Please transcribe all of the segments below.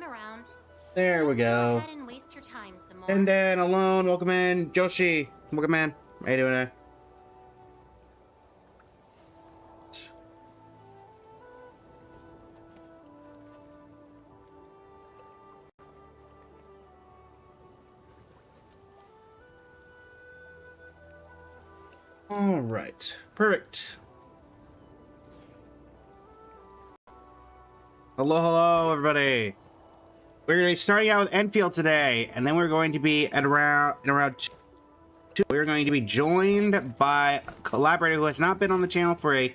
I'm around. There we Just go go. ahead and waste your time some more. And then alone, welcome in. Joshi, welcome in. How you doing there? All right, perfect. Hello, everybody. We're going to be starting out with Enfield today, and then we're going to be at around 2. We're going to be joined by a collaborator who has not been on the channel for a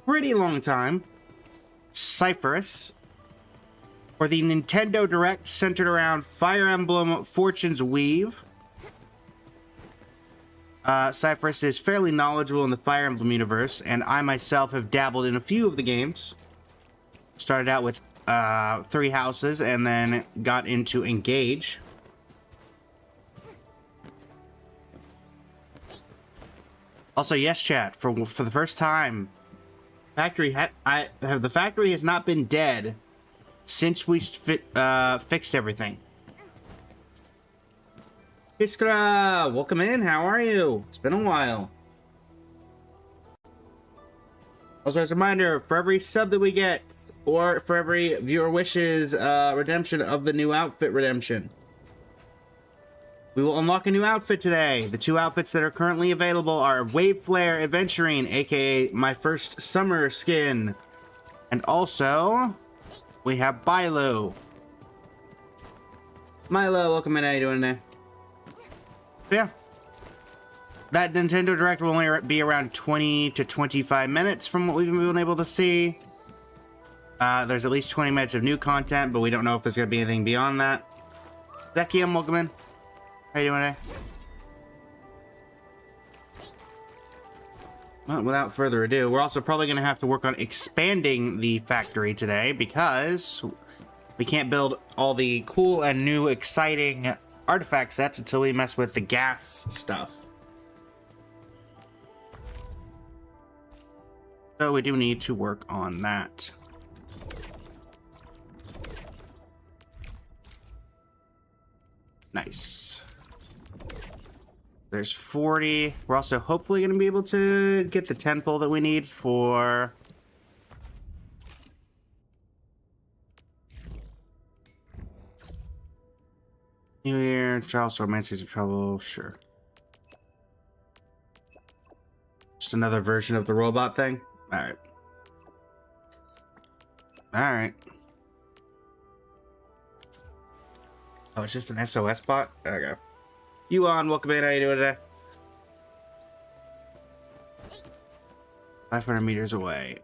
pretty long time, Cypherus, for the Nintendo Direct centered around Fire Emblem Fortune's Weave. Cypherus is fairly knowledgeable in the Fire Emblem universe, and I myself have dabbled in a few of the games. Started out with 3 Houses, and then got into Engage. Also, yes, chat, for the first time, the factory has not been dead since we fixed everything. Iskra, welcome in. How are you? It's been a while. Also, as a reminder, for every sub that we get, or for every viewer wishes redemption of the new outfit redemption, we will unlock a new outfit today. The 2 outfits that are currently available are Wave Flare Adventuring, aka my first summer skin, and also we have Bilo. Milo, welcome in. How you doing today? Yeah. That Nintendo Direct will only be around 20 to 25 minutes from what we've been able to see. There's at least 20 minutes of new content, but we don't know if there's going to be anything beyond that. Zekiam, welcome in. How you doing today? Well, without further ado, we're also probably going to have to work on expanding the factory today because we can't build all the cool and new exciting artifact sets until we mess with the gas stuff. So we do need to work on that. Nice. There's 40. We're also hopefully going to be able to get the 10 pull that we need for... New Year, Charles, Romances of Trouble, sure. Just another version of the robot thing? Alright. Alright. Oh, it's just an SOS bot? Okay. Yuan, welcome in. How you doing today? 500 meters away.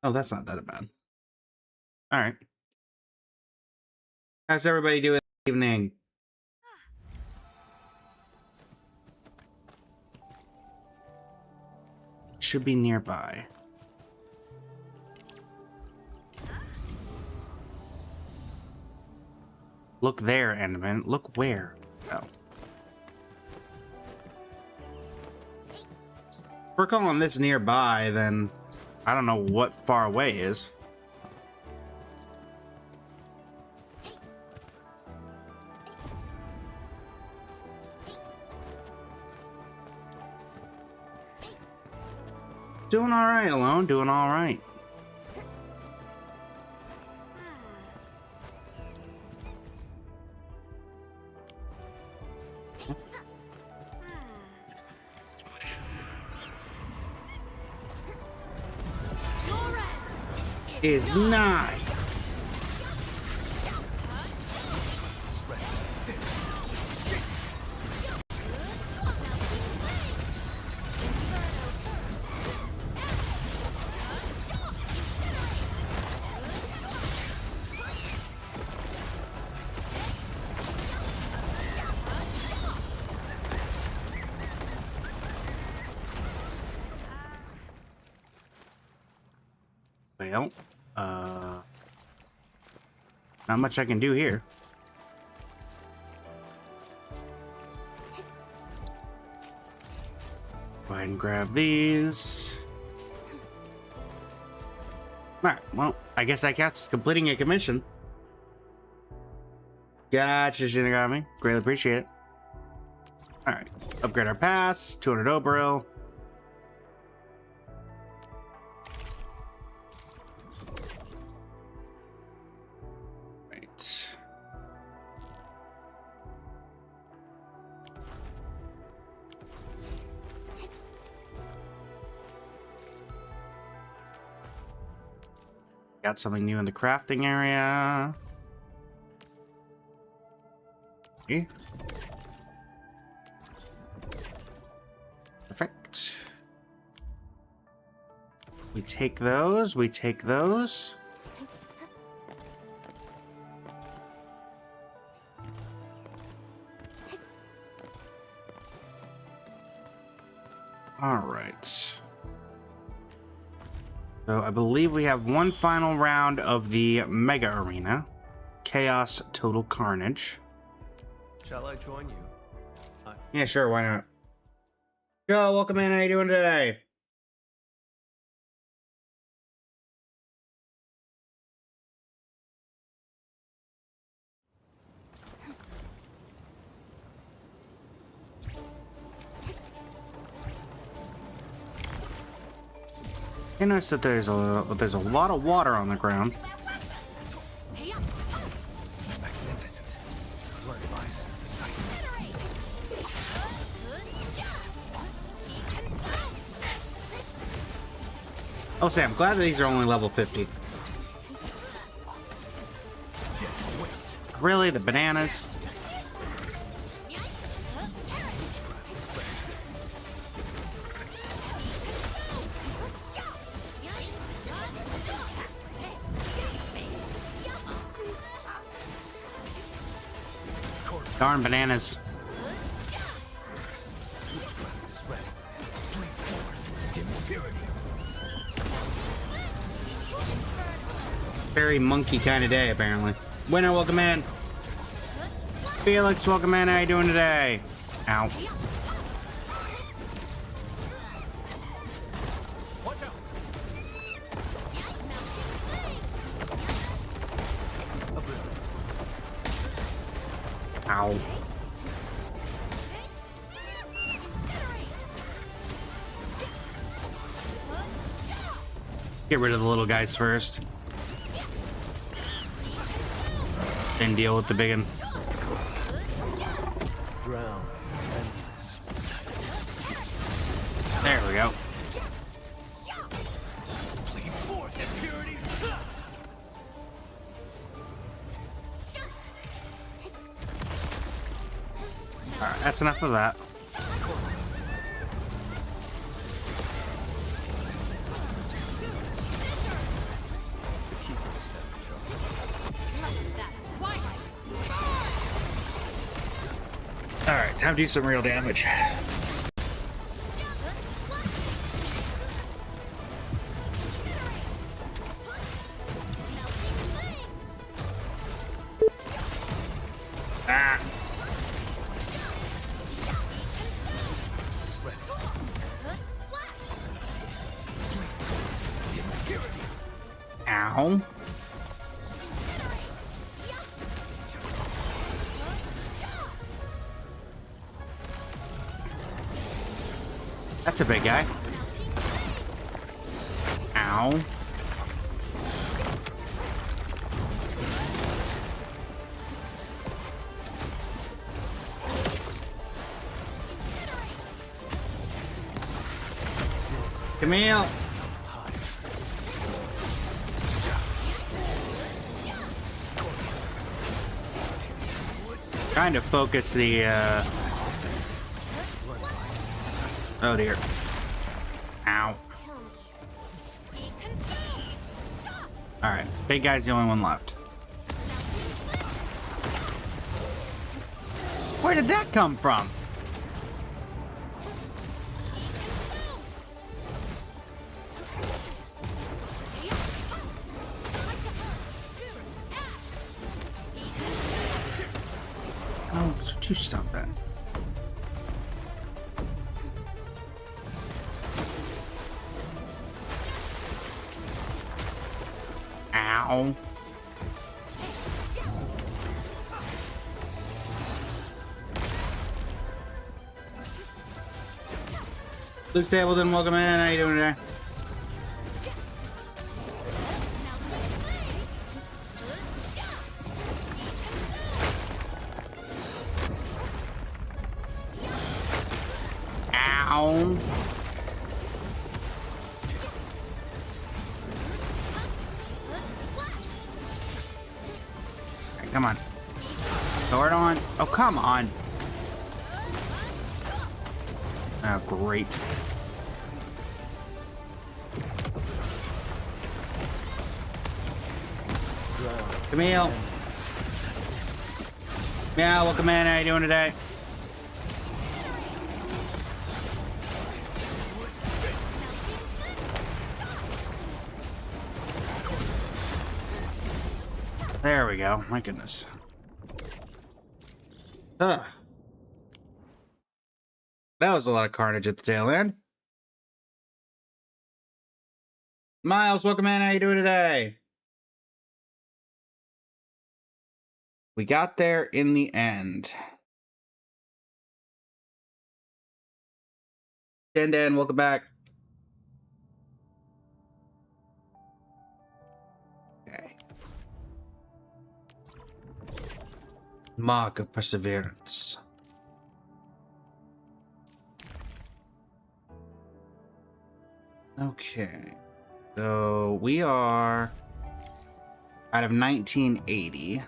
Oh, that's not that bad. All right. How's everybody doing this evening? Should be nearby. Look there, Enderman. Look where? Oh. If we're calling this nearby, then I don't know what far away is. Doing all right, Alone. Doing all right. Is nigh. Well, not much I can do here. Go ahead and grab these. Alright, well, I guess that counts as completing a commission. Gotcha, Shinigami. Greatly appreciate it. Alright, upgrade our pass, 200 Oberil. Right. Got something new in the crafting area. Okay. Perfect. We take those, we take those. All right. So I believe we have one final round of the Mega Arena. Chaos Total Carnage. Shall I join you? Yeah, sure, why not? Joe, welcome in. How you doing today? I noticed that there's a lot of water on the ground. Magnificent. Blood rises at the sight. Oh, Sam, glad that these are only level 50. Really, the bananas? Darn bananas. Very monkey kind of day, apparently. Winner, welcome in. Felix, welcome in. How you doing today? Ow. Ow. Get rid of the little guys first. Then deal with the big one. Drown. Endless. There we go. Plead forth impurity. Alright, that's enough of that. Alright, time to do some real damage. Ah! Ow. That's a big guy. Ow. Camille. Trying to focus the oh dear. Ow. Alright, big guy's the only one left. Where did that come from? Oh, would you stop that? Ow. Luke Stapleton, welcome in. How you doing today? Ow. Right, come on. Sword on. Oh, come on. Oh, great. Camille. Yeah, welcome in. How you doing today? There we go. My goodness. Ugh. That was a lot of carnage at the tail end. Miles, welcome in. How you doing today? We got there in the end. Dan, welcome back. Okay. Mark of Perseverance. Okay. So we are out of 1980.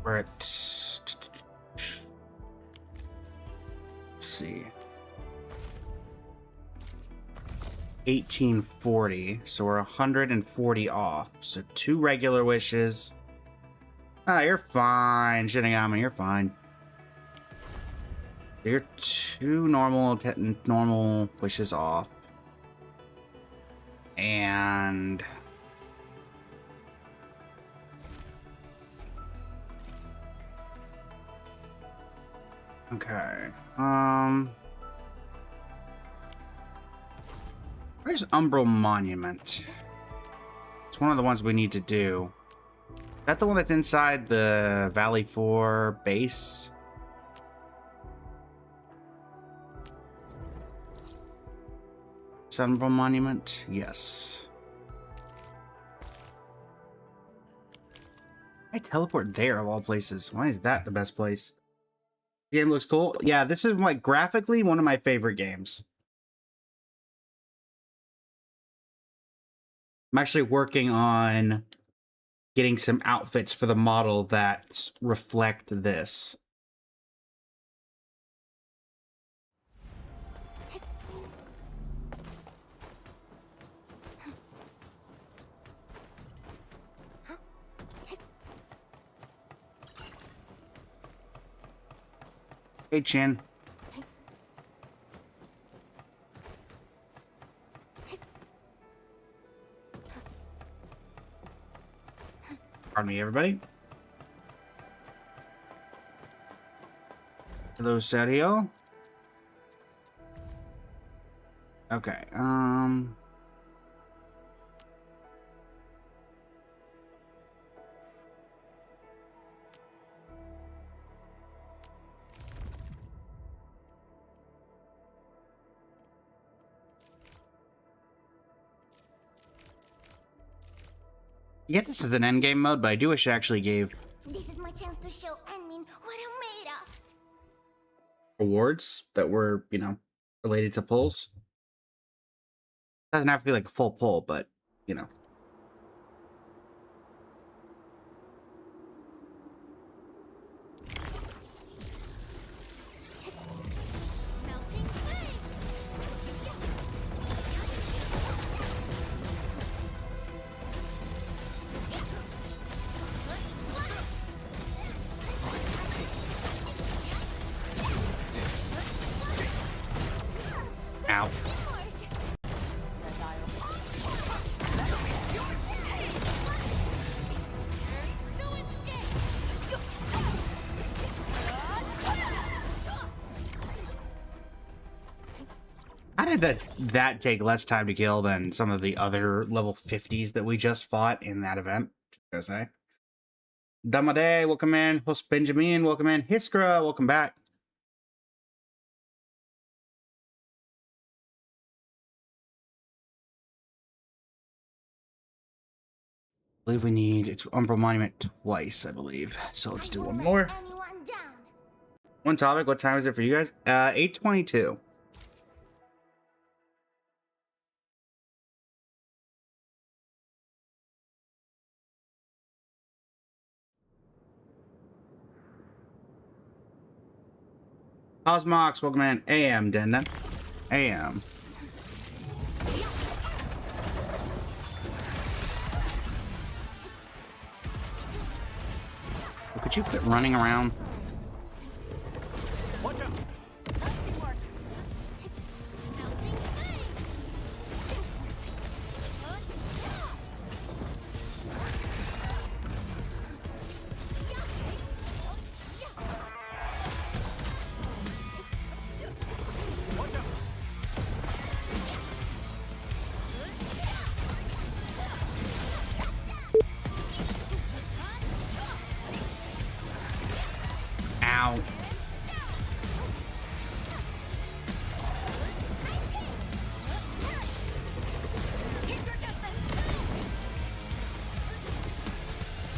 We're at, let's see, 1840, so we're 140 off. So 2 regular wishes. Ah, you're fine, Shinigami, you're fine. You're 2 normal wishes off. And okay. Where's Umbral Monument? It's one of the ones we need to do. Is that the one that's inside the Valley 4 base? Umbral Monument? Yes. I teleport there of all places. Why is that the best place? The game looks cool. Yeah, this is like graphically one of my favorite games. I'm actually working on getting some outfits for the model that reflect this. Hey, Chin. Pardon me, everybody. Hello, Sergio. Okay, I get this is an endgame mode, but I do wish I actually gave This is my chance to show Anmin what I'm made of. rewards that were, you know, related to pulls. Doesn't have to be like a full pull, but, you know. Melting flame. Ow. did that take less time to kill than some of the other level 50s that we just fought in that event? Just gonna say. Damade, welcome in. Host Benjamin, welcome in. Hiskra, welcome back. I believe we need, it's Umbral Monument twice, I believe. So let's do one more. One topic, what time is it for you guys? 8:22. Osmox, welcome in. AM, Denda. AM. Could you quit running around? Watch out! Ow.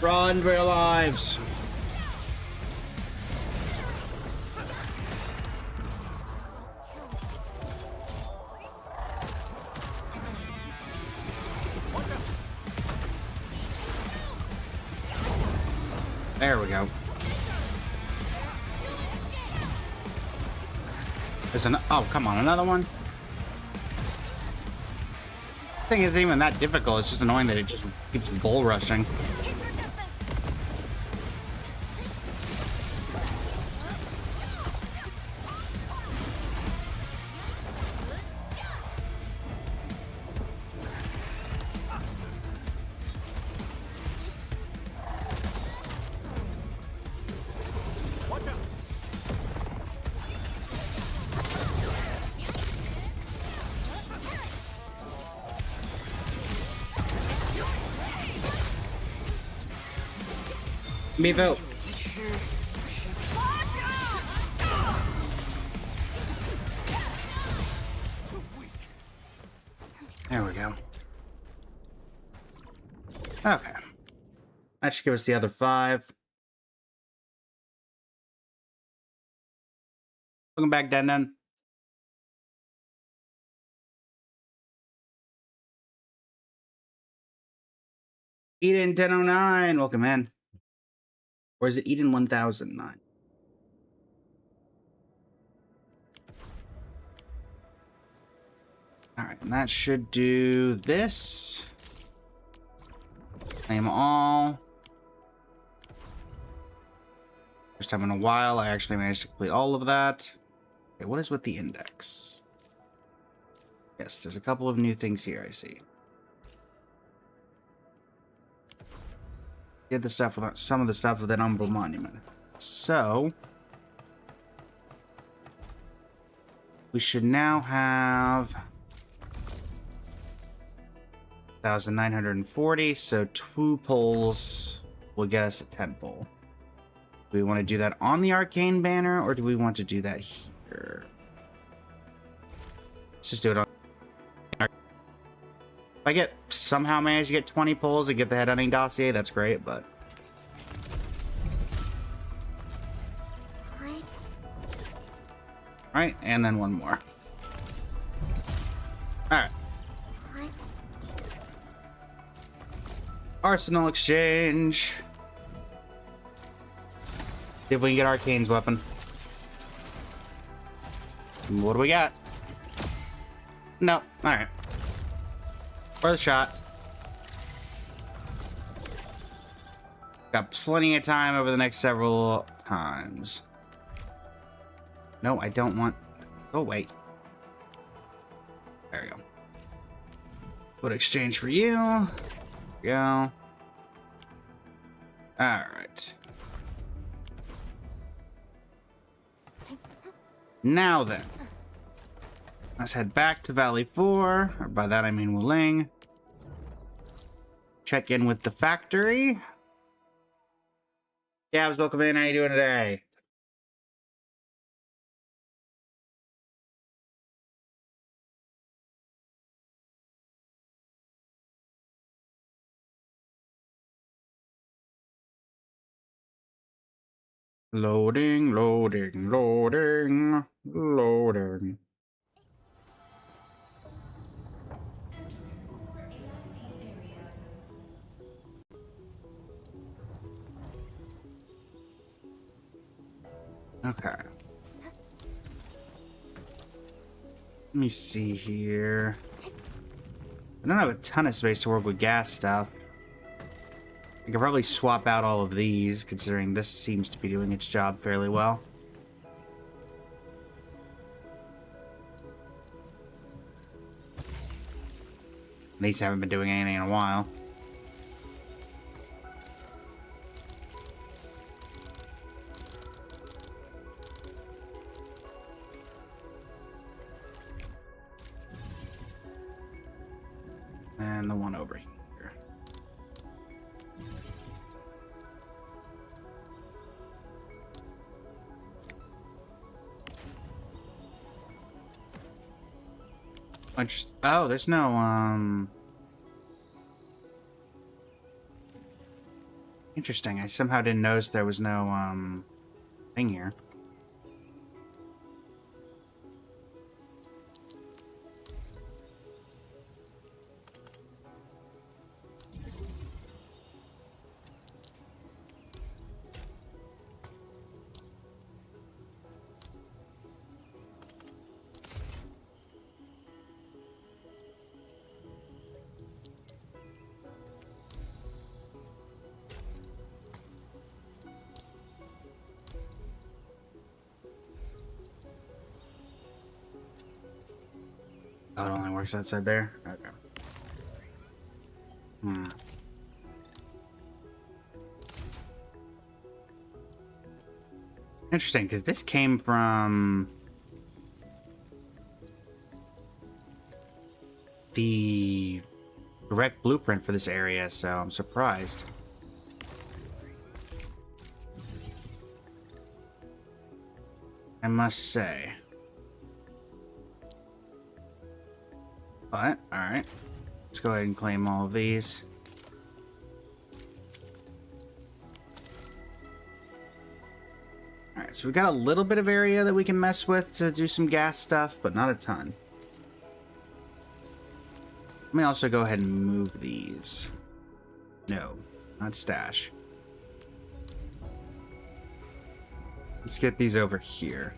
Run for your lives. There we go. There's an, oh, come on, another one? I think it's even that difficult. It's just annoying that it just keeps bull rushing. Me vote. There we go. Okay. That should give us the other 5. Welcome back, Denden. Eden 1009, welcome in. Or is it Eden 1009? Alright, and that should do this. Claim all. First time in a while, I actually managed to complete all of that. Okay, what is with the index? Yes, there's a couple of new things here, I see. Did the stuff with some of the stuff with that Umbral Monument. So we should now have 1,940, so 2 pulls will get us a 10 pull. Do we want to do that on the arcane banner, or do we want to do that here? Let's just do it on. If I get somehow manage to get 20 pulls and get the headhunting dossier, that's great, but alright, and then one more. Alright. Arsenal exchange. See if we can get Arcane's weapon. What do we got? No. Alright. Worth a shot. Got plenty of time over the next several times. No, I don't want... Oh, wait. There we go. Would exchange for you. There we go. Alright. Now then. Let's head back to Valley 4. Or by that I mean Wuling. Check in with the factory. Gabs, welcome in. How you doing today? Loading, loading, loading, loading. Okay. Let me see here. I don't have a ton of space to work with gas stuff. I could probably swap out all of these, considering this seems to be doing its job fairly well. These haven't been doing anything in a while. And the one over here. Oh, there's no, interesting. I somehow didn't notice there was no, thing here. Oh, it only works outside there? Okay. Hmm. Interesting, because this came from the direct blueprint for this area, so I'm surprised. I must say. But, alright. Let's go ahead and claim all of these. Alright, so we've got a little bit of area that we can mess with to do some gas stuff, but not a ton. Let me also go ahead and move these. No, not stash. Let's get these over here.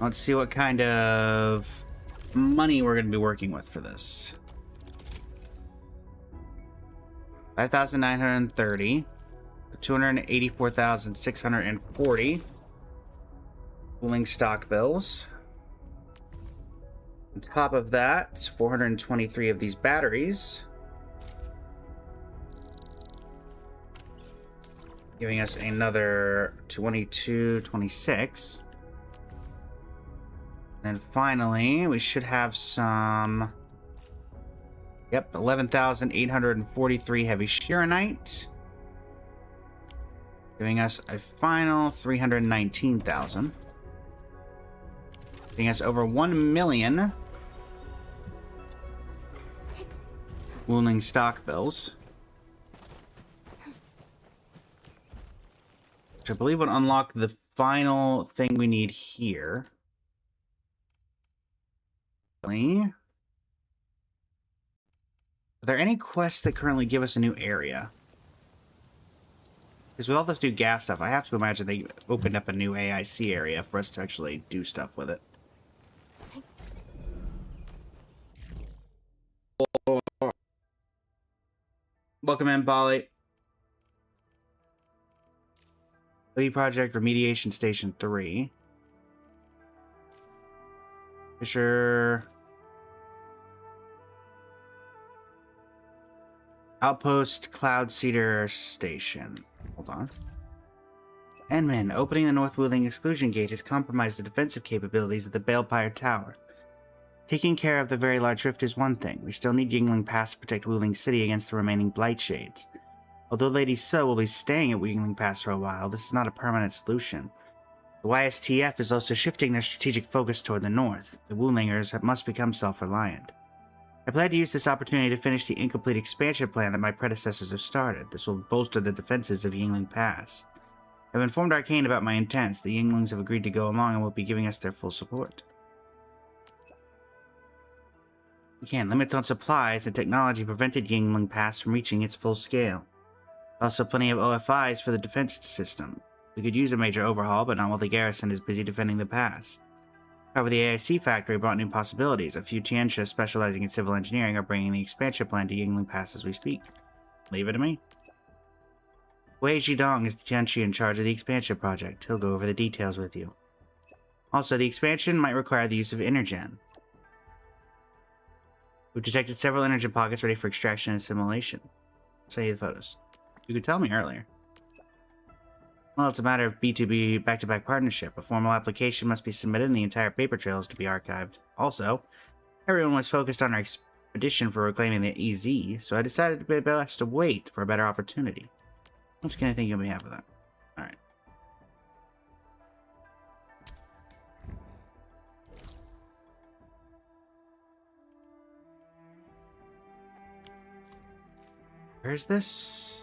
Let's see what kind of money we're going to be working with for this. 5,930. 284,640. Pooling stock bills. On top of that, it's 423 of these batteries. Giving us another 26. Then finally, we should have some... Yep, 11,843 heavy Shironite. Giving us a final 319,000. Giving us over 1 million Wuling stock bills. Which I believe would unlock the final thing we need here. Are there any quests that currently give us a new area? Because with all this new gas stuff, I have to imagine they opened up a new AIC area for us to actually do stuff with it. Welcome in, Bali. OD Project Remediation Station 3. Fisher. Outpost Cloud Cedar Station. Hold on. Enman, opening the North Wuling exclusion gate has compromised the defensive capabilities of the Balefire Tower. Taking care of the very large rift is one thing. We still need Yingling Pass to protect Wuling City against the remaining Blight Shades. Although Lady So will be staying at Yingling Pass for a while, this is not a permanent solution. The YSTF is also shifting their strategic focus toward the north. The Wulingers must become self-reliant. I plan to use this opportunity to finish the incomplete expansion plan that my predecessors have started. This will bolster the defenses of Yingling Pass. I've informed Arcane about my intents. The Yinglings have agreed to go along and will be giving us their full support. Again, limits on supplies and technology prevented Yingling Pass from reaching its full scale. Also, plenty of OFIs for the defense system. We could use a major overhaul, but not while the garrison is busy defending the pass. However, the AIC factory brought new possibilities. A few Tianxia specializing in civil engineering are bringing the expansion plan to Yingling Pass as we speak. Leave it to me. Wei Zhidong is the Tianxia in charge of the expansion project. He'll go over the details with you. Also, the expansion might require the use of Energen. We've detected several Energen pockets ready for extraction and assimilation. Send you the photos. You could tell me earlier. Well, it's a matter of B2B back-to-back partnership. A formal application must be submitted and the entire paper trail is to be archived. Also, everyone was focused on our expedition for reclaiming the EZ, so I decided it would be best to wait for a better opportunity. How much can I think you'll be happy with that? Alright. Where's this?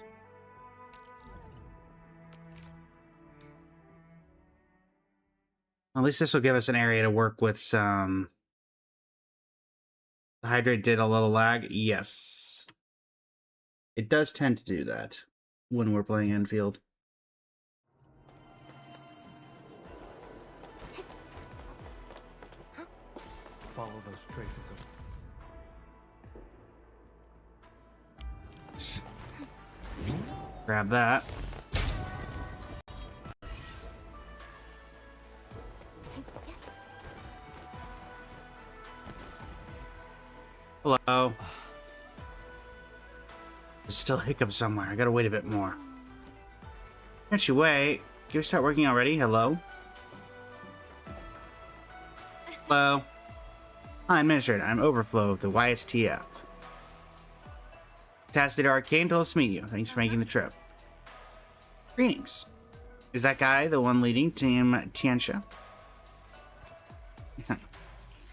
At least this will give us an area to work with some... The hydrate did a little lag? Yes. It does tend to do that when we're playing Enfield. Follow those traces of... Grab that. Hello. There's still a hiccup somewhere. I gotta wait a bit more. Can't you wait? Can you start working already? Hello? Hello? Hi, Administrator. I'm Overflow of the YSTF. Task Leader Arcane told us to meet you. Thanks for making the trip. Greetings. Is that guy the one leading Team Tianxia?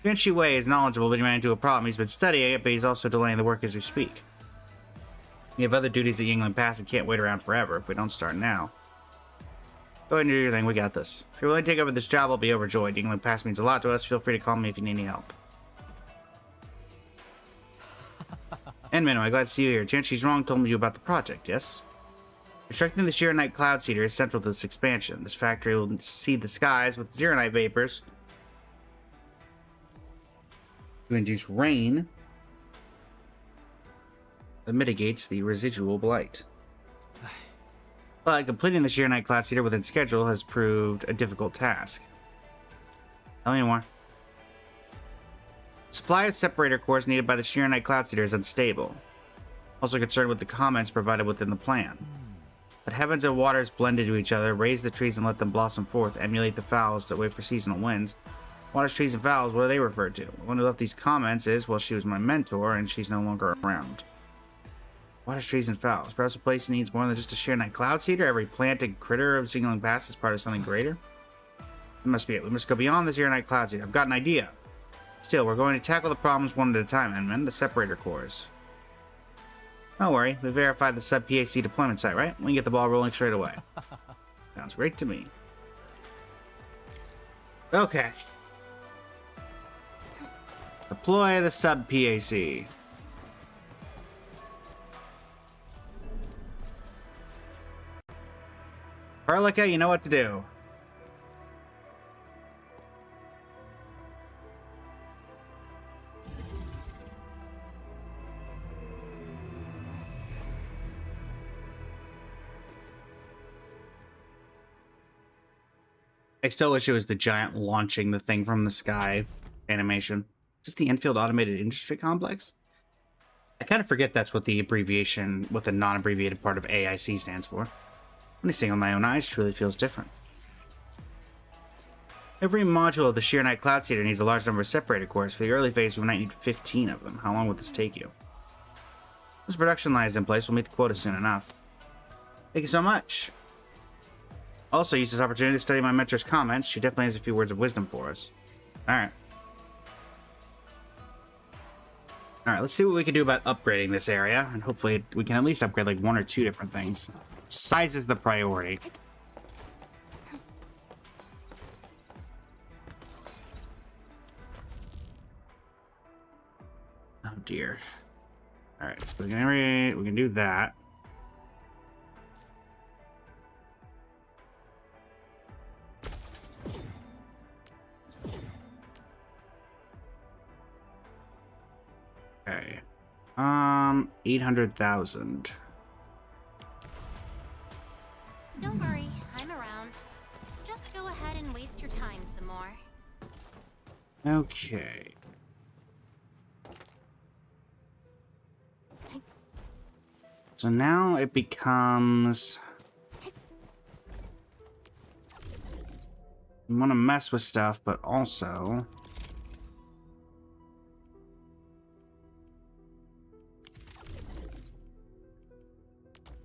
Yuan Wei is knowledgeable, but he ran into a problem. He's been studying it, but he's also delaying the work as we speak. We have other duties at Yingling Pass and can't wait around forever if we don't start now. Go ahead and do your thing, we got this. If you're willing to take over this job, I'll be overjoyed. Yingling Pass means a lot to us. Feel free to call me if you need any help. Enman, I'm glad to see you here. Tianxi's wrong told me you about the project, yes? Constructing the Zero-Night Cloud Seeder is central to this expansion. This factory will seed the skies with Zero-Night vapors to induce rain that mitigates the residual blight. But completing the Zero-Night Cloud Seeder within schedule has proved a difficult task. Tell me more. Supply of separator cores needed by the Zero-Night Cloud Seeder is unstable. Also concerned with the comments provided within the plan. But heavens and waters blend into each other, raise the trees and let them blossom forth, emulate the fowls that wait for seasonal winds. Waters, trees, and fowls, what are they referred to? The one who left these comments is, well, she was my mentor, and she's no longer around. Waters, trees, and fowls. Perhaps a place needs more than just a Zero-Night Cloud Seeder? Every plant and critter of Yingling Pass is part of something greater? That must be it. We must go beyond the Zero-Night Cloud Seeder. I've got an idea. Still, we're going to tackle the problems one at a time, Enman. The separator cores. Don't worry, we verified the sub-PAC deployment site, right? We can get the ball rolling straight away. Sounds great to me. Okay. Deploy the sub-PAC. Perlica, you know what to do. I still wish it was the giant launching the thing from the sky animation. Is this the Enfield Automated Industry Complex? I kind of forget that's what the abbreviation, what the non-abbreviated part of AIC stands for. Only seeing with my own eyes truly feels different. Every module of the Sheer Night Cloud Seeder needs a large number of separator cores. For the early phase, we might need 15 of them. How long would this take you? Once the production line is in place, we'll meet the quota soon enough. Thank you so much. Also, use this opportunity to study my mentor's comments. She definitely has a few words of wisdom for us. Alright. Alright, let's see what we can do about upgrading this area. And hopefully we can at least upgrade like 1 or 2 different things. Size is the priority. Oh dear. Alright, so we can do that. Okay. 800,000. Don't worry, I'm around. Just go ahead and waste your time some more. Okay. So now it becomes... I want to mess with stuff, but also...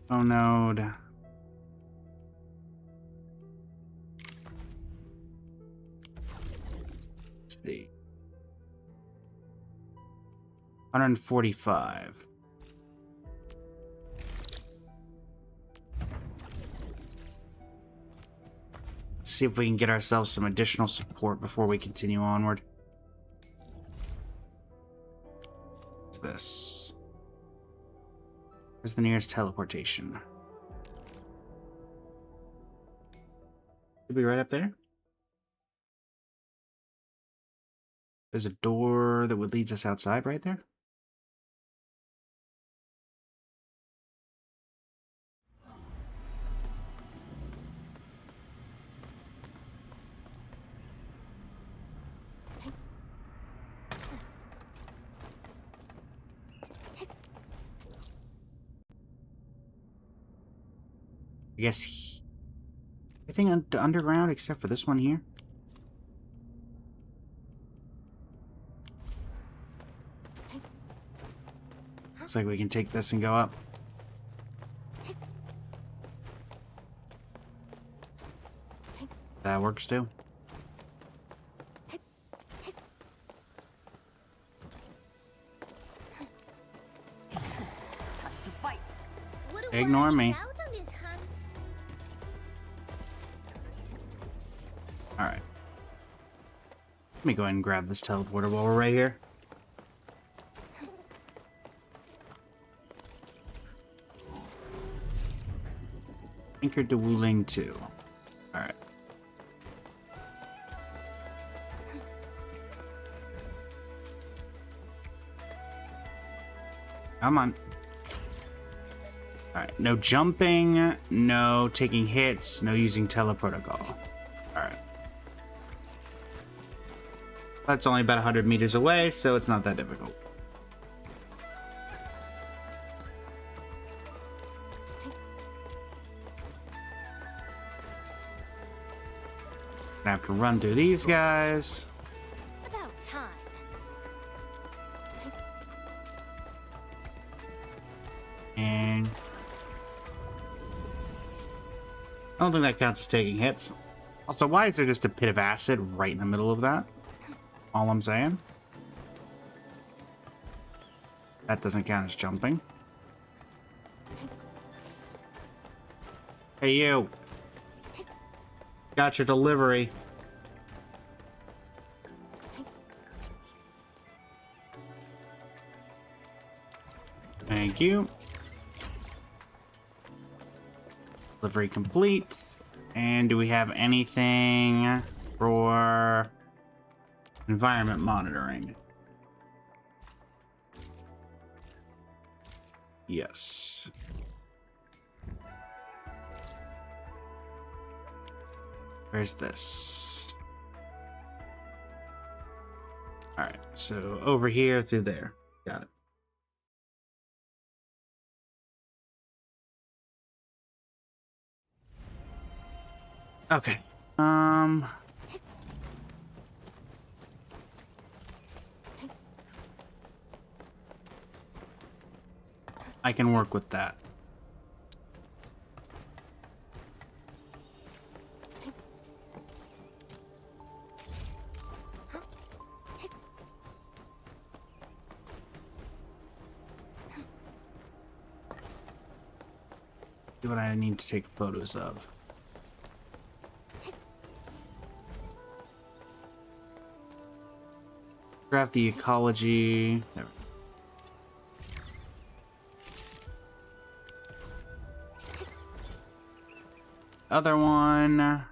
Oh, node. Let's see. 145. Let's see if we can get ourselves some additional support before we continue onward. What's this? Where's the nearest teleportation? Should be right up there. There's a door that would lead us outside right there. I guess everything underground except for this one here. Looks like we can take this and go up. That works too. Ignore me. Alright. Let me go ahead and grab this teleporter while we're right here. Anchored to Wuling 2. Alright. Come on. Alright, no jumping, no taking hits, no using teleprotocol. Alright. That's only about 100 meters away, so it's not that difficult. I have to run through these guys. About time. And I don't think that counts as taking hits. Also, why is there just a pit of acid right in the middle of that? All I'm saying. That doesn't count as jumping. Hey, you. Got your delivery. Thank you. Delivery complete. And do we have anything for environment monitoring? Yes. Where's this? Alright, so over here through there. Got it. Okay. I can work with that. See what I need to take photos of. Graph the ecology. There. Other one.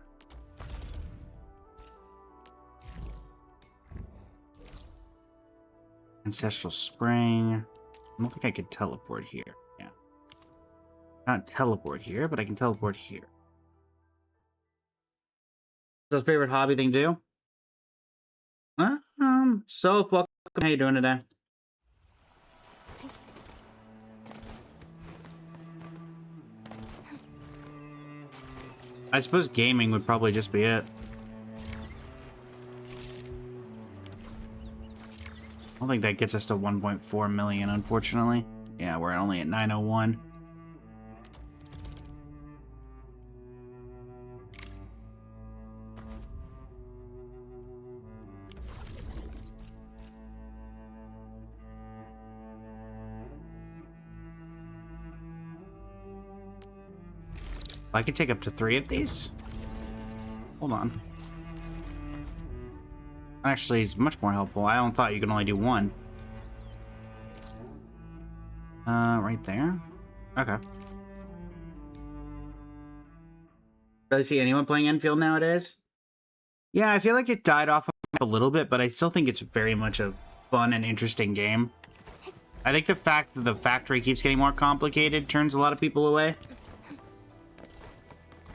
Ancestral Spring. I don't think I could teleport here. Yeah. Not teleport here, but I can teleport here. What's favorite hobby thing to do? So welcome. How you doing today? I suppose gaming would probably just be it. I don't think that gets us to 1.4 million, unfortunately. Yeah, we're only at 901. I could take up to 3 of these. Hold on. Actually, it's much more helpful. I don't thought you could only do 1. Right there. Okay. Does see anyone playing Enfield nowadays? Yeah, I feel like it died off a little bit, but I still think it's very much a fun and interesting game. I think the fact that the factory keeps getting more complicated turns a lot of people away.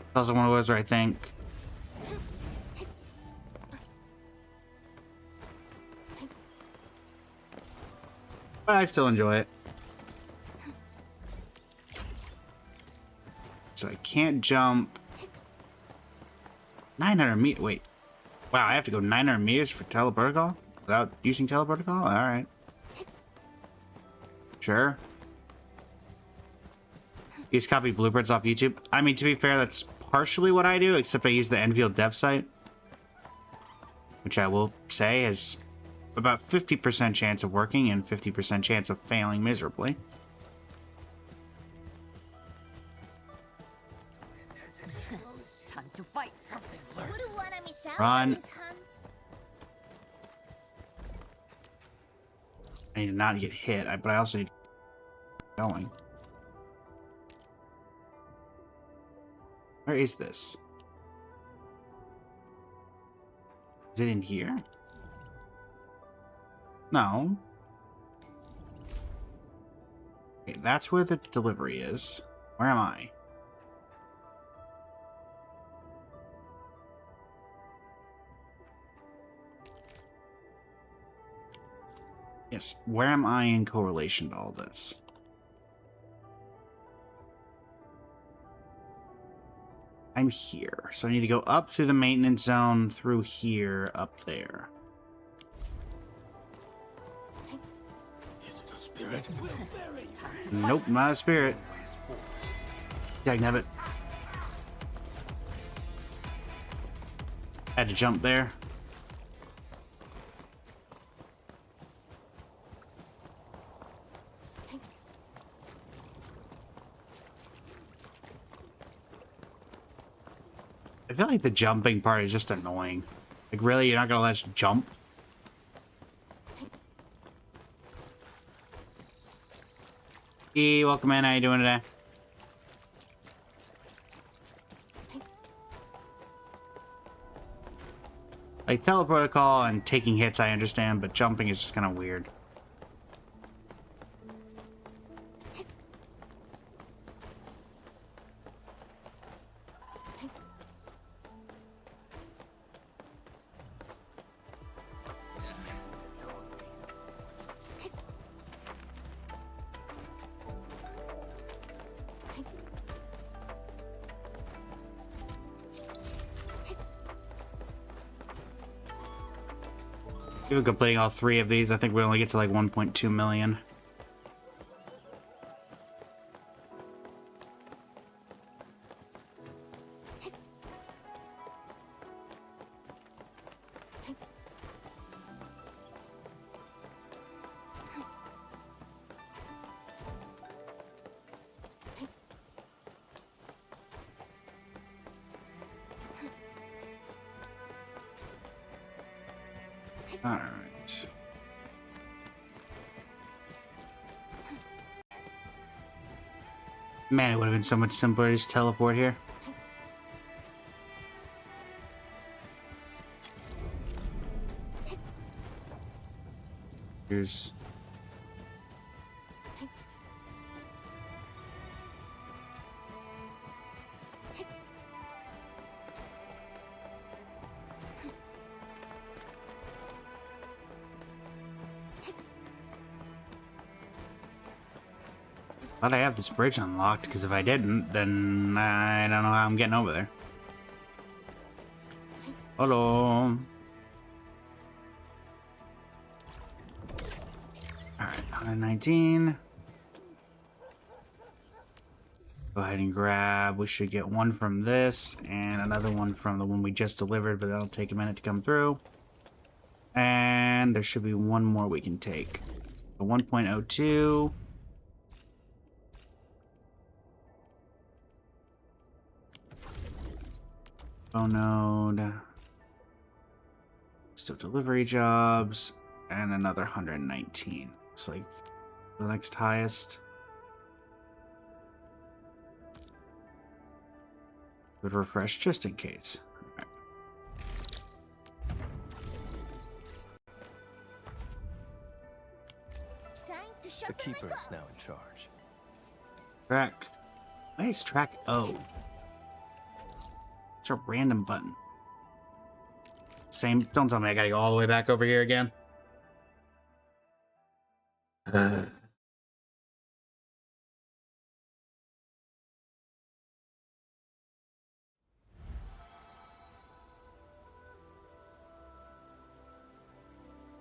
It's also one of those where I think... but I still enjoy it. So I can't jump 900 meters. Wait. Wow, I have to go 900 meters for teleport call without using teleport call? Alright. Sure. These copy blueprints off YouTube. I mean, to be fair, that's partially what I do, except I use the Enfield dev site, which I will say is about 50% chance of working and 50% chance of failing miserably. Time to fight. Something wouldn't want to miss out Run. on this hunt. I need to not get hit, but I also need to keep going. Where is this? Is it in here? No. Okay, that's where the delivery is. Where am I? Yes, where am I in correlation to all this? I'm here, so I need to go up through the maintenance zone, through here, up there. Is it a spirit? Nope, not a spirit. Dagnabbit. Had to jump there. I feel like the jumping part is just annoying. Like, really? You're not gonna let us jump? E, welcome in. How you doing today? Like, teleprotocol and taking hits, I understand, but jumping is just kind of weird. Even completing all 3 of these, I think we only get to like 1.2 million. All right. Man, it would have been so much simpler to just teleport here. Here's... Glad I have this bridge unlocked, because if I didn't, then I don't know how I'm getting over there. Hello. Alright, 119. Go ahead and grab. We should get one from this, and another one from the one we just delivered, but that'll take a minute to come through. And there should be one more we can take. The 1.02. Node, still delivery jobs, and another 119. Looks like the next highest. Would refresh just in case. Right. The keeper is now in charge. Track. Why is track O? It's a random button. Same. Don't tell me I gotta go all the way back over here again.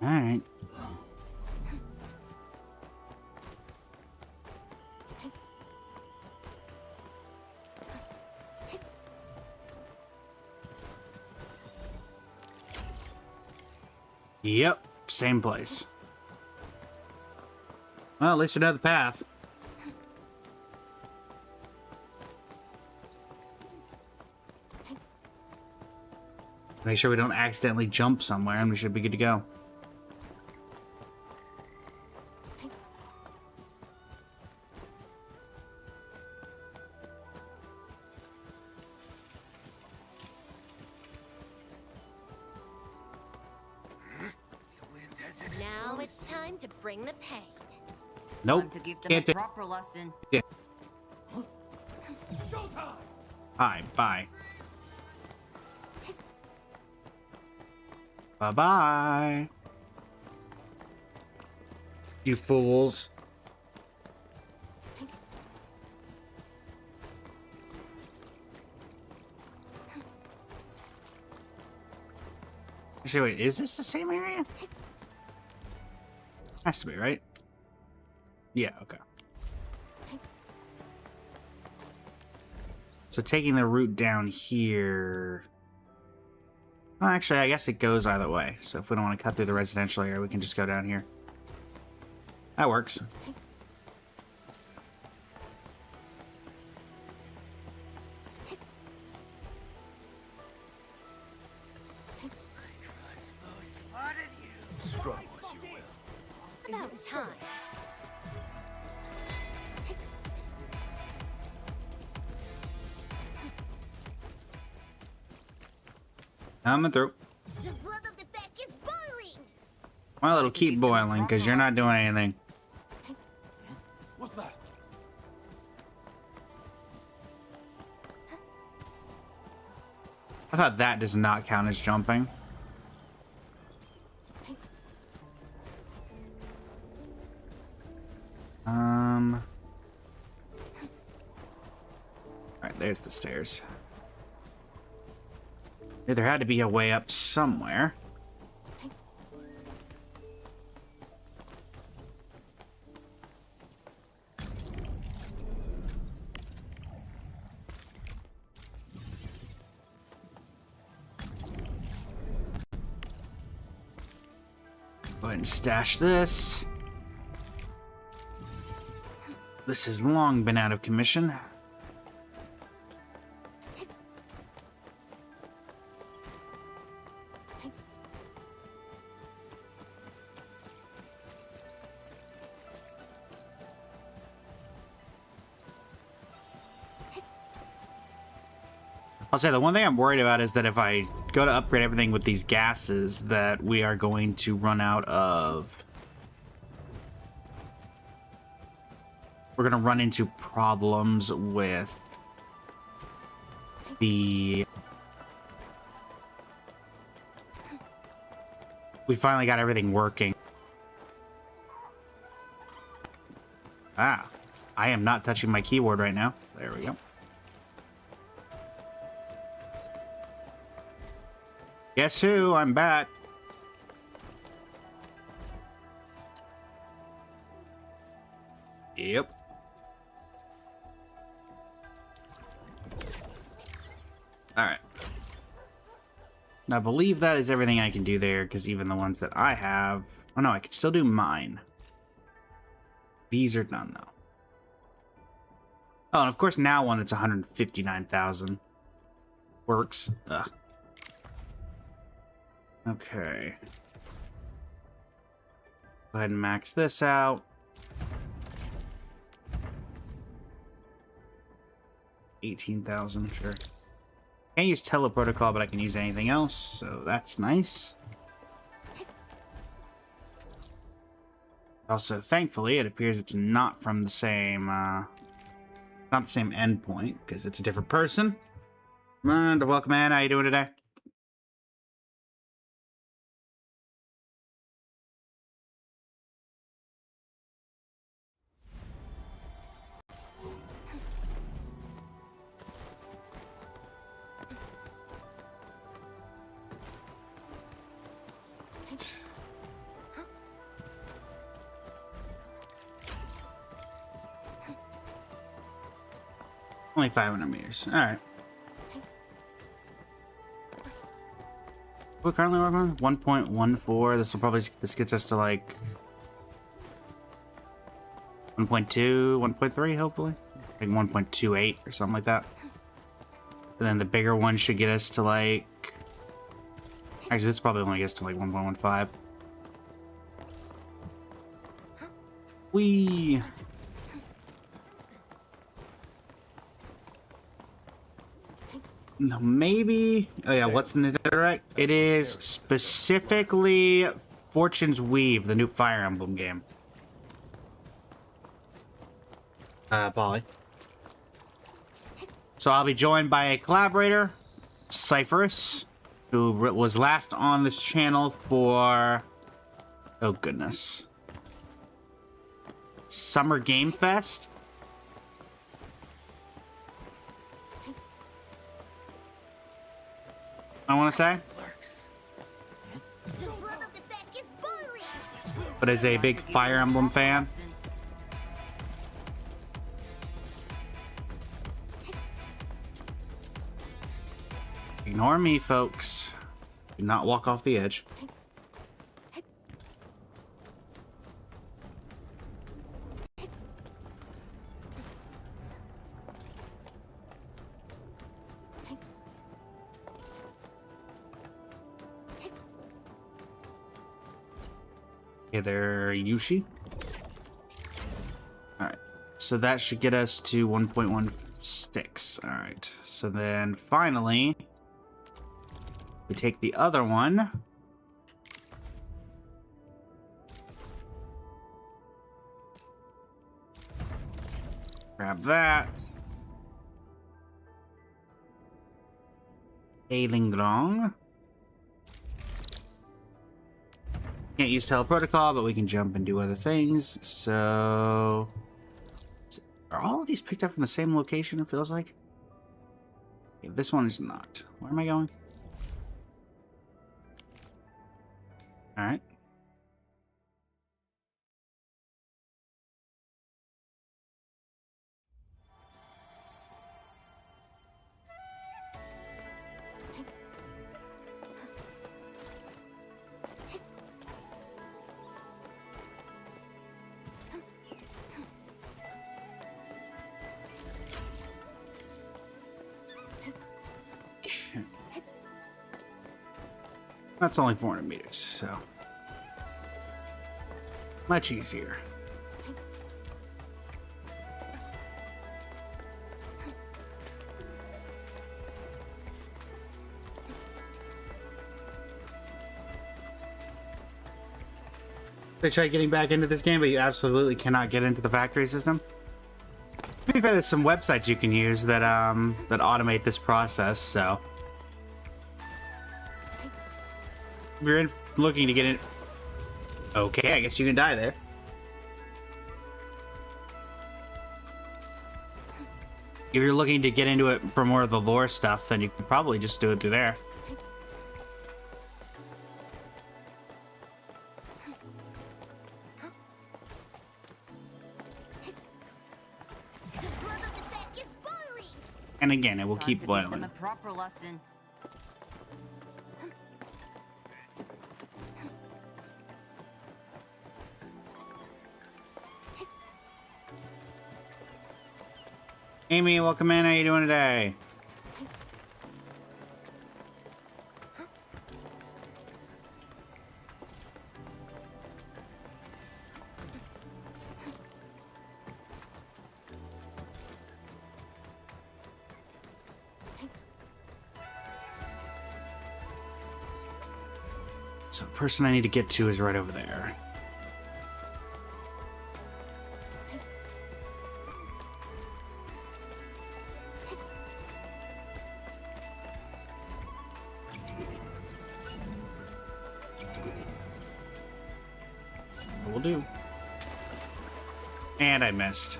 Alright. Yep, same place. Well, at least we know the path. Make sure we don't accidentally jump somewhere, and we should be good to go. Now it's time to bring the pain. Nope. Time to give them Can't a do- proper lesson. Bye, bye. Bye-bye. You fools. Actually, wait, is this the same area? Has to be, right? Yeah, okay. So taking the route down here... Well, actually, I guess it goes either way. So if we don't want to cut through the residential area, we can just go down here. That works. Struggle as you will. About time. Coming through. The blood of the pack is boiling. Well, it'll keep boiling because you're not doing anything. What's that? I thought that does not count as jumping. Alright, there's the stairs. Yeah, there had to be a way up somewhere. ahead and stash this. This has long been out of commission. I'll say the one thing I'm worried about is that if I go to upgrade everything with these gases, that we are going to run out of... We're going to run into problems with the... We finally got everything working. Ah, I am not touching my keyboard right now. There we go. Guess who? I'm back. Yep. Alright. Now, I believe that is everything I can do there, because even the ones that I have... Oh no, I can still do mine. These are done, though. Oh, and of course now one that's 159,000 works. Ugh. Okay. Go ahead and max this out. 18,000, sure. Can't use teleprotocol, but I can use anything else, so that's nice. Also, thankfully, it appears it's not from the same, not the same endpoint, because it's a different person. And welcome, man. How you doing today? Only 500 meters. All right. We're currently working on 1.14. This gets us to like 1.2, 1.3, hopefully. Like 1.28 or something like that. And then the bigger one should get us to like... Actually, this probably only gets to like 1.15. Whee! No, maybe... Oh yeah, what's in the direct? It is specifically Fortune's Weave, the new Fire Emblem game. Polly. So I'll be joined by a collaborator, Cypherus, who was last on this channel for... Oh goodness. Summer Game Fest? I want to say. But as a big Fire Emblem fan. Ignore me, folks. Do not walk off the edge. Okay, there, Yushi. Alright, so that should get us to 1.16. Alright, so then finally, we take the other one. Grab that. Ailingrong. Can't use teleprotocol, but we can jump and do other things. So... Are all of these picked up from the same location, it feels like? Okay, this one is not. Where am I going? Alright. That's only 400 meters, so much easier. They try getting back into this game, but you absolutely cannot get into the factory system. To be fair, there's some websites you can use that that automate this process. So if you're looking to get in, okay, I guess you can die there. If you're looking to get into it for more of the lore stuff, then you can probably just do it through there. And again, it will keep boiling. A proper lesson. Amy, welcome in. How you doing today? So the person I need to get to is right over there. Will do. And I missed.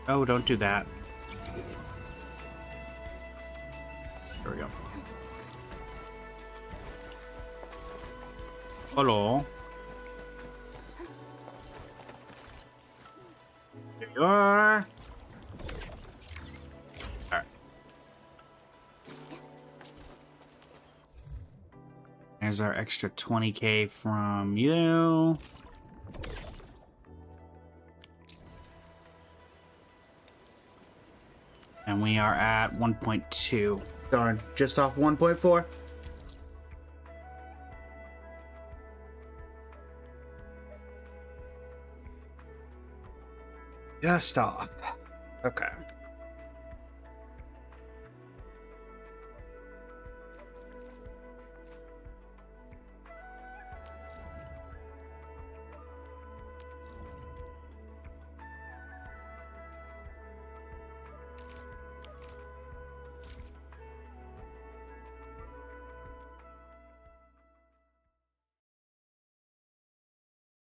Oh, don't do that. There we go. Hello. There you are. Alright. There's our extra 20k from you. And we are at 1.2. Darn, just off 1.4. Just off. Okay.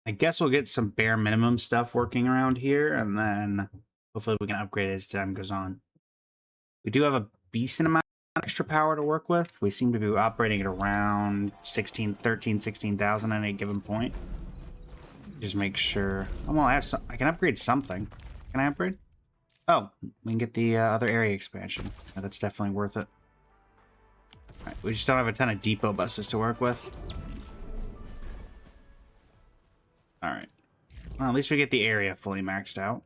I guess we'll get some bare minimum stuff working around here, and then hopefully we can upgrade it as time goes on. We do have a decent amount of extra power to work with. We seem to be operating at around 16,000 at any given point. Just make sure. Oh, well, I can upgrade something. Can I upgrade? Oh, we can get the other area expansion. Yeah, that's definitely worth it. All right, we just don't have a ton of depot buses to work with. Alright. Well, at least we get the area fully maxed out.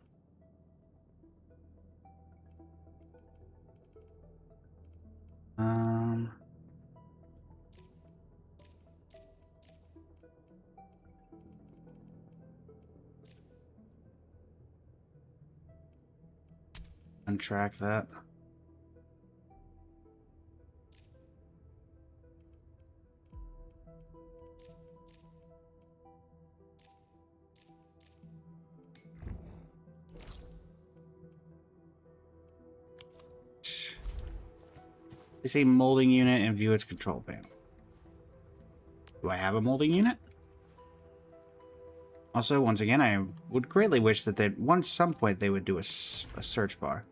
Untrack that. They say molding unit and view its control panel. Do I have a molding unit? Also, once again, I would greatly wish that at some point they would do a search bar.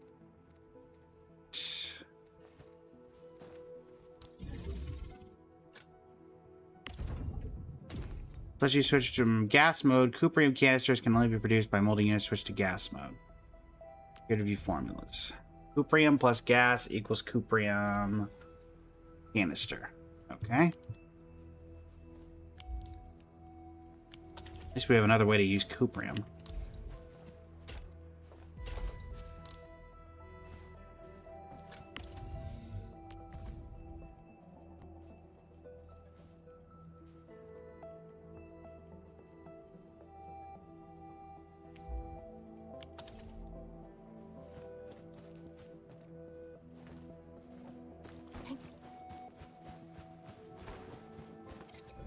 Unless you switch from gas mode, cuprium canisters can only be produced by molding units switched to gas mode. Here to view formulas. Cuprium plus gas equals cuprium canister. Okay. At least we have another way to use cuprium.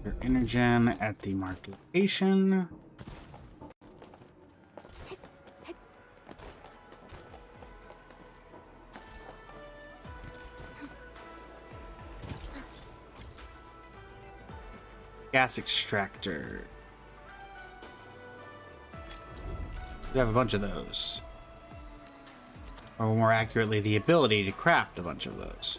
Your Energen at the marked location. Gas extractor. We have a bunch of those. Or more accurately, the ability to craft a bunch of those.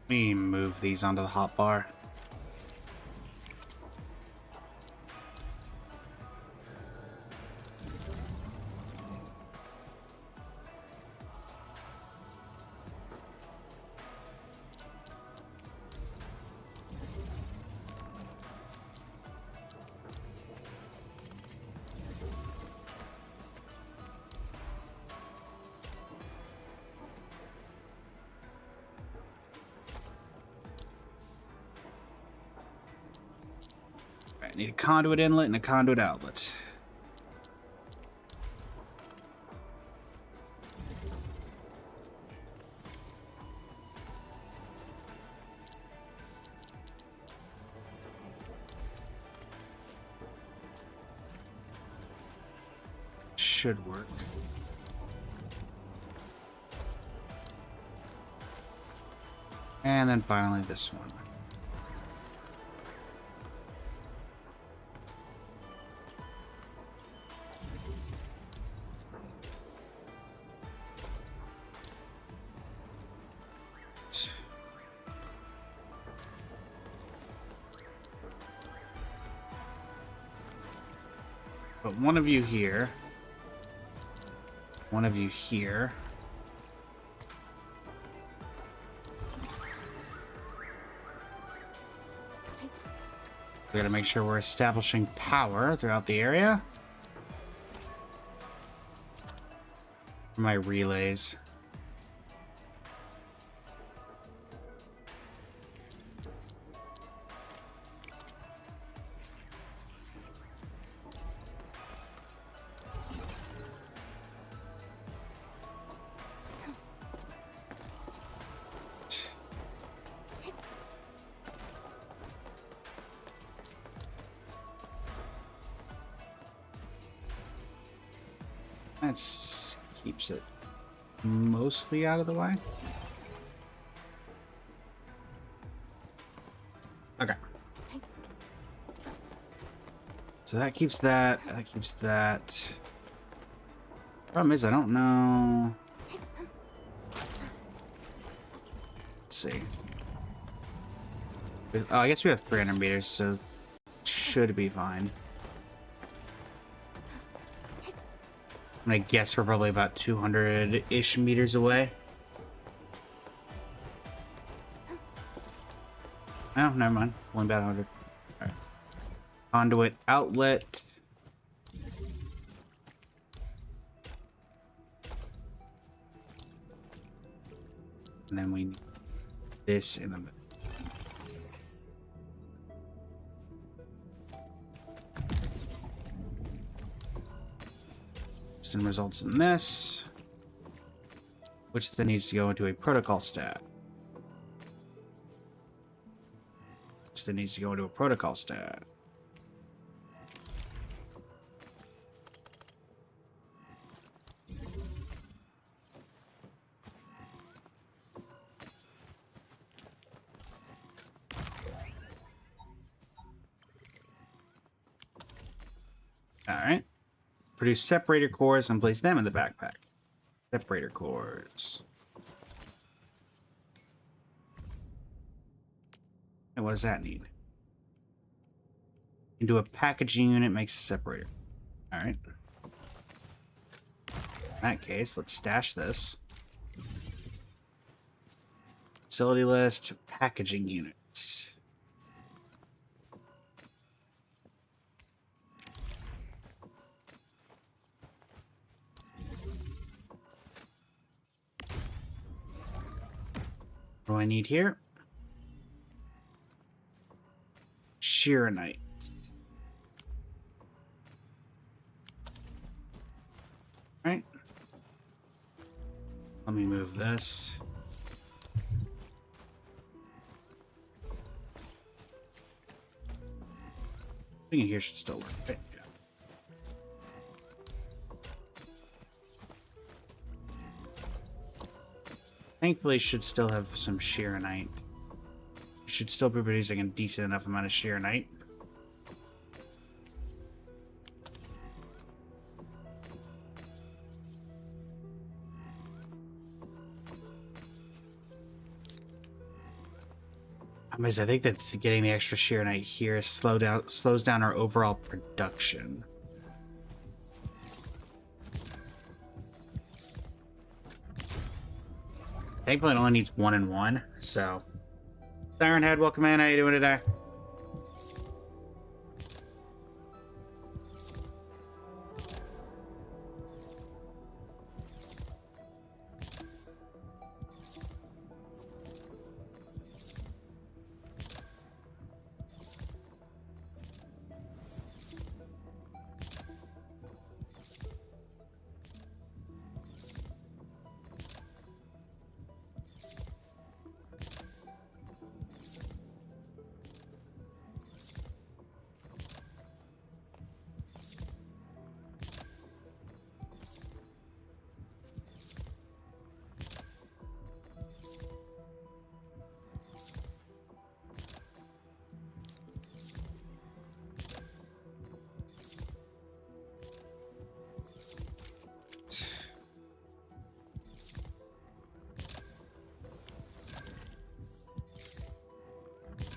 Let me move these onto the hotbar. I need a conduit inlet and a conduit outlet. Should work. And then finally this one. But one of you here. One of you here. We gotta make sure we're establishing power throughout the area. My relays. That keeps it mostly out of the way. Okay. So that keeps that. That keeps that. Problem is, I don't know. Let's see. Oh, I guess we have 300 meters, so it should be fine. I guess we're probably about 200-ish meters away. Oh, never mind. Only about 100. All right. Conduit outlet. And then we need this in the middle. And results in this, which then needs to go into a protocol stat. Which then needs to go into a protocol stat. All right. Produce separator cores and place them in the backpack. Separator cores. And what does that need? Into a packaging unit makes a separator. All right. In that case, let's stash this. Facility list, packaging units. What do I need here? Sheeranite. Right. Let me move this. Thing in here should still work, right? Yeah. Thankfully, should still have some shearonite. Should still be producing a decent enough amount of shearonite. I think that getting the extra shearonite here slows down our overall production. Thankfully, it only needs 1 and 1, so. Siren Head, welcome in. How you doing today?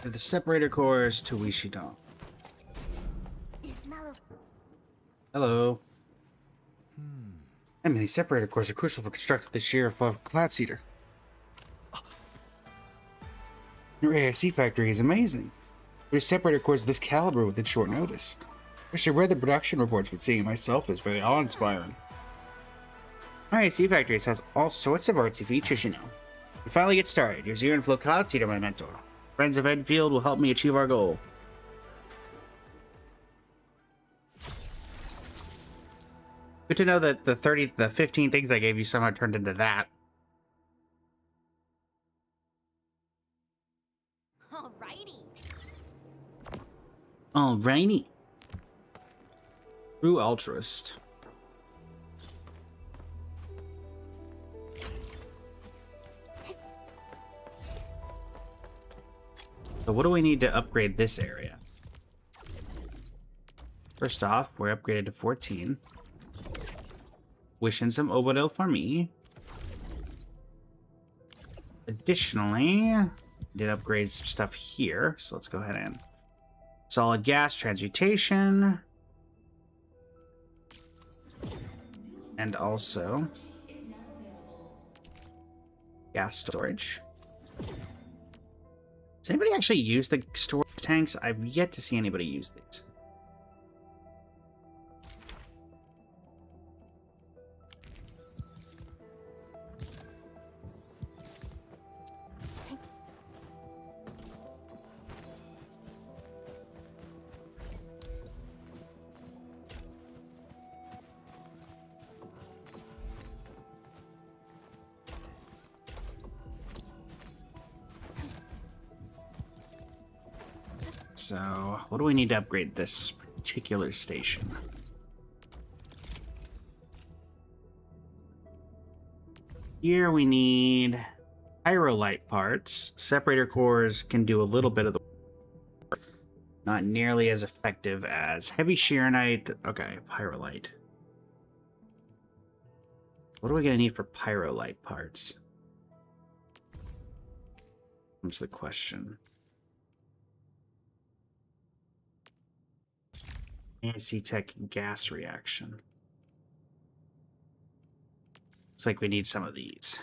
The separator cores to Wishidan. Hello. I mean, these separator cores are crucial for constructing the shear of Cloud Seeder. Your AIC factory is amazing. There's separator cores of this caliber within short notice. I should read the production reports, but seeing it myself is very awe-inspiring. Our AIC factory has all sorts of artsy features, you know. We finally get started. Your Zero and Flow Cloud Seeder, my mentor. Friends of Enfield will help me achieve our goal. Good to know that the 15 things I gave you somehow turned into that. Alrighty. Alrighty. True altruist. So what do we need to upgrade this area? First off, we're upgraded to 14. Wishing some Obodil for me. Additionally, did upgrade some stuff here, so let's go ahead and solid gas transmutation. And also gas storage. Does anybody actually use the storage tanks? I've yet to see anybody use these. So, what do we need to upgrade this particular station? Here we need pyrolite parts. Separator cores can do a little bit of the work. Not nearly as effective as heavy shearonite. Okay, pyrolite. What are we going to need for pyrolite parts? Comes the question. AC-Tech gas reaction. Looks like we need some of these.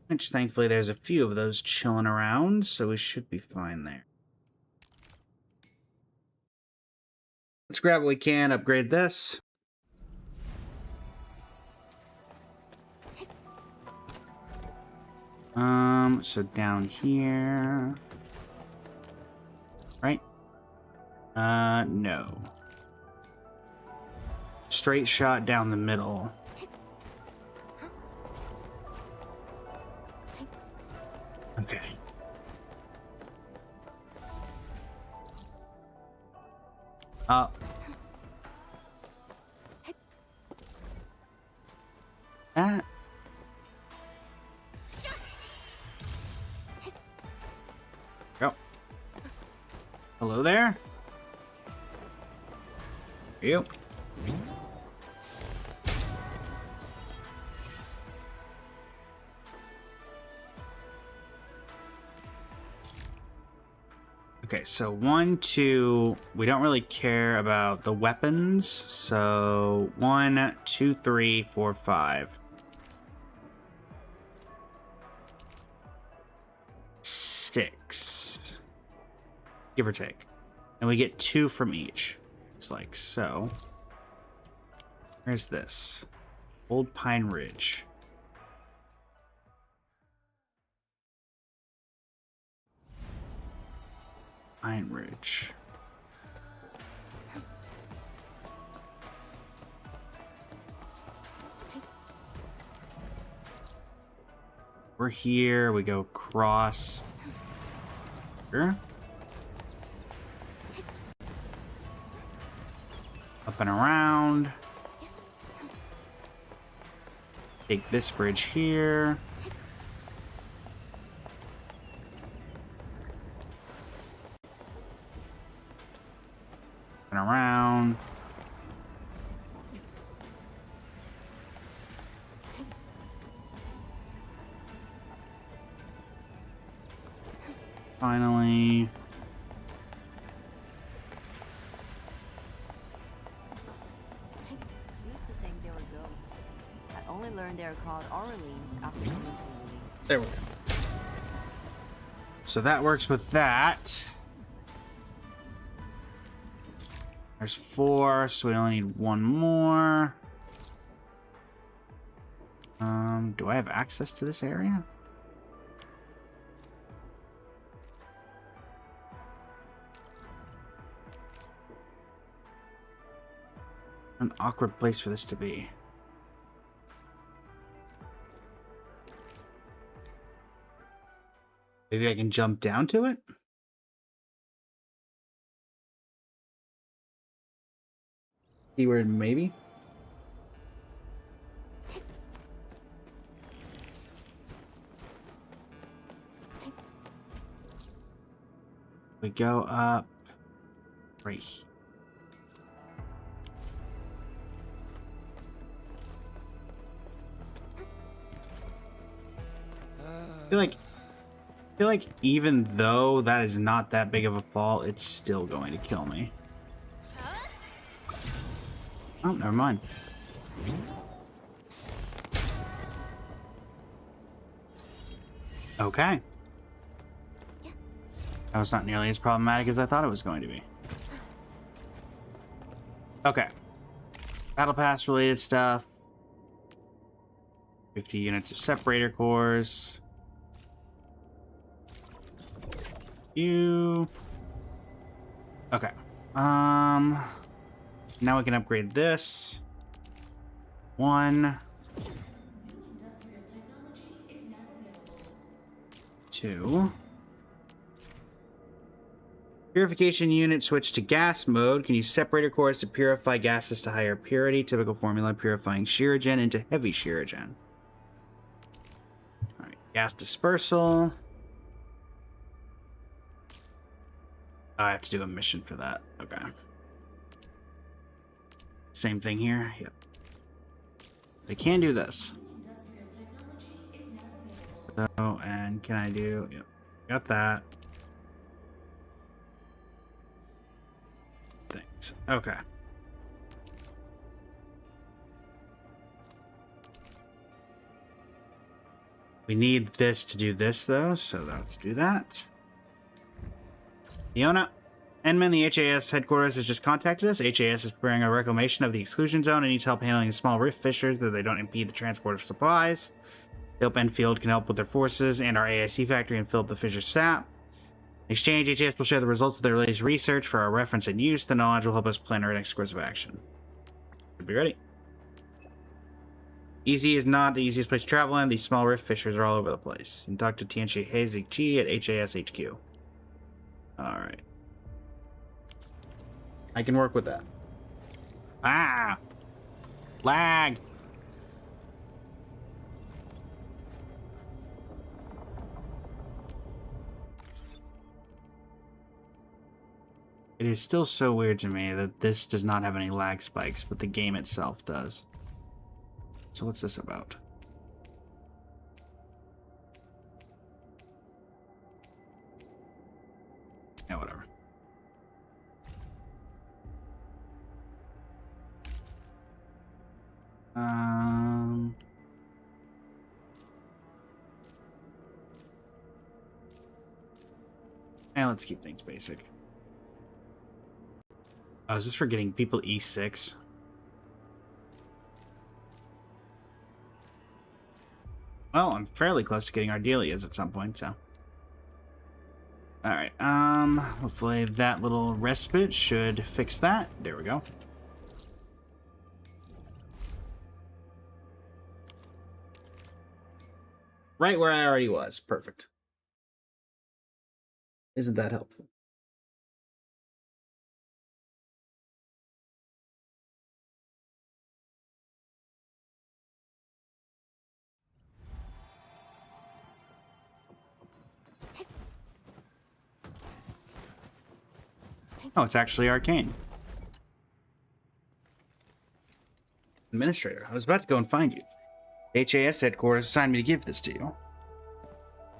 Which, thankfully, there's a few of those chilling around, so we should be fine there. Let's grab what we can, upgrade this. So down here... Right? No. Straight shot down the middle. Okay. Up. That. Go. Hello there. Yep. Okay, so 1, 2, we don't really care about the weapons. So 1, 2, 3, 4, 5. 6. Give or take. And we get 2 from each. Looks like so. Where's this? Old Pine Ridge. Pine Ridge. We're here. We go across here. Up and around. Take this bridge here. And around. Finally. Used to think they were ghosts. I only learned they were called Orleans after coming to Louis. There we go. So that works with that. There's 4, so we only need 1 more. Do I have access to this area? An awkward place for this to be. Maybe I can jump down to it? Keyword maybe? We go up right here. I feel like even though that is not that big of a fall, it's still going to kill me. Oh, never mind. Okay. That was not nearly as problematic as I thought it was going to be. Okay. Battle Pass related stuff. 50 units of separator cores. You. Okay. Now we can upgrade this. 1. 2. Purification unit switch to gas mode. Can use separator cores to purify gases to higher purity. Typical formula purifying Shiragen into heavy Shiragen. Alright, gas dispersal. Oh, I have to do a mission for that. Okay. Same thing here. Yep. I can do this. So, and can I do... Yep. Got that. Thanks. Okay. We need this to do this, though, so let's do that. Fiona, Enman, the HAS headquarters, has just contacted us. HAS is preparing a reclamation of the exclusion zone and needs help handling the small rift fissures, though they don't impede the transport of supplies. The open field can help with their forces and our AIC factory and fill up the fissure sap. In exchange, HAS will share the results of their latest research for our reference and use. The knowledge will help us plan our next course of action. Should be ready. Easy is not the easiest place to travel in. These small rift fissures are all over the place. You can talk to Tianchi Heizig at HAS HQ. Alright. I can work with that. Ah! Lag! It is still so weird to me that this does not have any lag spikes, but the game itself does. So what's this about? Yeah, whatever. And let's keep things basic. Oh, is this for getting people E6? Well, I'm fairly close to getting our Delias at some point, so. Alright, hopefully that little respite should fix that. There we go. Right where I already was. Perfect. Isn't that helpful? Oh, it's actually arcane. Administrator, I was about to go and find you. HAS headquarters assigned me to give this to you.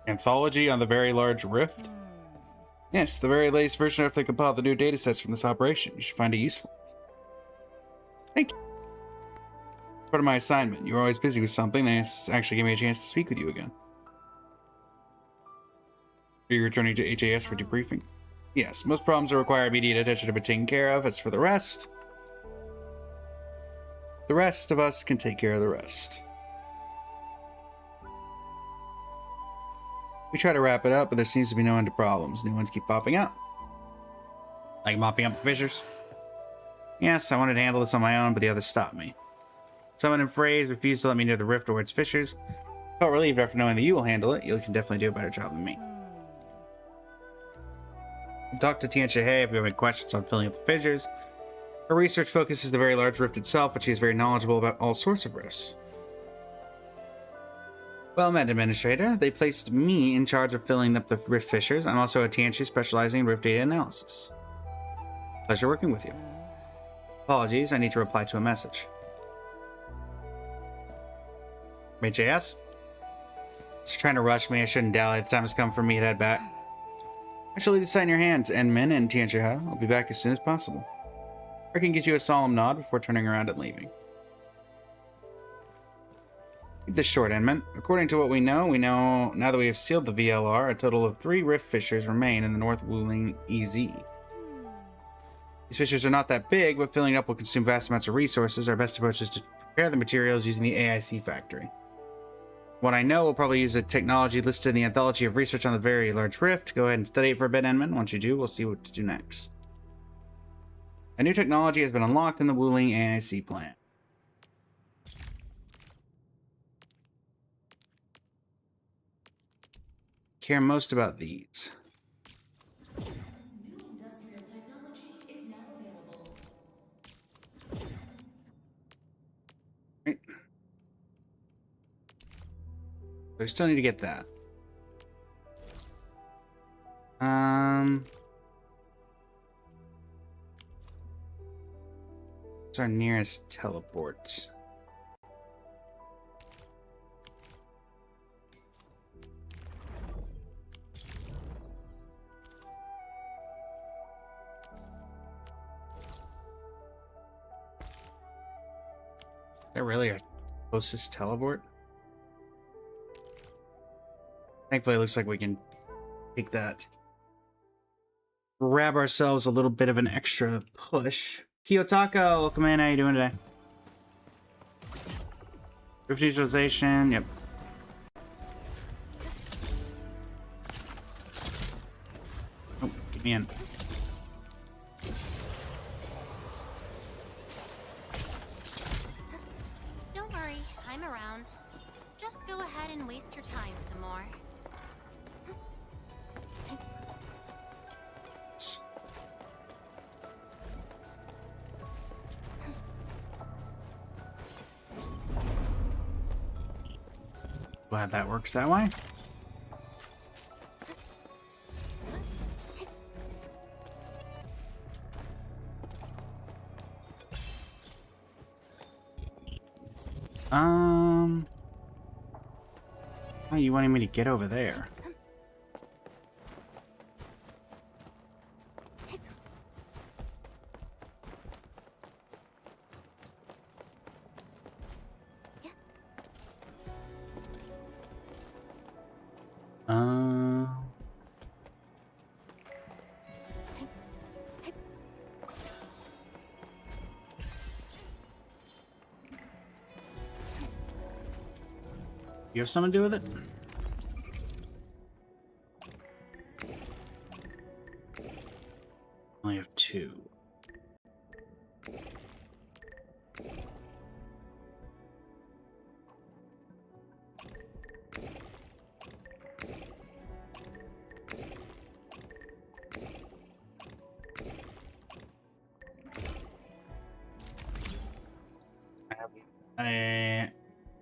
Anthology on the Very Large Rift? Yes, the very latest version after they compiled the new datasets from this operation. You should find it useful. Thank you. Part of my assignment. You were always busy with something. This actually gave me a chance to speak with you again. Are you returning to HAS for debriefing? Yes, most problems that require immediate attention to be taken care of. As for the rest of us can take care of the rest. We try to wrap it up, but there seems to be no end to problems. New ones keep popping up. Like mopping up the fissures? Yes, I wanted to handle this on my own, but the others stopped me. Someone in Phrase refused to let me near the rift or its fissures. Felt relieved after knowing that you will handle it. You can definitely do a better job than me. Talk to Tianchi He if you have any questions on filling up the fissures. Her research focuses the Very Large Rift itself, but she is very knowledgeable about all sorts of rifts. Well met, Administrator. They placed me in charge of filling up the rift fissures. I'm also a Tianchi specializing in rift data analysis. Pleasure working with you. Apologies, I need to reply to a message. HAS? It's trying to rush me. I shouldn't dally. The time has come for me to head back. I shall leave the site in your hands, Enmin and Tianchi He. I'll be back as soon as possible. I can get you a solemn nod before turning around and leaving. Keep this short, Enmin. According to what we know now that we have sealed the VLR, a total of 3 rift fissures remain in the North Wuling EZ. These fissures are not that big, but filling up will consume vast amounts of resources. Our best approach is to prepare the materials using the AIC factory. What I know, we'll probably use a technology listed in the Anthology of Research on the Very Large Rift. Go ahead and study it for a bit, Enmin. Once you do, we'll see what to do next. A new technology has been unlocked in the Wuling AIC plant. Care most about these. New industrial technology is now available. Right. So we still need to get that. What's our nearest teleport? Is that really our closest teleport? Thankfully, it looks like we can take that. Grab ourselves a little bit of an extra push. Kiyotaka, welcome in. How you doing today? Rift visualization, yep. Oh, get me in. Don't worry, I'm around. Glad that works that way. Oh, you wanted me to get over there. Uh, you have something to do with it? Only have two. I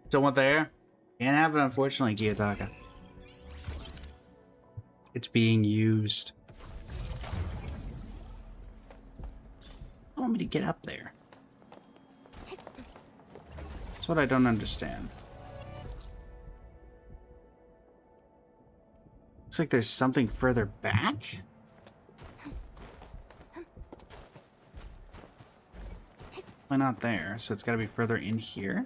still want there. Can't have it, unfortunately, Kiyotaka. It's being used. I want me to get up there. That's what I don't understand. Looks like there's something further back. Why not there? So it's got to be further in here.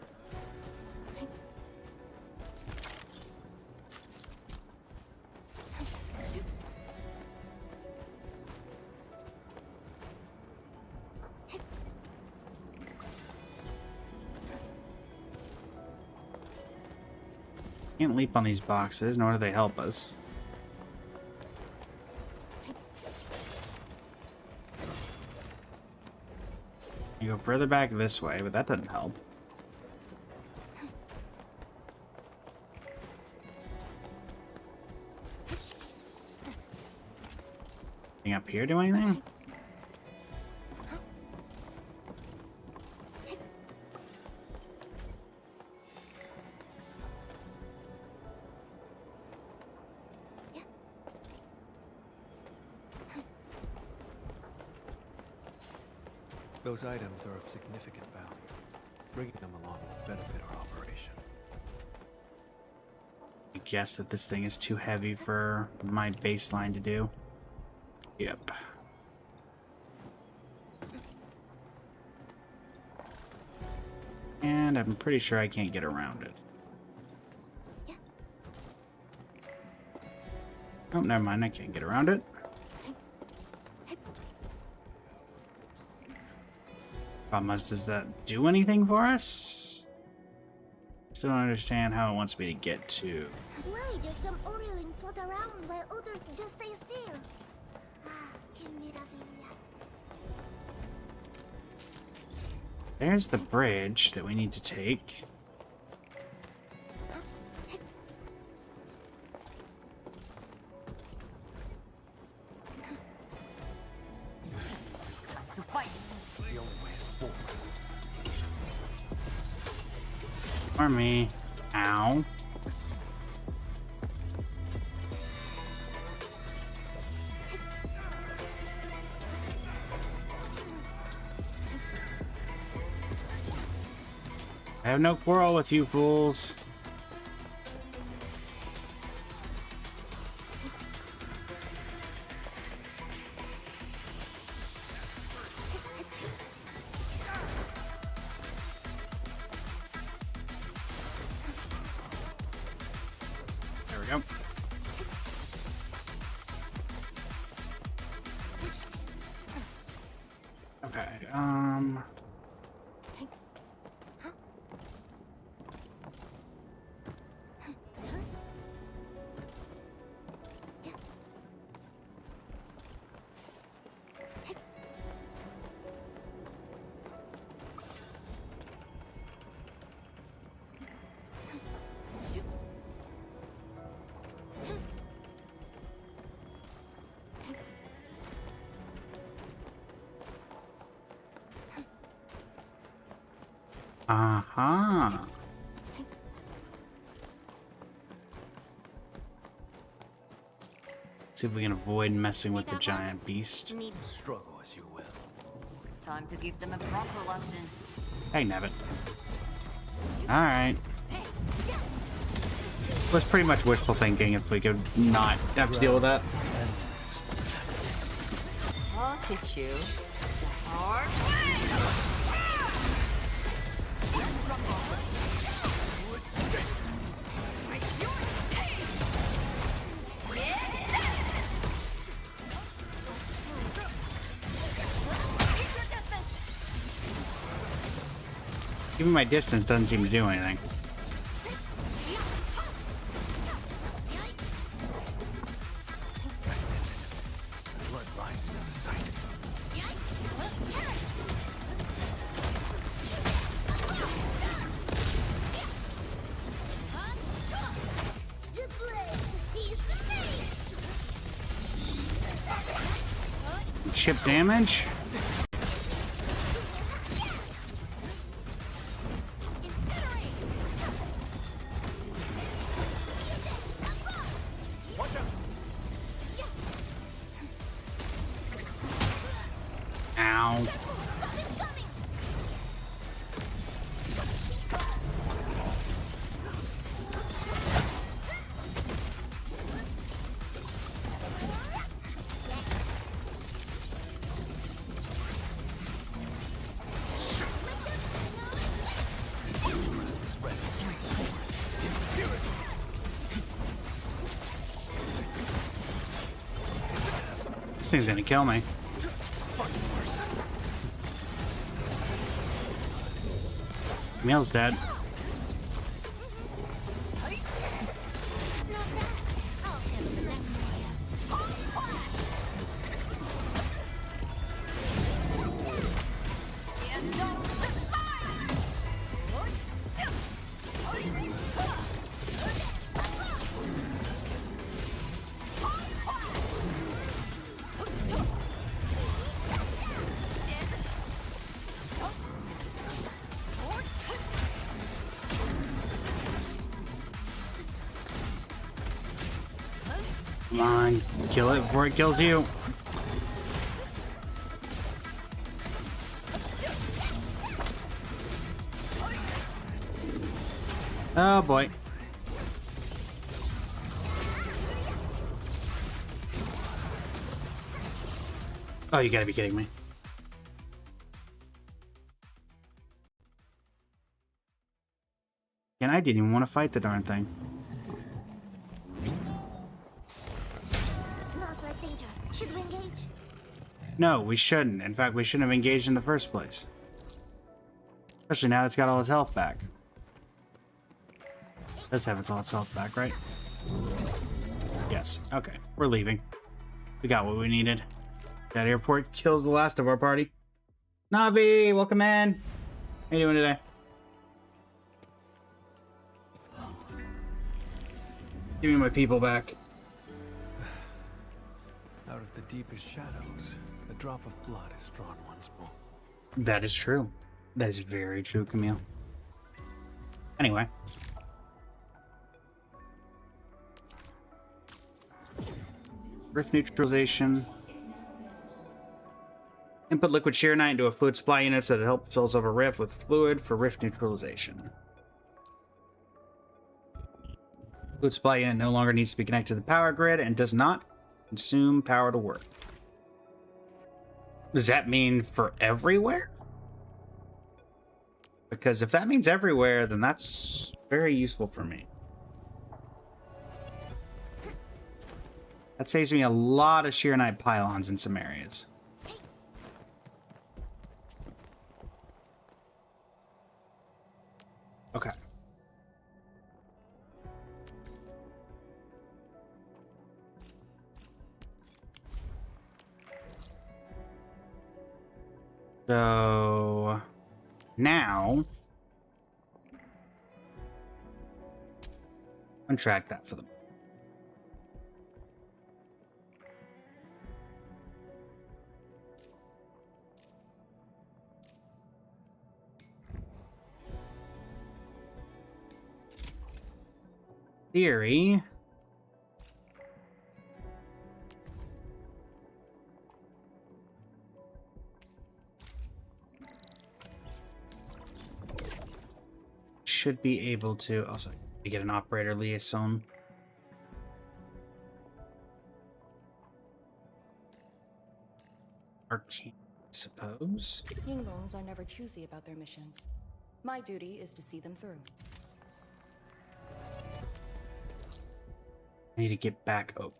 Can't leap on these boxes, nor do they help us. You go further back this way, but that doesn't help. Anything up here do anything? Those items are of significant value. Bringing them along will benefit our operation. I guess that this thing is too heavy for my baseline to do. Yep. And I'm pretty sure I can't get around it. Oh, never mind. I can't get around it. Does that do anything for us? Still don't understand how it wants me to get to. Why does some Orioling float around while others just stay still? Ah, que maravilla. There's the bridge that we need to take. To fight. The only way is forward. Or me. Ow. I have no quarrel with you fools. There we go. Okay, See if we can avoid messing See with the that giant beast. Need Struggle as you will. Time to give them a proper lesson. Hey, Nevitt. Alright. Was pretty much wishful thinking if we could not have to deal with that. I'll teach you the hard way. Even my distance doesn't seem to do anything. Blood rises at the sight. The blade is made. Chip damage? Ow. This thing's gonna kill me. Camille's dead. I'll handle the next one. Come on, kill it before it kills you. Oh boy. Oh, you gotta be kidding me. And I didn't even want to fight the darn thing. Smells like danger. Should we engage? No, we shouldn't. In fact, we shouldn't have engaged in the first place. Especially now it's got all its health back. It does have all its health back, right? Yes. Okay. We're leaving. We got what we needed. That airport kills the last of our party. Navi, welcome in. How you doing today? Give me my people back. Out of the deepest shadows, a drop of blood is drawn once more. That is true. That is very true, Camille. Anyway. Rift neutralization. Input liquid shear knight into a fluid supply unit so that it helps fills over rift with fluid for rift neutralization. Fluid supply unit no longer needs to be connected to the power grid and does not consume power to work. Does that mean for everywhere? Because if that means everywhere, then that's very useful for me. That saves me a lot of sheer knight pylons in some areas. Okay. So now untrack that for them. Theory. should be able to also get an operator liaison. Arcane, I suppose. Yinglongs are never choosy about their missions. My duty is to see them through. I need to get back over.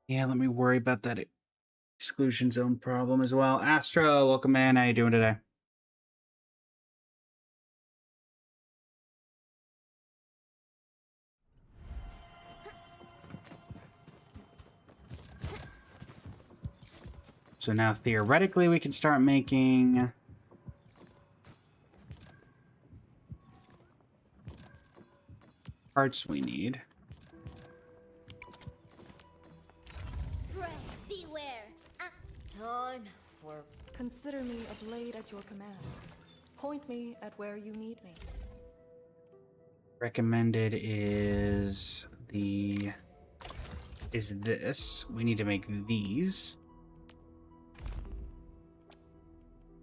Yeah, let me worry about that exclusion zone problem as well. Astro, welcome in. How you doing today? So now theoretically we can start making parts we need. Pray, beware. Time for... Consider me a blade at your command. Point me at where you need me. Recommended is this. We need to make these.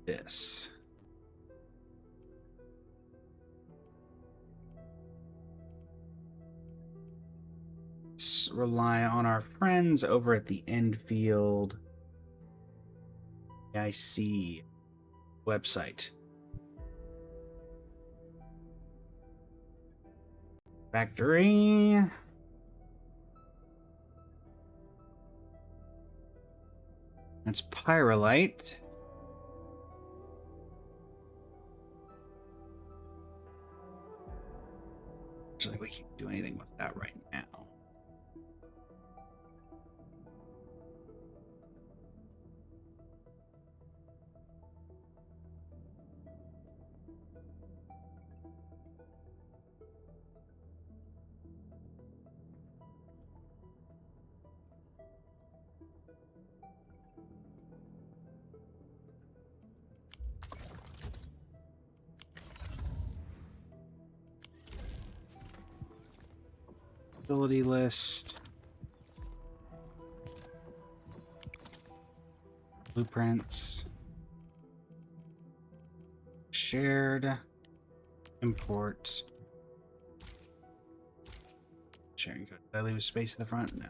This. Let's rely on our friends over at the Enfield IC website. Factory. That's pyrolite. Actually, we can't do anything with that right now. Ability list. Blueprints. Shared. Import. Sharing code. Did I leave a space at the front? No.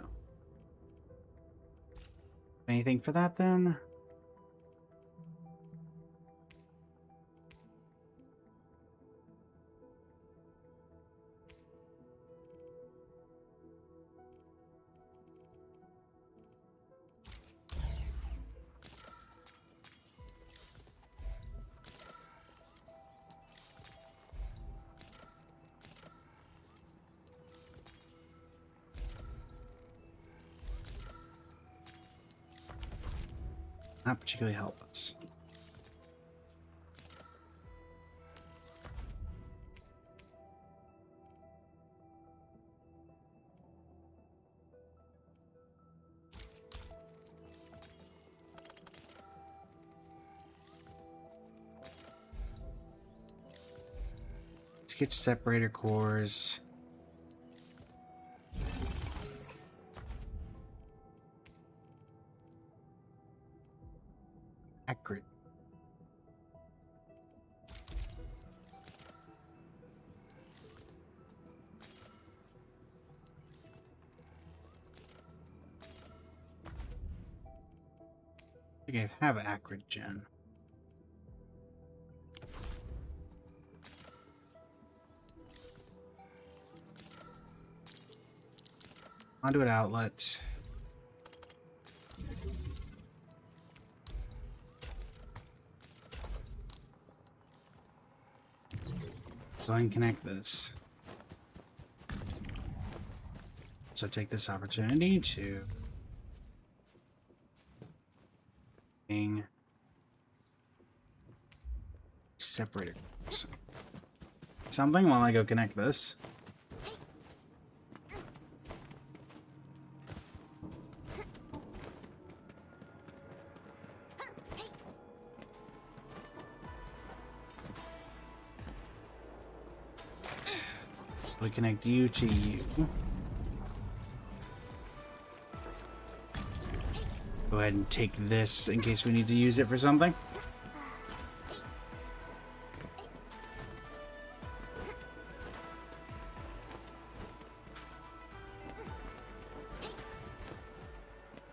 Anything for that then? Not particularly help us. Let's get separator cores. Accurate. I think I have accurate gen. Conduit outlet. So I can connect this. So take this opportunity to separate something while I go connect this. We connect you to you. Go ahead and take this in case we need to use it for something.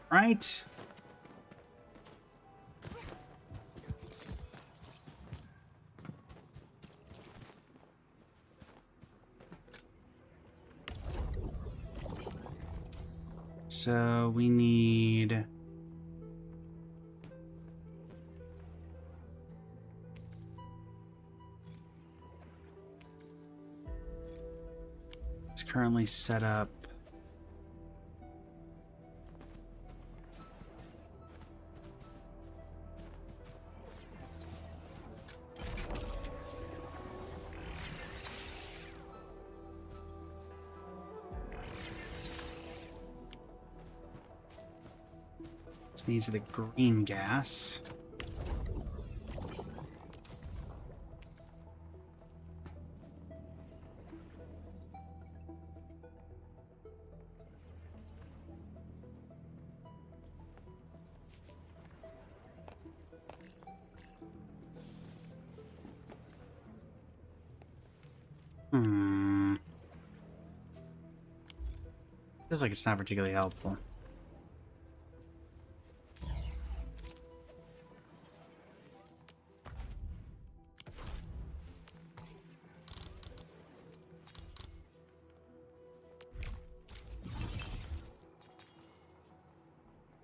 Right. So we need... It's currently set up. This needs the green gas. Feels like it's not particularly helpful.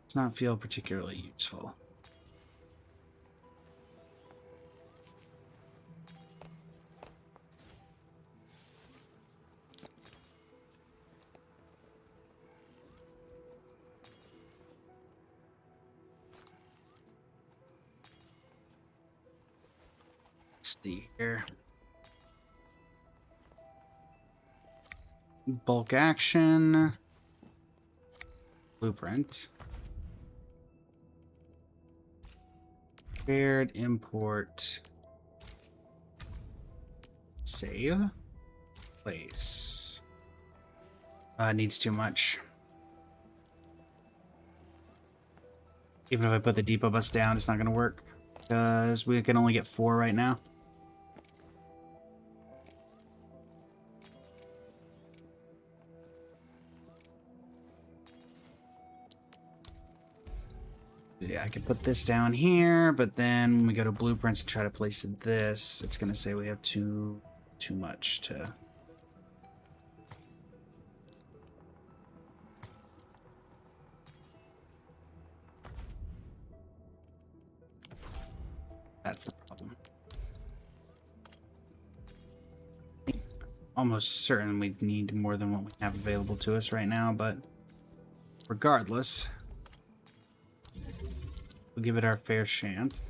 Does not feel particularly useful. Let's see here. Bulk action. Blueprint. Shared import. Save. Place. Needs too much. Even if I put the depot bus down, it's not going to work. Because we can only get 4 right now. Yeah, I could put this down here, but then when we go to blueprints and try to place this, it's going to say we have too much to... That's the problem. Almost certain we need more than what we have available to us right now, but regardless, we'll give it our fair chance.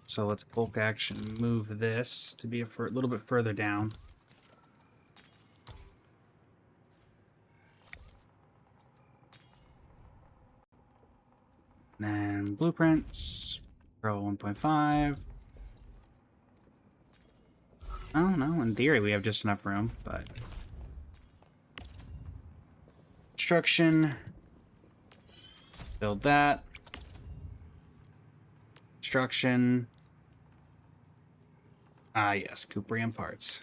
So let's bulk action move this to be a little bit further down. And then blueprints, Pro 1.5. I don't know, in theory we have just enough room, but... Construction. Build that. Construction. Ah, yes, Cuprium parts.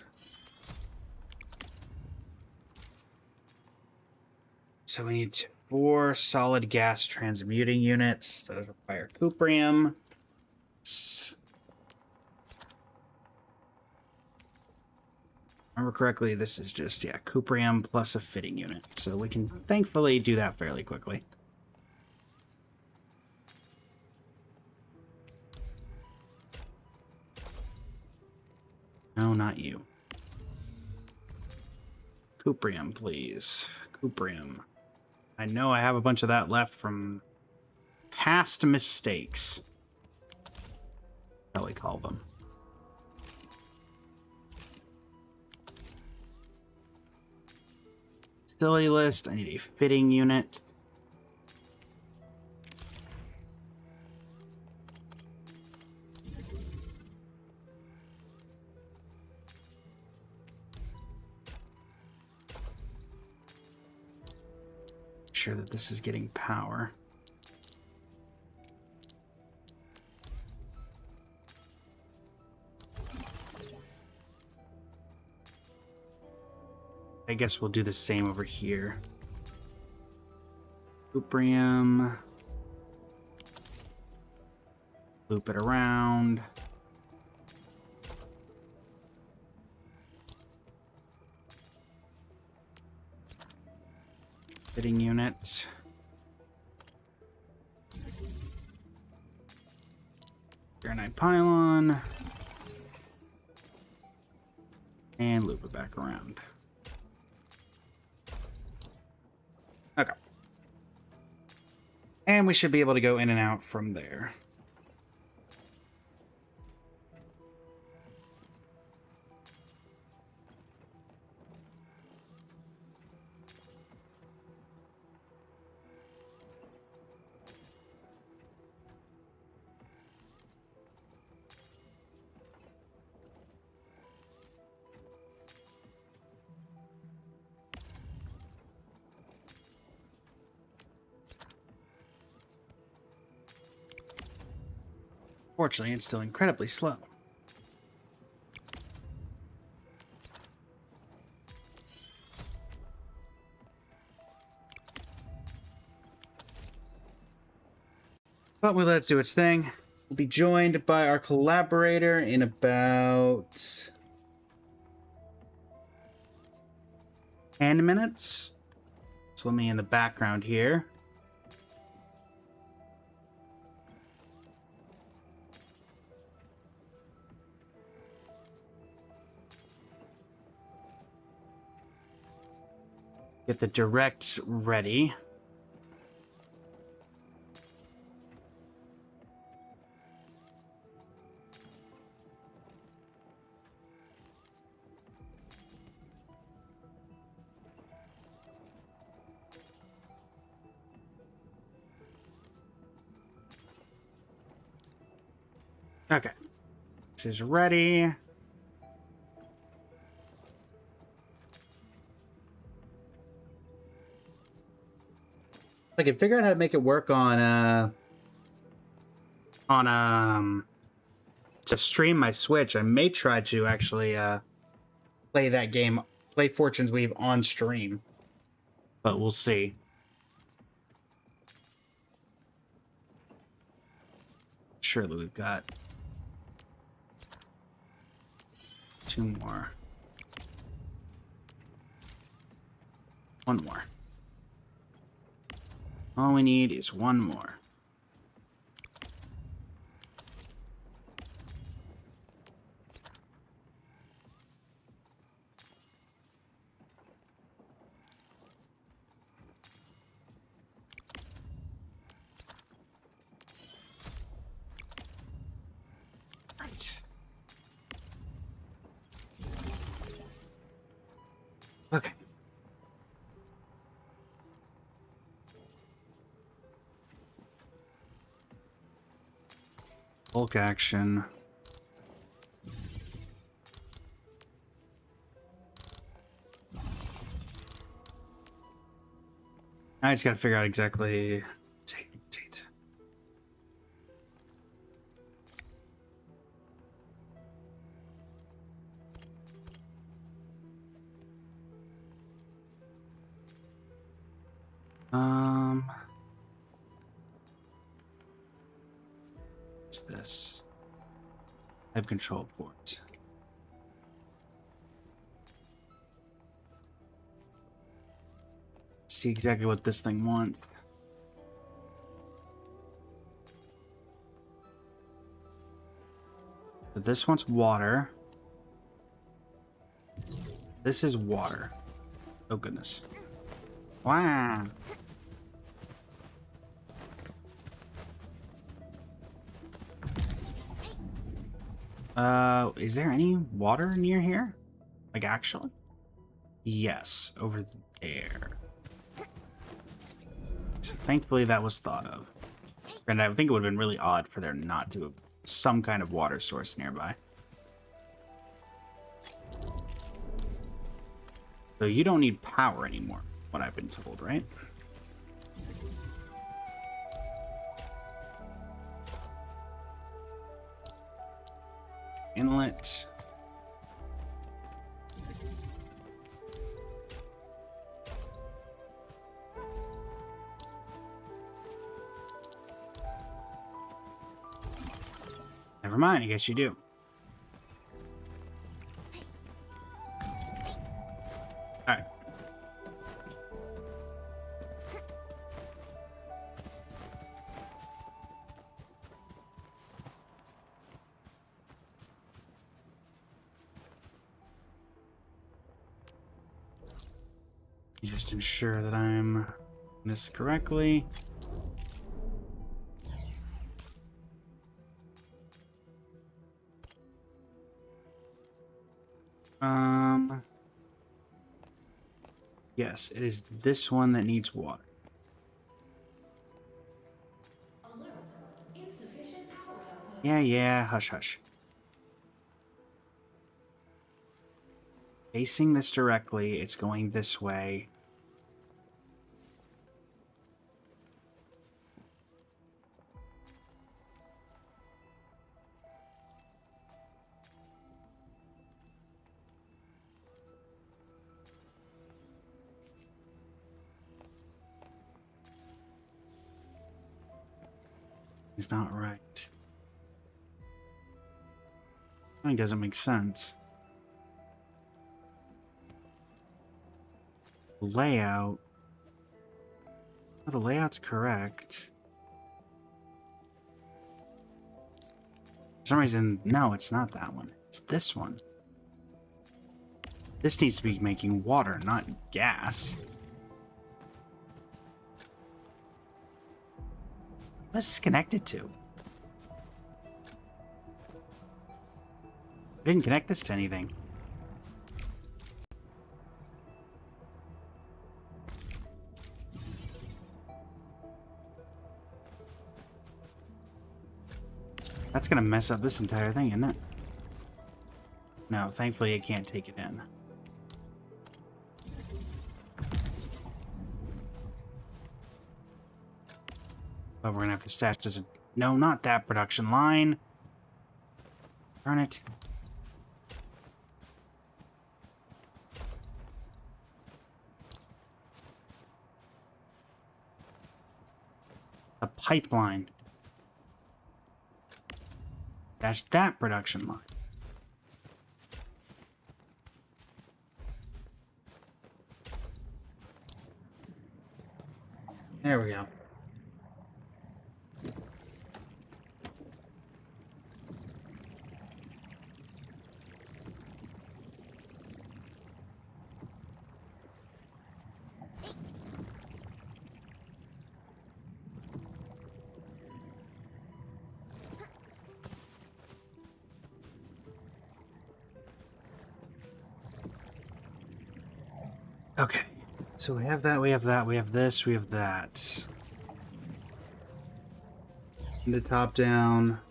So we need 4 solid gas transmuting units. Those require Cuprium. Remember correctly, this is just, yeah, Cuprium plus a fitting unit. So we can thankfully do that fairly quickly. No, not you. Cuprium, please. Cuprium. I know I have a bunch of that left from past mistakes. How we call them. Facility list. I need a fitting unit. sure that this is getting power. I guess we'll do the same over here. Cuprium. Loop it around. Fitting unit. Granite pylon. And loop it back around. Okay. And we should be able to go in and out from there. Fortunately, it's still incredibly slow. But we'll let it do its thing. We'll be joined by our collaborator in about 10 minutes. So let me in the background here. Get the directs ready. Okay. This is ready. I can figure out how to make it work on to stream my Switch. I may try to actually play that game, play Fortune's Weave on stream, but we'll see. Surely we've got 2 more. 1 more. All we need is 1 more. Right. Okay. Bulk action. I just gotta figure out exactly. Rotate. What's this? Type control port. See exactly what this thing wants. So this wants water. This is water. Oh goodness. Wow. Is there any water near here? Like actually? Yes, over there. So thankfully that was thought of. And I think it would have been really odd for there not to have some kind of water source nearby. So you don't need power anymore, what I've been told, right? Inlet. Never mind, I guess you do. Alright. Just ensure that I'm doing this correctly. Yes, it is this one that needs water. Alert. Insufficient power output. Yeah, hush, hush. Facing this directly, it's going this way. It's not right. It doesn't make sense. Layout. Oh, the layout's correct. For some reason, no, it's not that one. It's this one. This needs to be making water, not gas. What is this connected to? I didn't connect this to anything. That's gonna mess up this entire thing, isn't it? No, thankfully I can't take it in. But we're gonna have to stash this. No, not that production line. Darn it. A pipeline. That's that production line. There we go. Okay, so we have that, we have that, we have this, we have that. And the top down.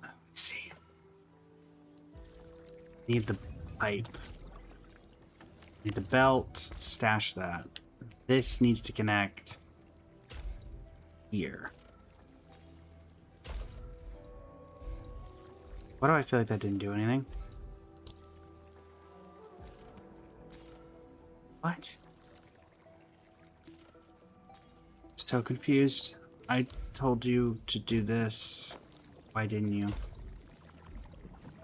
Let's see. Need the pipe. Need the belt. Stash that. This needs to connect here. Why do I feel like that didn't do anything? What? So confused. I told you to do this. Why didn't you?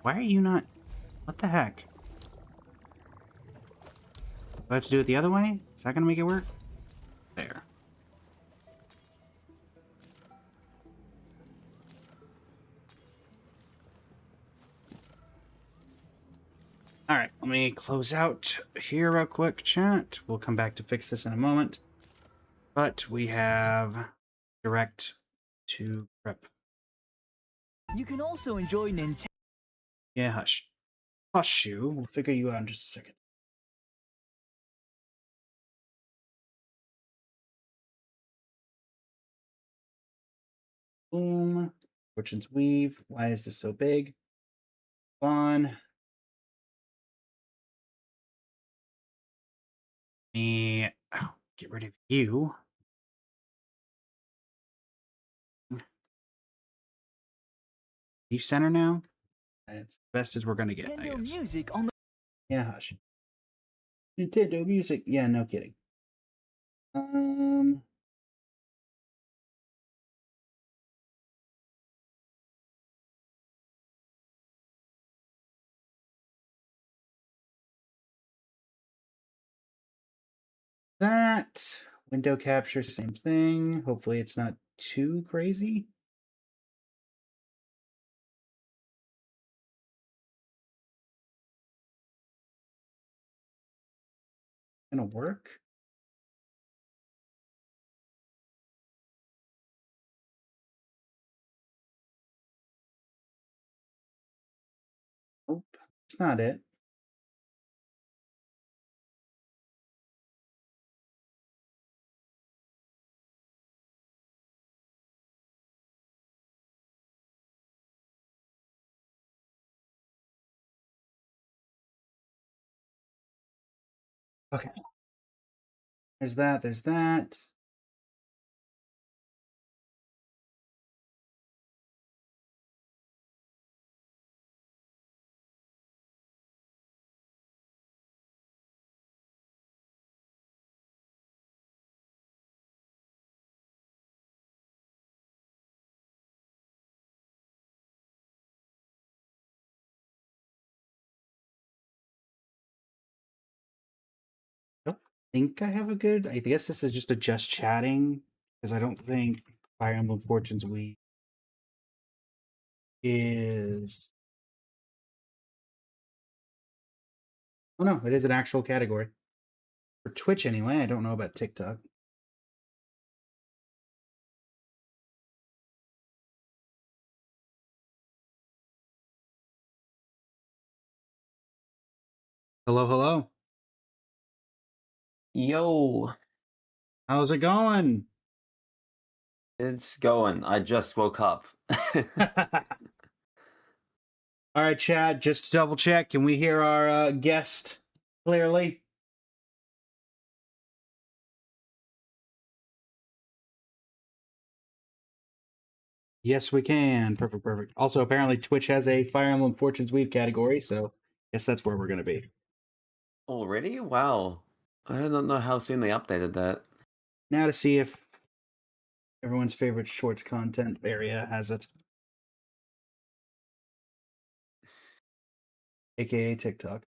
Why are you not... What the heck? Do I have to do it the other way? Is that gonna make it work? There. Alright, let me close out here real quick, chat. We'll come back to fix this in a moment. But we have direct to prep. You can also enjoy Nintendo. Yeah, hush. Hush you. We'll figure you out in just a second. Boom. Fortune's Weave. Why is this so big? On. Me. Oh, get rid of you. You center now? That's the best as we're gonna get, I Nintendo guess. Music on the Yeah, hush. Nintendo Music. Yeah, no kidding. That window capture, same thing. Hopefully it's not too crazy. Gonna work. Nope, it's not it. Okay. There's that, there's that. I don't think I have a good. I guess this is just a just chatting because I don't think Fire Emblem Fortunes Week is. Oh no, it is an actual category for Twitch anyway. I don't know about TikTok. Hello, hello. Yo, How's it going? it's going. I just woke up. All right, Chad, just to double check, can we hear our guest clearly? Yes, we can. Perfect, perfect. Also, apparently Twitch has a Fire Emblem Fortunes Weave category, so guess that's where we're going to be. Already? Wow. I did not know how soon they updated that. Now to see if everyone's favorite shorts content area has it. AKA TikTok.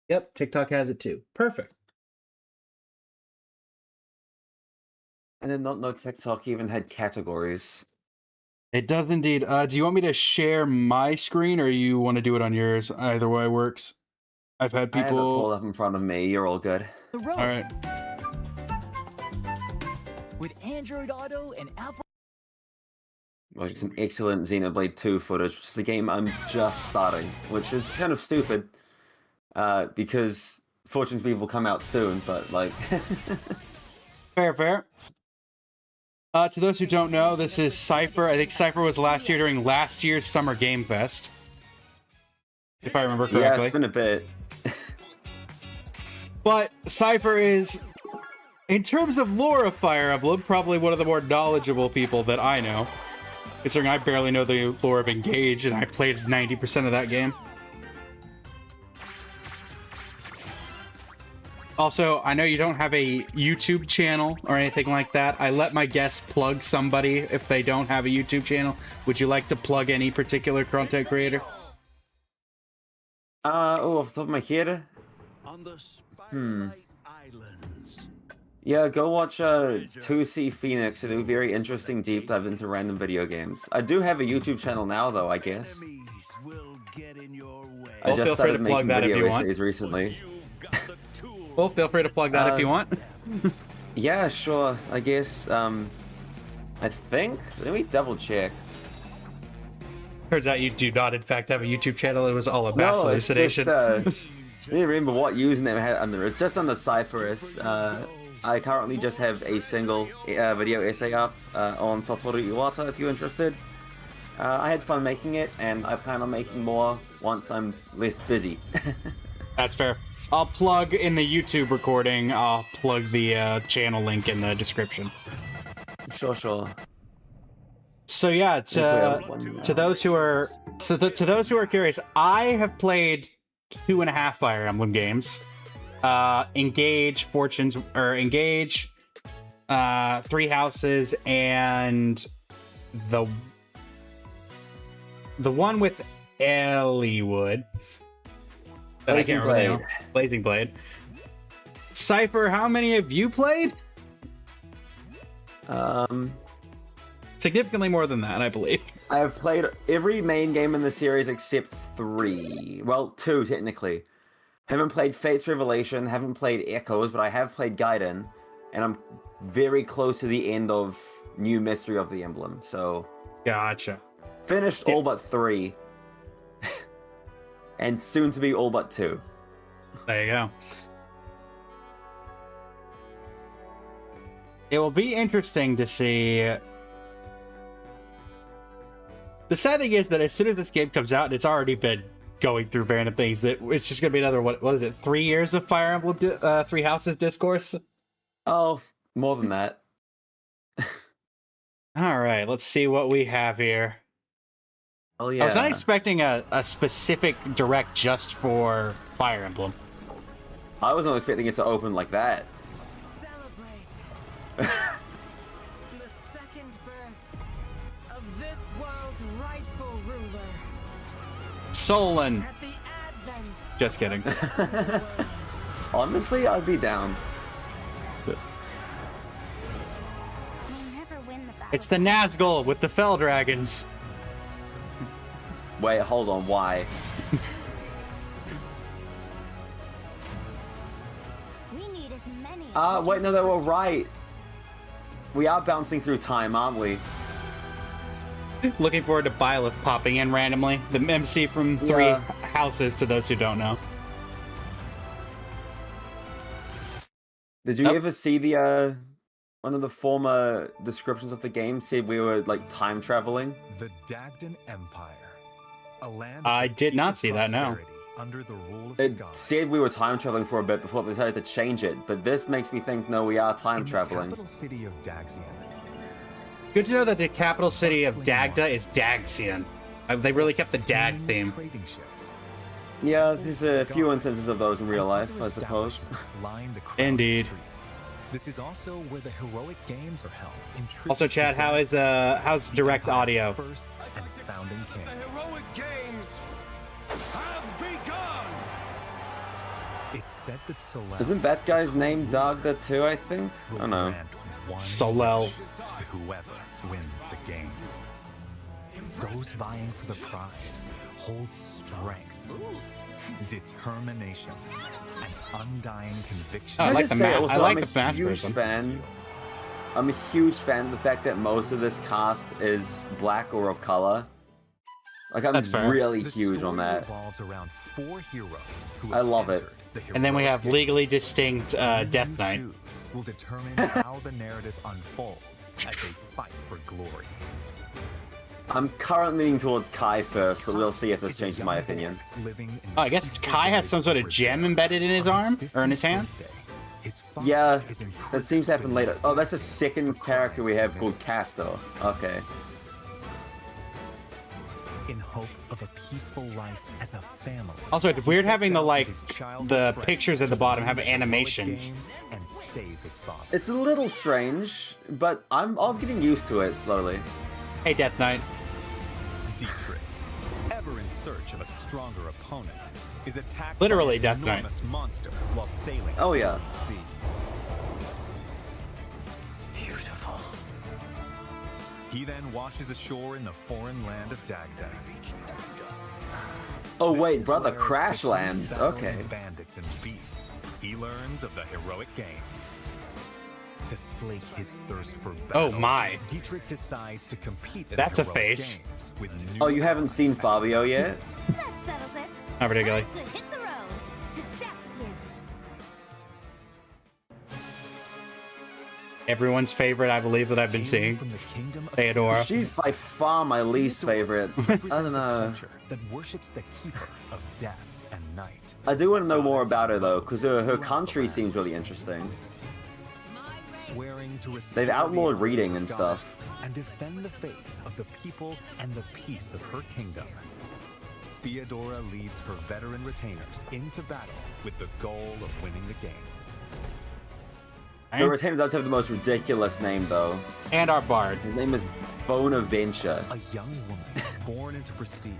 Yep, TikTok has it too. Perfect. I did not know TikTok even had categories. It does indeed. Do you want me to share my screen or you want to do it on yours? Either way works. I've had I have it pulled people. up in front of me. You're all good. the road All right. with Android Auto and Apple. Well, some excellent Xenoblade 2 footage. It's the game I'm just starting, which is kind of stupid. Because Fortune's Weave will come out soon, but like... Fair, fair. To those who don't know, this is Cypher. I think Cypher was last year during last year's Summer Game Fest. If I remember correctly. Yeah, it's been a bit. But Cypher is, in terms of lore of Fire Emblem, probably one of the more knowledgeable people that I know. Considering I barely know the lore of Engage, and I played 90% of that game. Also, I know you don't have a YouTube channel or anything like that. I let my guests plug somebody if they don't have a YouTube channel. Would you like to plug any particular content creator? Oh, off the top of my head? On the Spirelight Islands. Yeah, go watch 2C Phoenix. They do a very interesting deep dive into random video games. I do have a YouTube channel now, though, I guess. Enemies will get in your way. I Well, just feel free to started plug making that if video you want. essays recently. You've got the tools. Well, feel free to plug that if you want. Yeah, sure. I guess, I think... Let me double check. Turns out you do not, in fact, have a YouTube channel. It was all a mass No, it's hallucination. just, I don't remember what username I had under. It's just under Cypherus. I currently just have a single video essay up on Satoru Iwata, if you're interested. I had fun making it, and I plan on making more once I'm less busy. That's fair. I'll plug in the YouTube recording. I'll plug the channel link in the description. Sure. So yeah, to those who are to those who are curious, I have played 2.5 Fire Emblem games. Engage, Three Houses, and the one with Eliwood. That I can't remember. Blazing Blade. Cypher, how many have you played? Significantly more than that, I believe. I have played every main game in the series except 3. Well, 2 technically. Haven't played Fate's Revelation, haven't played Echoes, but I have played Gaiden, and I'm very close to the end of New Mystery of the Emblem, so... Gotcha. Finished all but 3. And soon to be all but 2. There you go. It will be interesting to see... The sad thing is that as soon as this game comes out, it's already been going through random things, that it's just going to be another, what is it, 3 years of Fire Emblem Three Houses discourse? Oh, more than that. Alright, let's see what we have here. Oh yeah. I was not expecting a specific direct just for Fire Emblem. I was not expecting it to open like that. Celebrate the second birth of this world's rightful ruler. Solon. At the advent Just kidding. Honestly, I'd be down. We'll never win the battle. It's the Nazgul with the Fell Dragons. Wait, hold on, why? We need as many. Wait, no, they were right. We are bouncing through time, aren't we? Looking forward to Byleth popping in randomly. The MC from Three Houses, to those who don't know. Did you ever see the one of the former descriptions of the game said we were like time traveling? The Dagdan Empire, a land I did not see that, no. Under the rule of It the gods. said we were time traveling for a bit before they decided to change it, but this makes me think no, we are time In the traveling. capital city of Daxian. Good to know that the capital city of Dagda is Dagsian. They really kept the Dag theme. Trading ships. Yeah, there's a few instances of those in real life, I suppose. Line the crowded Indeed. streets. This is also where the heroic games are held. In tribute Also, to Chad, how's the direct Empire's audio? First and founding king. heroic games have begun! It's said that Solel Isn't that guy's name Dagda too, I think? will I don't know. grant one Solel. wish to whoever wins the games. Those vying for the prize hold strength, determination, and undying conviction. I Can like just the say ma- also, I like I'm the mass a huge person. fan. I'm a huge fan of the fact that most of this cast is black or of color. Like, I'm That's fair. really The huge story on that. revolves around 4 heroes who I have love it. entered the And then we heroic have legally distinct Who Death you Knight. choose will determine how the narrative unfolds as they fight for glory. I'm currently leaning towards Kai first, but we'll see if this Is a changes my young opinion. boy living in Oh, I guess peaceful Kai has village some sort of of gem Brazil. embedded in his On arm or in his 50th hand. birthday, his father Yeah, is that imprisoned seems to happen within later. Oh, that's a his second for character we crimes have called committed. Casto. Okay. In hope of a peaceful life as a family. Also, it's weird he having sets the, out like, with his childhood the friends pictures at the to bottom win have the heroic animations. games and save his father. It's a little strange, but I'm getting used to it slowly. Hey, Death Knight. Dietrich, ever in search of a stronger opponent, is attacked Literally by Death an Knight. enormous monster while sailing Oh, a yeah. sea. Beautiful. He then washes ashore in the foreign land of Dagda. Oh This wait, is brother, where, crash between lands. battling Okay. Bandits and beasts, he learns of the heroic games. To slake his thirst for Oh, battle, my. Dietrich decides to compete in That's the a heroic face. games with new Oh, you haven't allies seen at Fabio his yet? That settles it. Not particularly. Time to hit the road to Daxian. everyone's favorite, I believe, that I've been seeing. From the kingdom of Theodora. She's by far my least favorite. I don't represents a know. culture that worships the keeper of death and night. I do want to know more about her though, because her country seems really interesting. Swearing to restore They've outlawed the reading honor and of stuff. gods and defend the faith of the people and the peace of her kingdom. Theodora leads her veteran retainers into battle with the goal of winning the games. The retainer does have the most ridiculous name though. And our bard. His name is Bonaventure. A young woman born into prestige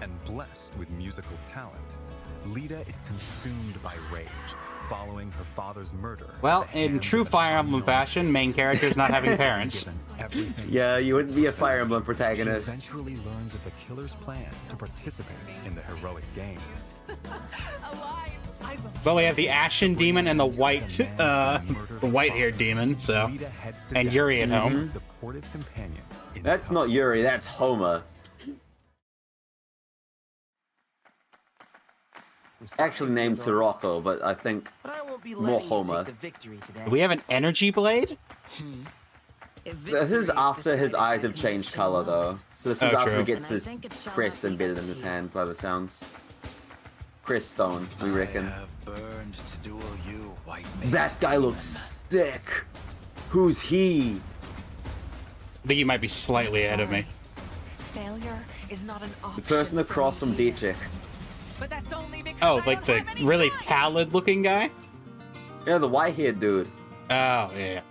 and blessed with musical talent, Lita is consumed by rage following her father's murder. Well, at the in hands true of Fire an Emblem unknown fashion, main characters not having parents. Given everything Yeah, to you wouldn't be a succeed, Fire Emblem she protagonist. eventually learns of the killer's plan to participate in the heroic games. Well, we have the Ashen Demon and the white-haired demon, so. Lita heads to And death Yuri at home. with supportive companions in That's tow. not Yuri, that's Homer. Actually named Sirocco, but I think more Homer. Do we have an energy blade? This is after his eyes have changed color though. So this is Oh, after true. he gets this crest embedded in his hand by the sounds. Crest stone, we reckon. That guy looks sick. Who's he? I think you might be slightly ahead of me. Failure is not an option. The person across from Dietrich. But that's only because Oh, I like don't the have any really choice. pallid-looking guy? Yeah, the white-haired dude. Oh, yeah.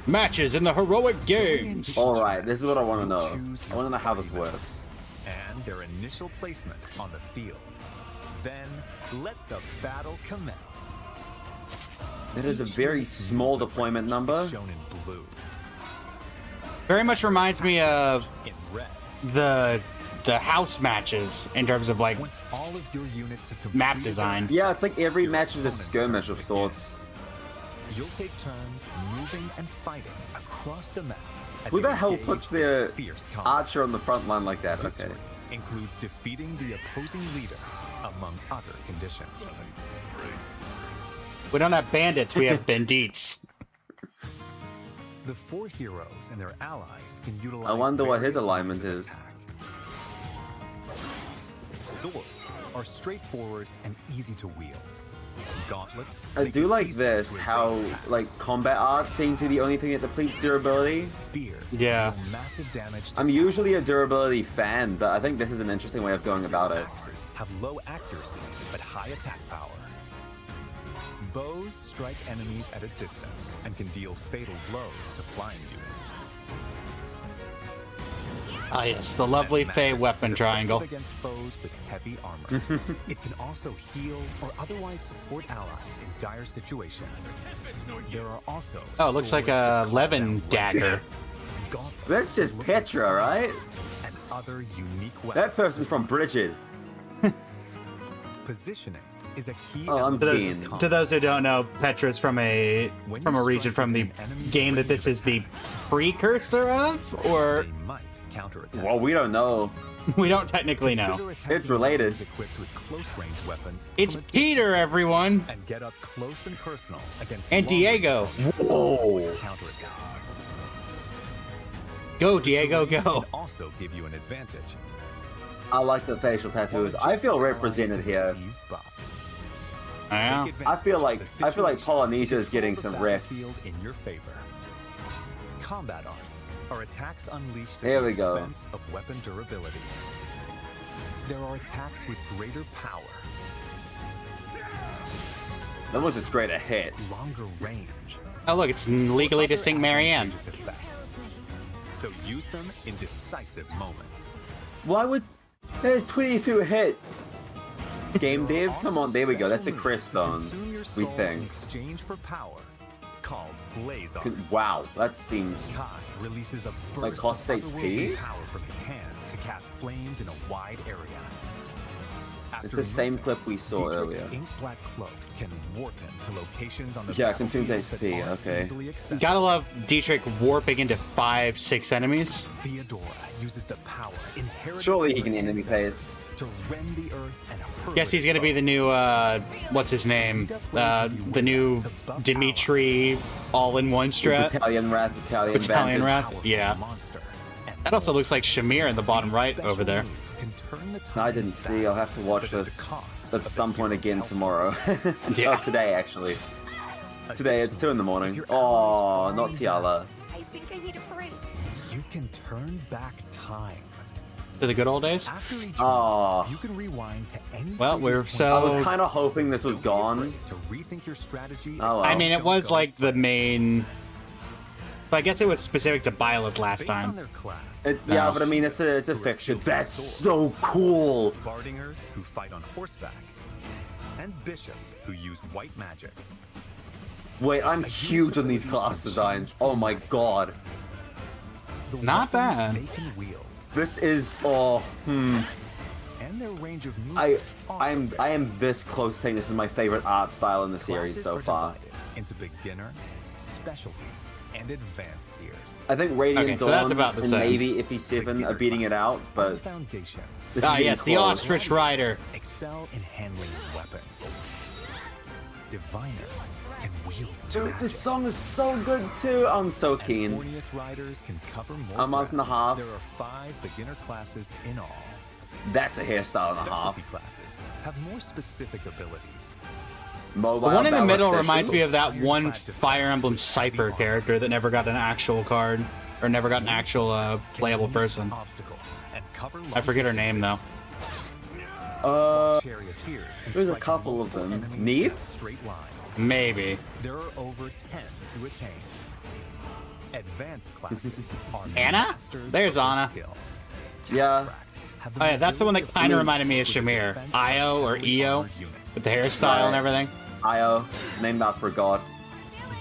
Matches in the heroic games. Alright, this is what I want to know. I want to know how this works. And their initial placement on the field. Then let the battle commence. It is a very small deployment number. Shown in blue. Very much reminds me of In red. the house matches in terms of like Once all of your units have map completed design. their Yeah, it's like every match is a skirmish of sorts. You'll take turns moving and fighting across the map. as Who you the hell engage puts in their fierce combat. archer on the front line like that? Okay. Victory includes defeating the opposing leader, among other conditions. We don't have bandits, we have bandits. The four heroes and their allies can utilize. I wonder what his various alignment modes of is. attack. Swords are straightforward and easy to wield. Gauntlets. I make do it like easy this, to evade how attacks. like combat art seems to be the only thing that depletes durability. Spears Yeah. deal massive damage to I'm usually a durability fan, but I think this is an interesting way of going about it. axes have low accuracy but high attack power. Bows strike enemies at a distance and can deal fatal blows to flying units. Ah yes, the lovely Map Fey is weapon effective triangle. against foes with heavy armor. It can also heal or otherwise support allies in dire situations. There are also Oh, it looks like a swords that Levin combat dagger. weapons, gauntlets That's just that look Petra, right? and other unique weapons. That person's from Bridget. Positioning is a key Oh, I'm element To of keen. those, to those who don't know, Petra's from a region from the game that this is the precursor of, or They might counterattack. Well, we don't know. we don't technically know. Consider attacking It's related. weapons equipped with close-range weapons It's from a Peter, distance, everyone, and get up close and personal against and long-range Diego. Whoa. counterattacks. Go, Diego, Terrain go. can also give you an advantage. I like the facial tattoos. I feel represented here. Receive buffs. Yeah. Take I feel like advantage of the I feel like situation Polynesia to is getting control some the ref. battlefield in your favor. Combat arts are attacks unleashed at There the we go. expense of weapon durability. There are attacks with greater power, That was just great a hit. longer range. Oh look, it's legally other distinct Marianne. advantageous effects. So use them in decisive moments. Why would there's 22 hit? Game dev? Come on, there we go. That's a crest stone, Consume your we soul in think. exchange for power, called Blaze Arts. Wow, that seems. Kai releases a burst Like cost of 6p? otherworldly power from his hand to cast flames in a wide area. It's the same clip we saw Dietrich's earlier. ink black cloak can warp him to locations on the Yeah, consumes battlefield that HP, aren't okay. easily accessible. Gotta love Dietrich warping into 5-6 enemies. Theodora uses the power inherited Surely he from can her enemy ancestors phase. to rend the earth and hurl Guess he's its gonna be foe. the new, what's his name? The new Dimitri all-in-one strat. Battalion Wrath, Battalion Battalion Vantage. Wrath? Yeah. Monster. And That also looks like Shamir in the bottom these right special over there. moves can turn the I tide didn't of see. I'll have to watch but at the this cost at of some the point hero's again health. tomorrow. Yeah. Oh, today actually. Today it's 2 in the If morning. your Oh, allies not fall Tiala. I think I need a break. You can turn back time. To the good old days? After each Oh. move, you can rewind to any Well, previous we're point so- I was kind of hoping this was gone. to rethink your strategy. Oh, well. I mean, it Stone was goes like the first. main... But I guess it was specific to Byleth last Based on time. their class, It's yeah, but I mean it's a fixture. That's so cool. Bardingers who fight on horseback, and bishops who use white magic. Wait, I'm huge on these class designs. Oh my god. The Not weapons bad. They can wield, This is and their range of movement. I is also I am this close to saying this is my favorite art style in the series Classes so are far. divided into beginner, specialty, and advanced tiers. I think Radiant Okay, so Dawn that's about the and same. maybe Iffy 7 are beating it out, Are the but foundation. this is Ah, getting yes, the close. Ostrich Rider. Excel in handling weapons. Diviners can wield Dude, magic. this song is so good too. I'm so And keen. Horniest riders can cover more A month and a half. ground. There are 5 beginner classes in all. That's a hairstyle and a Specialty half. classes have more specific abilities. Mobile The one in the middle ballisticians. reminds me of that one Fire Emblem Cypher character that never got an actual card, or never got an actual playable Can leap person. obstacles and cover I long forget her name though. distances. Charioteers can there's a strike couple of multiple them. enemies Neve? in a straight line. Maybe. There are over 10 to attain. Advanced classes are Anna? masters There's of their Anna. skills. Yeah. Have Oh yeah, that's the one that ability kind of to reminded me of fuse with the Shamir. defense Io or of heavily Io, armored units. with the hairstyle and everything. Io, named after a god.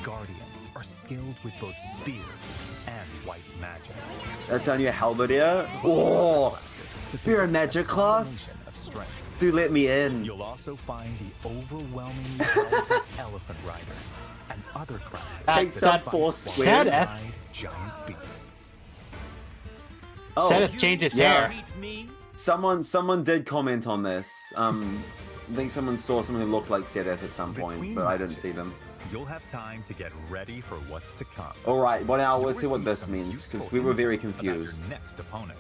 Guardians are skilled with both spears and white magic. That's on your halberdier. Oh, Classes you're a possess magic class? combination of strengths. Do let me in. You'll also find the overwhelmingly powerful elephant riders and other classes Takes that up 4 said squares. it. ride giant beasts. Oh, Seth changed his yeah. hair. Someone did comment on this. I think someone saw someone who looked like Sedeth at some point, Between but I didn't see matches, them. You'll have time to get ready for what's to come. Alright, well now You'll let's see what receive this some means, useful because we were very intel about confused. your next opponent.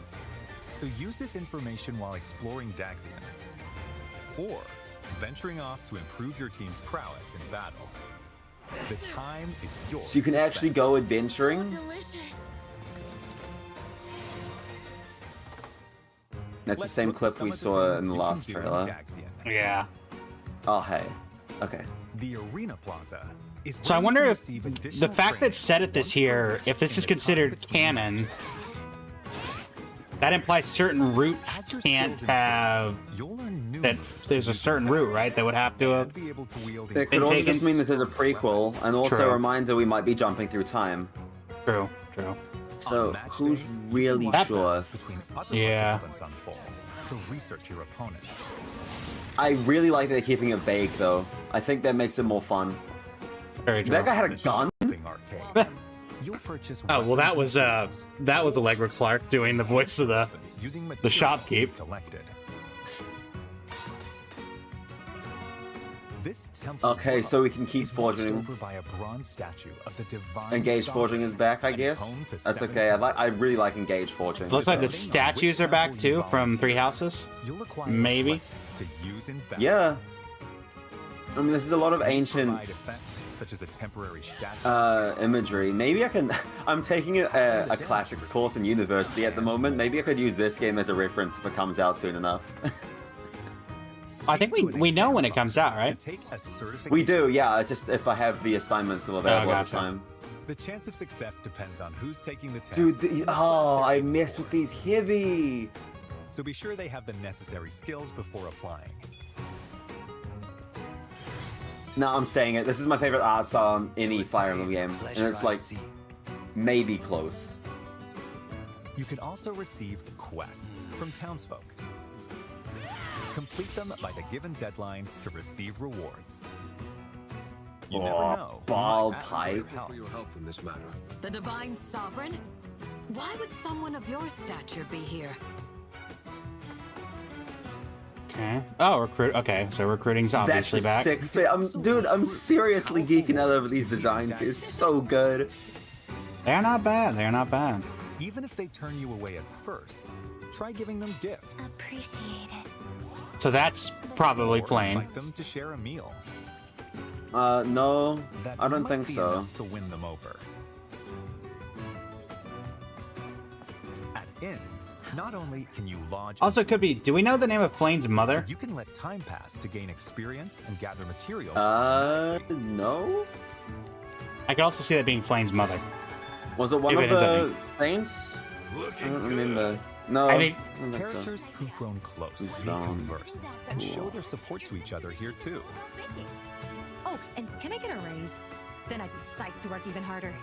So use this information while exploring Daxian, or venturing off to improve your team's prowess in battle. The time is yours. So you can to actually spend. go adventuring? That's the Let's same look at clip some we of the saw things in the you can last do in trailer. Daxian. Yeah. Oh, hey. Okay. The Arena Plaza is So I where you wonder can if receive the additional fact that training set it this once per here, week if this in is the time considered between canon, matches. that implies certain routes As your can't skills have. improve, you'll learn new That moves there's to a use certain in route, battle right? That would have to and be able to wield It could Been also taken- just mean this is a prequel, and also True. a reminder we might be jumping through time. True. True. So, On match who's days, you can really watch sure? battles between other Yeah. participants unfold to research your opponents. I really like that they're keeping it vague, though. I think that makes it more fun. Very true. That guy had a The gun? shopping arcade. You'll purchase Oh well, that weapons was and tools Allegra Clark doing the voice of the. using materials shopkeep. you've collected. This temple Okay, so we can keep is watched forging. over by a bronze statue of the divine Engage sovereign forging is back, I and is guess. home to That's 7 okay. I temples. really like engage forging. Looks like the Depending on statues which are back temple you too from Three volunteer, Houses. you'll acquire a Maybe. blessing to use in battle. Yeah. I mean, this is a lot of These ancient provide effects, such as a temporary statue. imagery. Maybe I can. I'm taking a classics course in university at the moment. Maybe I could use this game as a reference if it comes out soon enough. I think we know when it comes out, right? To take a certification. We do, yeah. It's just if I have the assignments still available at the gotcha. time. The chance of success depends on who's taking the test. Dude, and the class oh, they're I aiming mess for. with these heavy. So be sure they have the necessary skills before applying. No, I'm saying it. This is my favorite art style on any Fire Emblem game, and it's like maybe close. You can also receive quests from townsfolk. Complete them by the given deadline to receive rewards. You Oh, never know. who ball might ask for pipe. your help. For your help in this matter. The Divine Sovereign? Why would someone of your stature be here? Okay. Oh, recruit. Okay, so recruiting's That's obviously a back. sick fit. Dude, I'm seriously geeking out over these designs. It's so good. They're not bad. They're not bad. Even if they turn you away at first, try giving them gifts. Appreciate it. So that's probably Or Flame. invite them to share a meal. No, That I don't might think be so. enough to win them over. At inns, not only can you lodge. Also, could be. Do we know the name of Flame's mother? You can let time pass to gain experience and gather materials. No? I could also see that being Flame's mother. Was it one If of it ends the saints? I don't remember. No, I think- don't think so. Characters who've grown close It's may down. converse and show their support to each other here too. Oh, and can I get a raise? Then I'd be psyched to work even harder.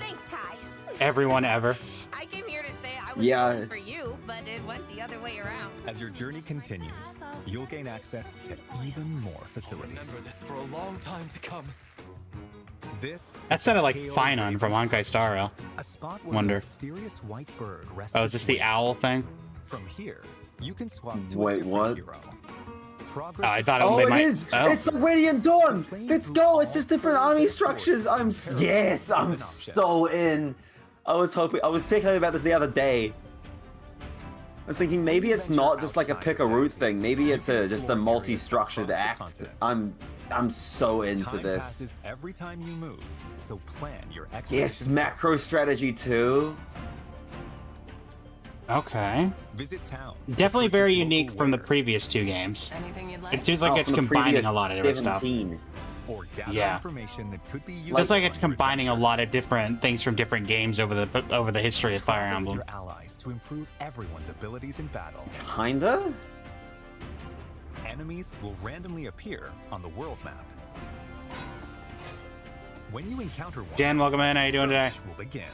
Thanks, Kai. Everyone ever. I came here to say I was Yeah. voting for you, but it went the other way around. As your journey continues, you'll gain access to even more facilities. this for a long time to come. This That is sounded the like Pale Finon from Raven's Honkai Nest, Star Rail. a spot where Wonder. a mysterious white bird rests. Oh, is its this the wings. owl thing? From here, you can swap to Wait, a different what? hero. Oh, Progress I is thought Oh, they it might- is! oh. It's like Radiant Dawn! Let's go! It's just different army structures! I'm so in! I was speculating about this the other day. I was thinking maybe it's not just like a pick a route thing. Maybe it's just a multi-structured act. I'm so into Time this. passes every time you move, so plan your Yes, expeditions macro strategy too. Okay. Visit towns. Definitely purchase very local unique from the wares, previous two games. Anything you'd like? It seems like Oh, it's from the combining previous a lot of different stuff. 17. or gather Yeah. information that could be used. Feels like it's on your combining a adventure. lot of different things from different games over the history of Fire Partner with Emblem. your allies to improve everyone's abilities in battle. Kinda? Enemies will randomly appear on the world map. When you encounter one, Jan, welcome in. How you doing today? skirmish will begin.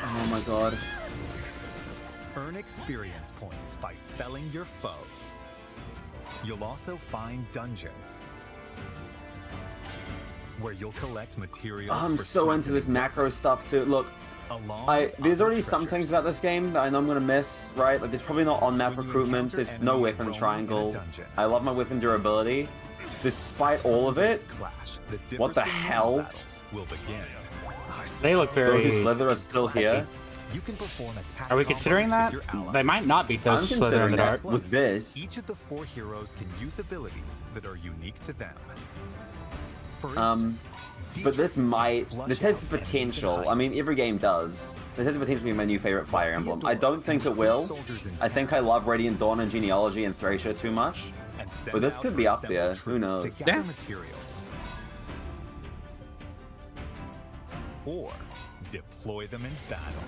Oh my god. Earn experience points by felling your foes. You'll also find dungeons where you'll collect materials. I'm for so into this strengthening macro stuff too. Look, along there's other already some treasures. things about this game that I know I'm gonna miss, right? Like there's probably not on-map When you recruitments, encounter there's no enemies weapon roaming in a triangle. dungeon, I love my weapon durability. Despite all of it, clash that differs what the from normal hell? battles will begin. They look those who very... slither are still here. You can perform attack Are we combos considering that? with your They might not beat I'm those Slither in considering the that Dark. with this. Each of the 4 heroes can use abilities that are unique to them. For Um, instance, But this Dietrich might, flush this has out the enemies in potential. hiding. I mean, every game does. This has the potential to be my new favorite Fire Emblem. I don't think it will. I think I love Radiant Dawn and Genealogy and Thracia too much. And send But this out could be your up there. assembled Who troops knows? To gather Yeah. materials. Or deploy them in battle.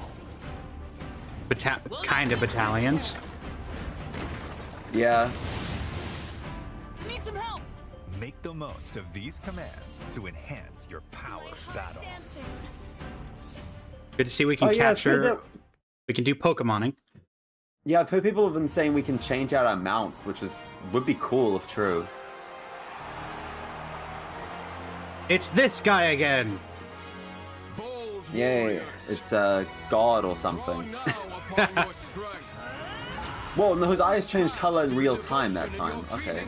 Kind of battalions. Yeah. Need some help! Make the most of these commands to enhance your power of battle. Good to see we can Oh, yeah, I've heard capture... that- We can do Pokemoning. Yeah, I've heard people have been saying we can change out our mounts, which would be cool if true. It's this guy again. Yeah, it's a god or something. Whoa, no, his eyes changed color in real time that time. Okay.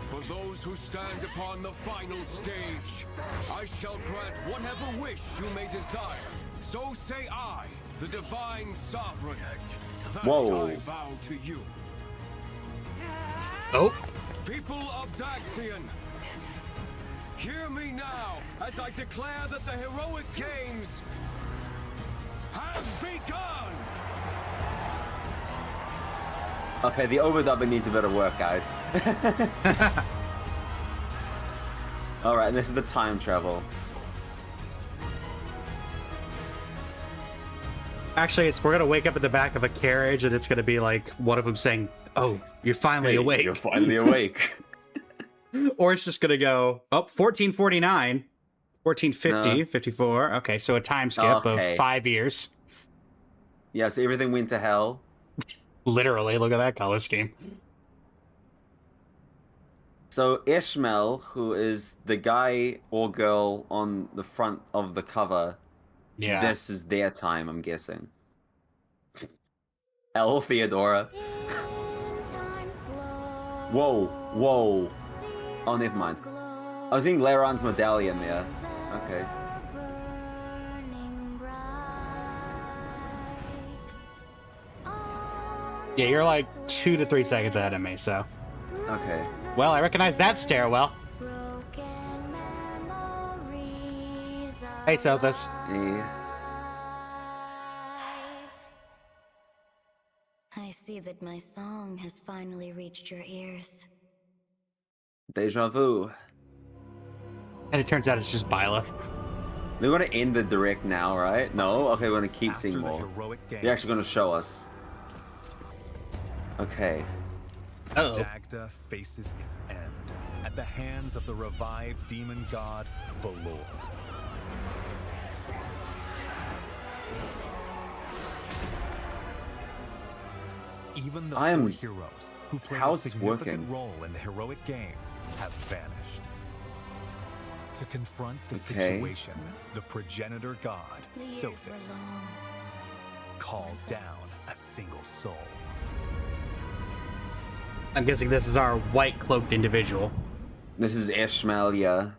For those who stand upon the final stage, I shall grant whatever wish you may desire. So say I, the Divine Sovereign. That Whoa. I vow to you. Oh. People of Daxian, hear me now as I declare that the heroic games have begun! Okay, the overdubbing needs a bit of work, guys. Alright, and this is the time travel. Actually, we're gonna wake up at the back of a carriage, and it's gonna be like one of them saying, "Oh, you're finally Hey, awake." You're finally awake. Or it's just gonna go, oh, 1449, 1450, No. 54. Okay, so a time skip Okay. of 5 years. Yeah, so everything went to hell. Literally, look at that color scheme. So Ishmael, who is the guy or girl on the front of the cover, Yeah. this is their time, I'm guessing. El Theodora. Whoa, whoa. Oh, never mind. I was seeing Leiron's medallion there. Okay. Yeah, you're like 2 to 3 seconds ahead of me, so. Okay. Well, I recognize that stairwell. Hey, Sothis. Yeah. I see that my song has finally reached your ears. Deja vu. And it turns out it's just Byleth. We're gonna end the direct now, right? No? Okay, we're gonna keep seeing more. They're actually gonna show us. Okay. Uh-oh. Dagda faces its end at the hands of the revived demon god Balor. Even the four heroes who played a significant role in the heroic games have vanished. To confront the situation, the progenitor god, Sothis, calls down a single soul. I'm guessing this is our white-cloaked individual. This is Ishmael, yeah.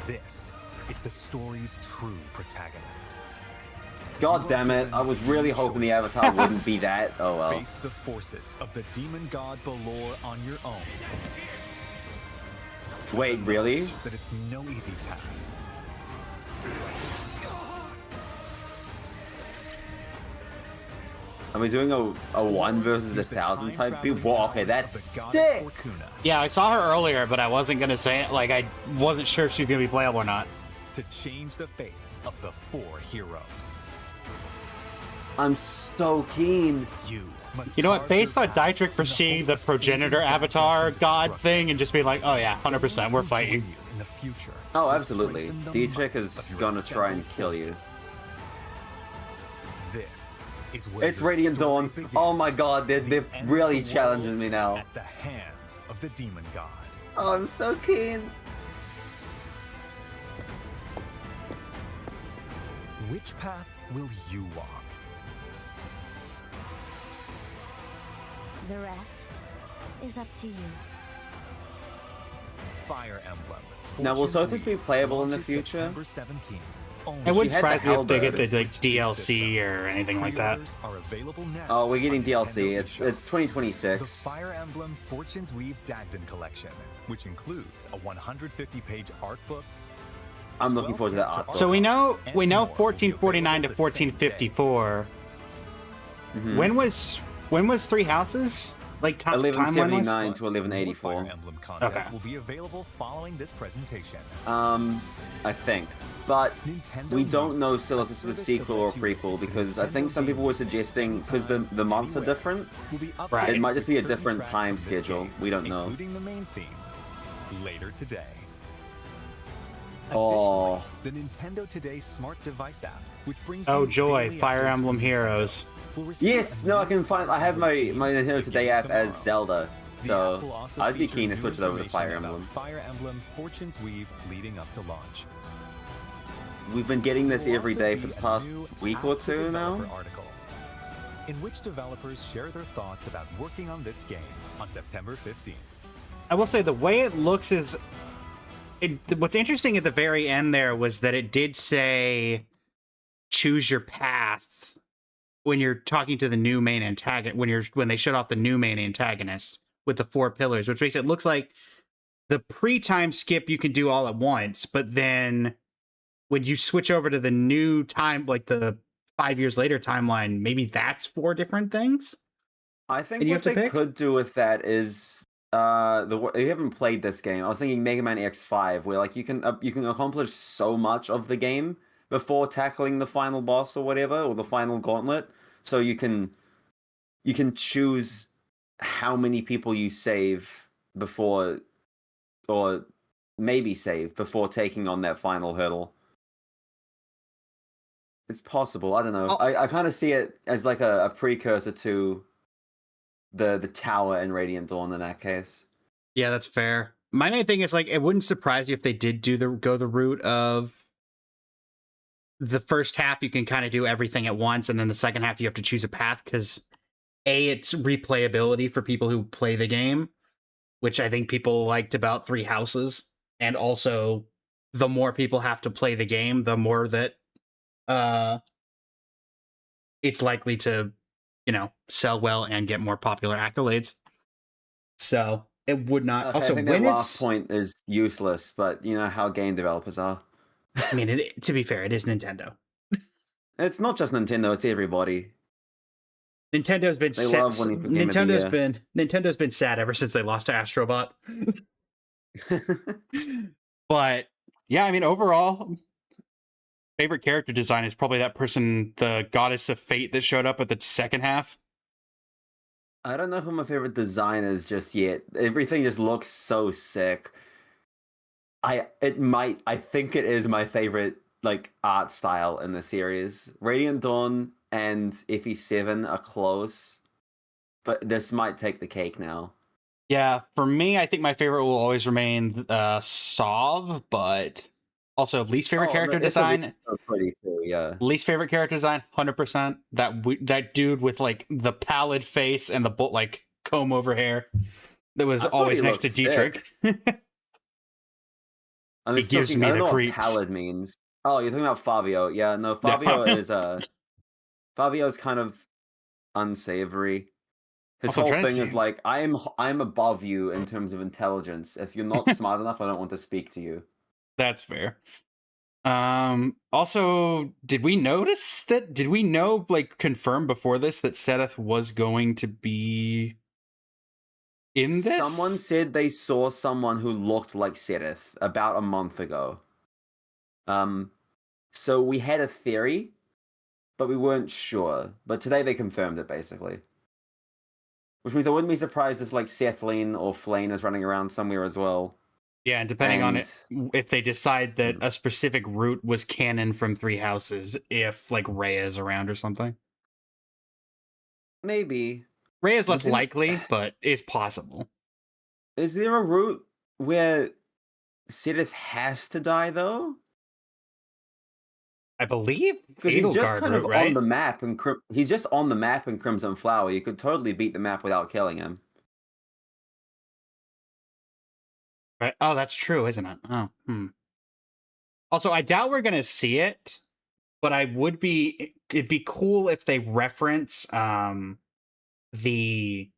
This is the story's true protagonist. God damn it, I was really hoping the Avatar wouldn't be that. Oh well. Face the forces of the demon god Balor on your own. Wait, really? That it's no easy task. Are we doing a 1 versus 1,000 type build? Whoa, okay, that's sick! Yeah, I saw her earlier, but I wasn't gonna say it. Like, I wasn't sure if she was gonna be playable or not. To change the fates of the 4 heroes. I'm so keen. You know what? Based on Dietrich for seeing the progenitor avatar god thing and just being like, oh yeah, 100%, we're fighting. In the future. Oh, absolutely. Dietrich is gonna try and kill you. This is where it's Radiant Dawn. Oh my god, they're really challenging me now. At the hands of the demon god. Oh, I'm so keen. Which path will you walk? The rest is up to you. Fire Emblem. Now, will Sothis be playable in the future? September 17th. It wouldn't surprise me if they get the like, DLC or anything like that. Are available now. Oh, we're getting DLC. It's 2026. The Fire Emblem Fortune's Weave Dagden collection, which includes a 150-page art book. I'm looking forward to that art book. So we know 1449 to 1454. Mm-hmm. When was Three Houses? Like timeline 1179 to 1184. Fire Emblem content will be available following this presentation. I think. But we don't know still if this is a sequel or a prequel, because I think some people were suggesting, because the months are different, it might just be a different time schedule. We don't know. Including the main theme later today. Oh. The Nintendo Today smart device app, which brings oh joy, Fire Emblem Heroes. Yes, no, I have my Nintendo Today app as Zelda, so I'd be keen to switch it over to Fire Emblem. Fire Emblem Fortune's Weave leading up to launch. We've been getting this every day for the past week or two now. Article, in which developers share their thoughts about working on this game on September 15th. I will say the way it looks is... what's interesting at the very end there was that it did say choose your path when you're talking to the new main antagonist, when they shut off the new main antagonist with the 4 pillars, which makes it looks like the pre-time skip you can do all at once, but then when you switch over to the new time, like the 5 years later timeline, maybe that's 4 different things. I think what they could do with that is you haven't played this game. I was thinking Mega Man X5, where like you can accomplish so much of the game before tackling the final boss or whatever, or the final gauntlet. So you can choose how many people you save before or maybe save before taking on that final hurdle. It's possible. I don't know. I kind of see it as like a precursor to the tower in Radiant Dawn in that case. Yeah, that's fair. My main thing is like it wouldn't surprise you if they did go the route of the first half you can kind of do everything at once, and then the second half you have to choose a path because it's replayability for people who play the game, which I think people liked about Three Houses, and also the more people have to play the game, the more that it's likely to, sell well and get more popular accolades. So it would not. Okay, also, I think that last point is useless, but you know how game developers are. I mean, to be fair, it is Nintendo. It's not just Nintendo; it's everybody. Nintendo's been Nintendo's been sad ever since they lost to Astrobot. But yeah, I mean, overall, favorite character design is probably that person, the goddess of fate that showed up at the second half. I don't know who my favorite design is just yet. Everything just looks so sick. I think it is my favorite like art style in the series. Radiant Dawn and FE7 are close, but this might take the cake now. Yeah, for me, I think my favorite will always remain Sov, but also least favorite character design. Pretty too, yeah. Least favorite character design, 100%. That dude with like the pallid face and the like comb over hair that was always next to Dietrich. It gives me the creeps. What pallid means. Oh, you're talking about Fabio. Yeah, no, Fabio is Fabio's kind of unsavory. His whole thing is like, I'm above you in terms of intelligence. If you're not smart enough, I don't want to speak to you. That's fair. Also, did we know, like, confirm before this that Seteth was going to be in this? Someone said they saw someone who looked like Seteth about a month ago. So we had a theory, but we weren't sure. But today they confirmed it, basically. Which means I wouldn't be surprised if, like, Sethlene or Flane is running around somewhere as well. Yeah, and depending on it, if they decide that a specific route was canon from Three Houses, if, like, Rhea is around or something. Maybe. Rhea is less likely, but is possible. Is there a route where Seteth has to die, though? I believe because he's just kind of on the map, and he's just on the map in Crimson Flower. You could totally beat the map without killing him. Right. Oh, that's true, isn't it? Oh, Also, I doubt we're gonna see it, but it'd be cool if they reference the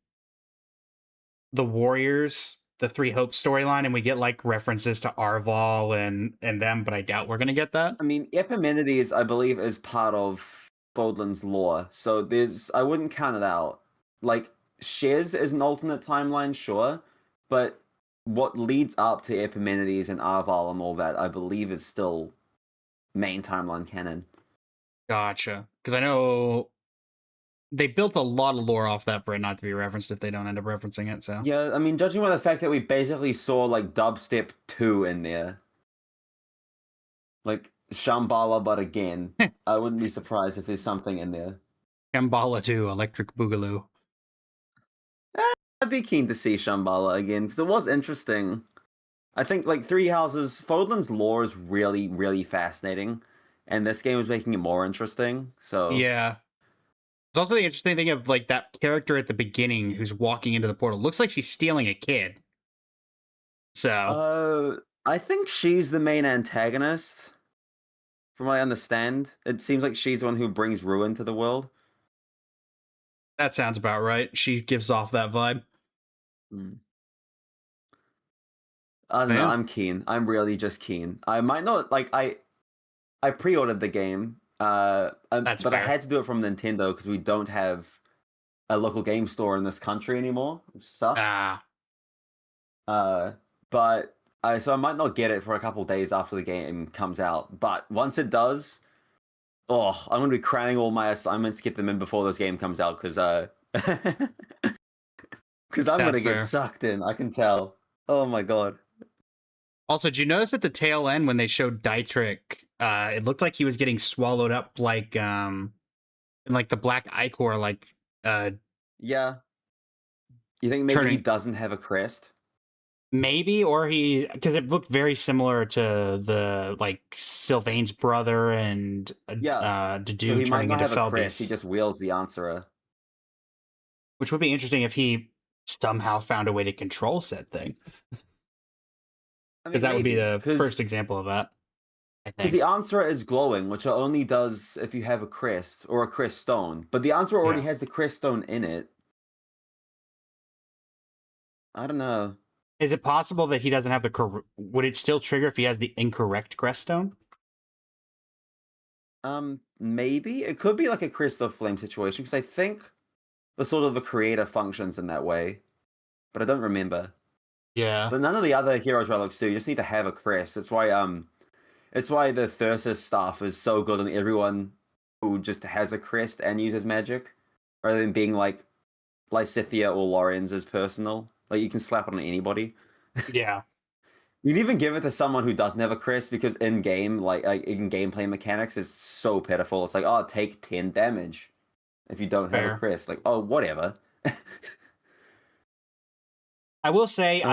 Warriors, the Three Hopes storyline, and we get like references to Arval and them, but I doubt we're gonna get that. I mean, Epimenides, I believe, is part of Fodlan's lore, so I wouldn't count it out. Like, Shez is an alternate timeline, sure, but what leads up to Epimenides and Arval and all that, I believe, is still main timeline canon. Gotcha. Because I know they built a lot of lore off that for it not to be referenced if they don't end up referencing it, so... Yeah, I mean, judging by the fact that we basically saw, like, Dubstep 2 in there. Like, Shambhala, but again. I wouldn't be surprised if there's something in there. Shambhala 2, Electric Boogaloo. I'd be keen to see Shambhala again, because it was interesting. I think, like, Three Houses, Fodlan's lore is really, really fascinating, and this game is making it more interesting, so... Yeah. It's also the interesting thing of, like, that character at the beginning who's walking into the portal. Looks like she's stealing a kid. So... I think she's the main antagonist, from what I understand. It seems like she's the one who brings ruin to the world. That sounds about right. She gives off that vibe. I don't know, I'm keen. I'm really just keen. I might not, like, I pre-ordered the game, but fair. I had to do it from Nintendo because we don't have a local game store in this country anymore, which sucks. So I might not get it for a couple days after the game comes out, but once it does, I'm going to be cramming all my assignments, get them in before this game comes out, because I'm going to get sucked in, I can tell. Oh my god. Also, did you notice at the tail end when they showed Dietrich, it looked like he was getting swallowed up like in like the black ichor, like Yeah. You think maybe he doesn't have a crest? Maybe, or he, because it looked very similar to the like Sylvain's brother and Dedue So he might turning not into have a crest. Felbeast. He just wields the answerer. Which would be interesting if he somehow found a way to control said thing. Because that would be the first example of that. Because the answerer is glowing, which it only does if you have a crest or a crest stone. But the answerer already has the crest stone in it. I don't know. Is it possible that he doesn't have the would it still trigger if he has the incorrect crest stone? Maybe it could be like a crest of flame situation because I think the creator functions in that way, but I don't remember. Yeah. But none of the other heroes relics do. You just need to have a crest. It's why the Thyrsus staff is so good on everyone who just has a crest and uses magic, rather than being like Lysithea or Lorenz personal. Like you can slap it on anybody. Yeah. You can even give it to someone who doesn't have a crest because in game, like in gameplay mechanics, is so pitiful. It's like, oh, take 10 damage if you don't have a crest. Like, oh, whatever. I will say,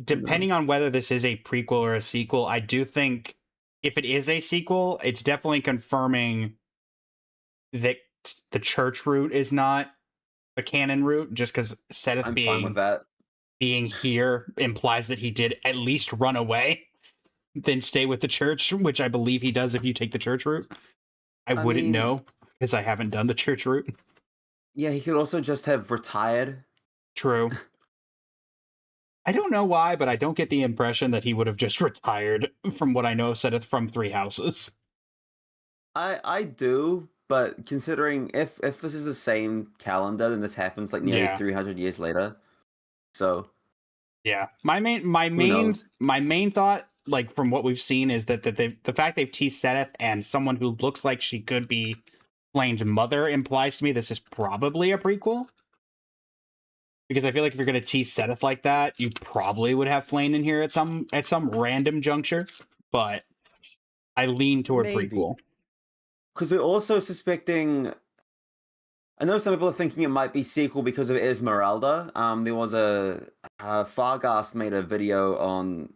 depending on whether this is a prequel or a sequel, I do think if it is a sequel, it's definitely confirming that the church route is not a canon route, just because Seth being here implies that he did at least run away, then stay with the church, which I believe he does if you take the church route. I wouldn't know, because I haven't done the church route. Yeah, he could also just have retired. True. I don't know why, but I don't get the impression that he would have just retired from what I know of Seth from Three Houses. I do, but considering if this is the same calendar, then this happens like nearly 300 years later. So yeah, my main thought, like from what we've seen, is that the fact they've teased Seth and someone who looks like she could be Flane's mother implies to me this is probably a prequel. Because I feel like if you're going to tease Seth like that, you probably would have Flane in here at some random juncture. But I lean toward prequel. Because we're also suspecting... I know some people are thinking it might be sequel because of Esmeralda. There was Fargast made a video on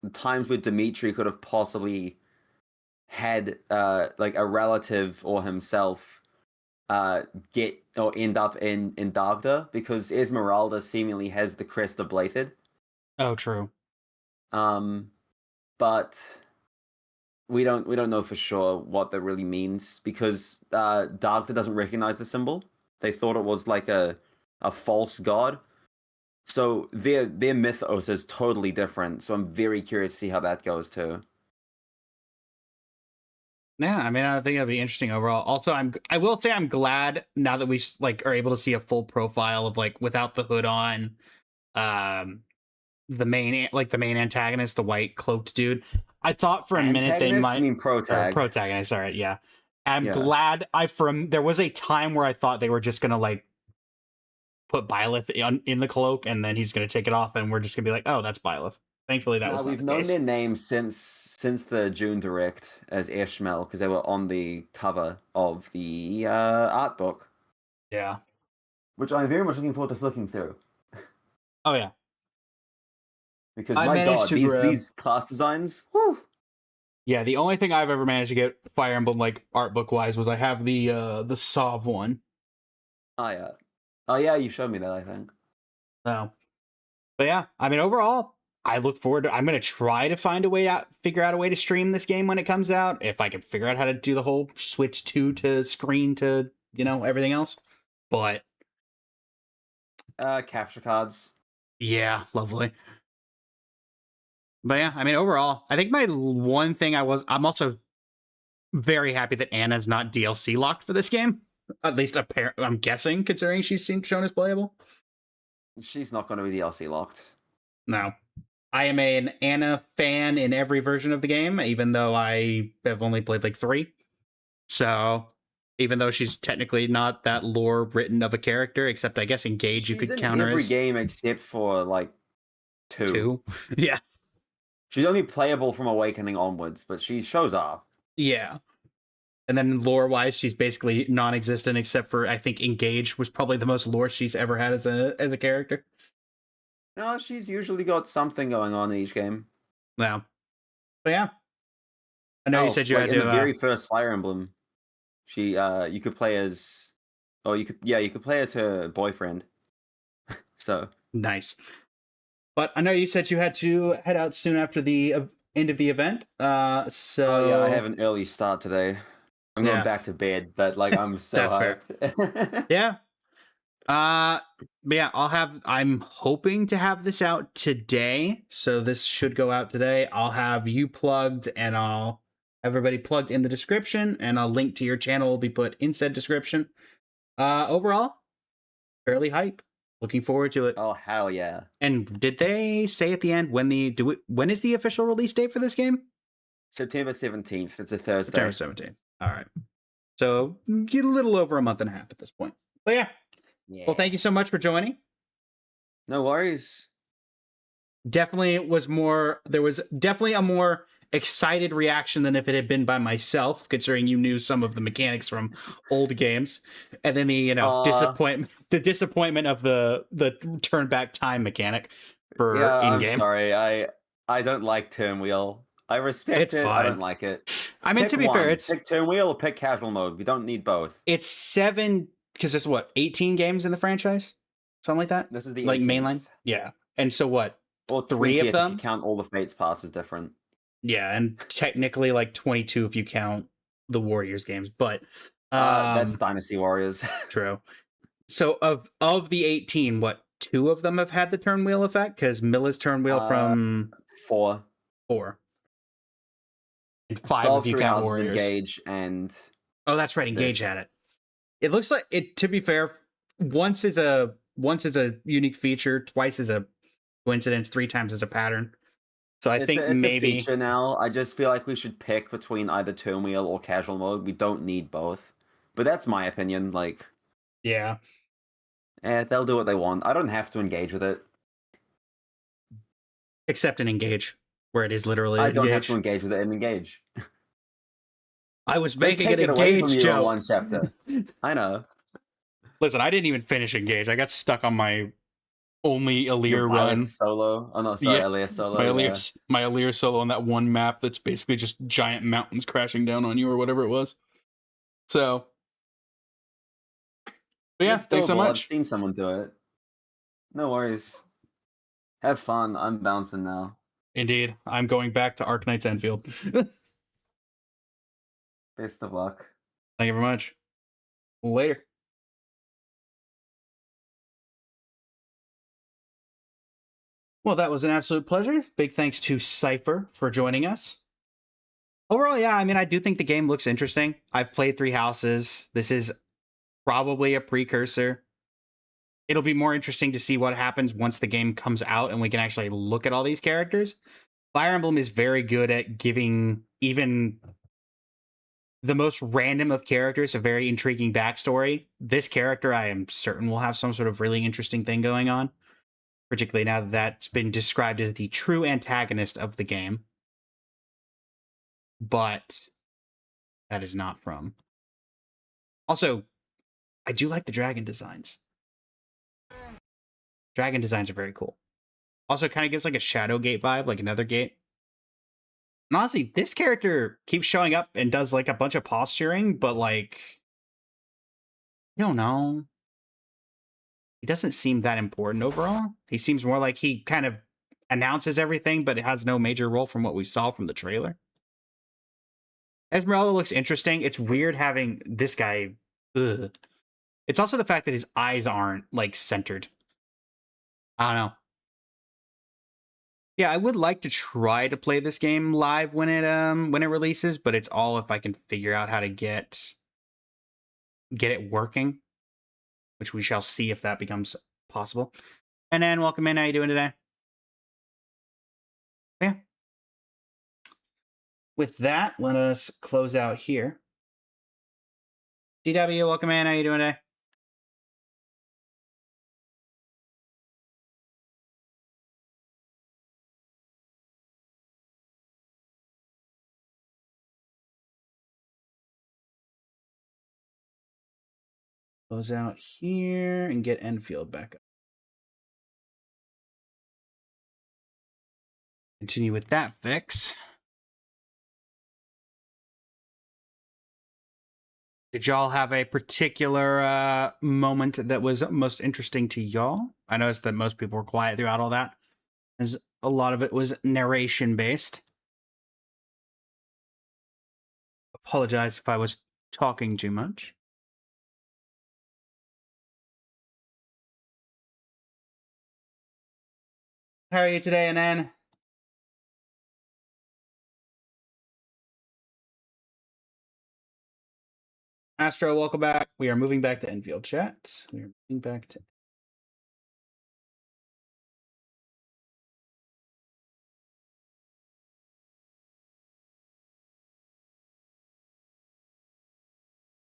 the times where Dimitri could have possibly had like a relative or himself get or end up in Dagda, because Esmeralda seemingly has the crest of Blathed. Oh, true. But we don't know for sure what that really means, because Dagda doesn't recognize the symbol. They thought it was like a false god. So their mythos is totally different. So I'm very curious to see how that goes too. Yeah, I mean, I think it'll be interesting overall. Also, I will say I'm glad now that we like are able to see a full profile of like without the hood on, the main antagonist, the white cloaked dude. I thought for a minute they might mean protagonist. Sorry, yeah. I'm glad there was a time where I thought they were just gonna like put Byleth in the cloak and then he's gonna take it off and we're just gonna be like, oh, that's Byleth. Thankfully, that was not the case. We've known their names since the June Direct as Ishmael, because they were on the cover of the art book. Yeah. Which I'm very much looking forward to flicking through. Oh, yeah. Because, my God, these class designs, whew. Yeah, the only thing I've ever managed to get Fire Emblem, like, art book-wise, was I have the Sov one. Oh, yeah. Oh, yeah, you showed me that, I think. Oh. But yeah, I mean, overall, I look forward to... I'm going to try to figure out a way to stream this game when it comes out. If I can figure out how to do the whole switch to screen to, everything else. But... capture cards. Yeah, lovely. But yeah, I mean, overall, I think my one thing I'm also very happy that Anna's not DLC locked for this game. At least I'm guessing, considering she's shown as playable. She's not going to be DLC locked. No. I am an Anna fan in every version of the game, even though I have only played like 3. So, even though she's technically not that lore written of a character, except I guess Engage you could counter every game except for like 2. 2? Yeah. She's only playable from Awakening onwards, but she shows up. Yeah. And then lore-wise, she's basically non-existent except for, I think, Engage was probably the most lore she's ever had as a character. No, she's usually got something going on in each game. Yeah. But yeah. I know you said you had in to... the very first Fire Emblem, she, you could play as... Oh, you could play as her boyfriend. So... Nice. But I know you said you had to head out soon after the end of the event. So... Oh, yeah, I have an early start today. I'm going back to bed, but, like, I'm so That's hyped. Fair. Yeah. But yeah, I'm hoping to have this out today. So this should go out today. I'll have you plugged and I'll have everybody plugged in the description, and a link to your channel will be put in said description. Overall, fairly hype. Looking forward to it. Oh, hell yeah. And did they say at the end when is the official release date for this game? September 17th. It's a Thursday. September 17th. All right. So get a little over a month and a half at this point. But yeah. Well, thank you so much for joining. No worries. There was definitely a more excited reaction than if it had been by myself, considering you knew some of the mechanics from old games. And then the, disappointment of the turn back time mechanic for in-game. I'm sorry. I don't like turn wheel. I respect it. Fine. I don't like it. I mean, to be fair, it's pick turn wheel or pick casual mode. We don't need both. It's 7, because there's 18 games in the franchise? Something like that? This is the 18th. Mainline? Yeah. And so what? Or 3 of them? If you count all the Fates Pass is different. Yeah, and technically 22 if you count the Warriors games, but that's Dynasty Warriors. True. So of the 18, 2 of them have had the turn wheel effect? Because Milla's turn wheel from 4. And 5 if you count Warriors. Engage and that's right, Engage had it. It looks like it. To be fair, once is a unique feature, twice is a coincidence, 3 times is a pattern. So I think it's maybe a feature now. I just feel like we should pick between either turn wheel or casual mode. We don't need both, but that's my opinion. Like, yeah, they'll do what they want. I don't have to engage with it, except in Engage, where it is literally. I don't have to engage with it in Engage. I was making an Engage joke. One chapter. I know. Listen, I didn't even finish Engage. I got stuck on my only Alear run solo. Oh no, sorry, Alear solo. My Alear solo on that one map that's basically just giant mountains crashing down on you or whatever it was. So, but yeah, thanks so much. I've seen someone do it. No worries. Have fun. I'm bouncing now. Indeed, I'm going back to Arknight's Enfield. Best of luck. Thank you very much. Later. Well, that was an absolute pleasure. Big thanks to Cypher for joining us. Overall, yeah, I mean, I do think the game looks interesting. I've played 3 Houses. This is probably a precursor. It'll be more interesting to see what happens once the game comes out and we can actually look at all these characters. Fire Emblem is very good at giving even the most random of characters a very intriguing backstory. This character, I am certain, will have some sort of really interesting thing going on, particularly now that that's been described as the true antagonist of the game. But that is not from. Also, I do like the dragon designs. Dragon designs are very cool. Also, kind of gives like a Shadow Gate vibe, like another gate. And honestly, this character keeps showing up and does like a bunch of posturing, but like, I don't know. He doesn't seem that important overall. He seems more like he kind of announces everything, but it has no major role from what we saw from the trailer. Esmeralda looks interesting. It's weird having this guy. Ugh. It's also the fact that his eyes aren't like centered. I don't know. Yeah, I would like to try to play this game live when it releases, but it's all if I can figure out how to get it working, which we shall see if that becomes possible. And then welcome in. How you doing today? Yeah. With that, let us close out here. DW, welcome in. How you doing today? Close out here and get Enfield back up. Continue with that fix. Did y'all have a particular moment that was most interesting to y'all? I noticed that most people were quiet throughout all that, as a lot of it was narration based. Apologize if I was talking too much. How are you today, Anan? Astro, welcome back. We are moving back to Enfield chat. We are moving back to...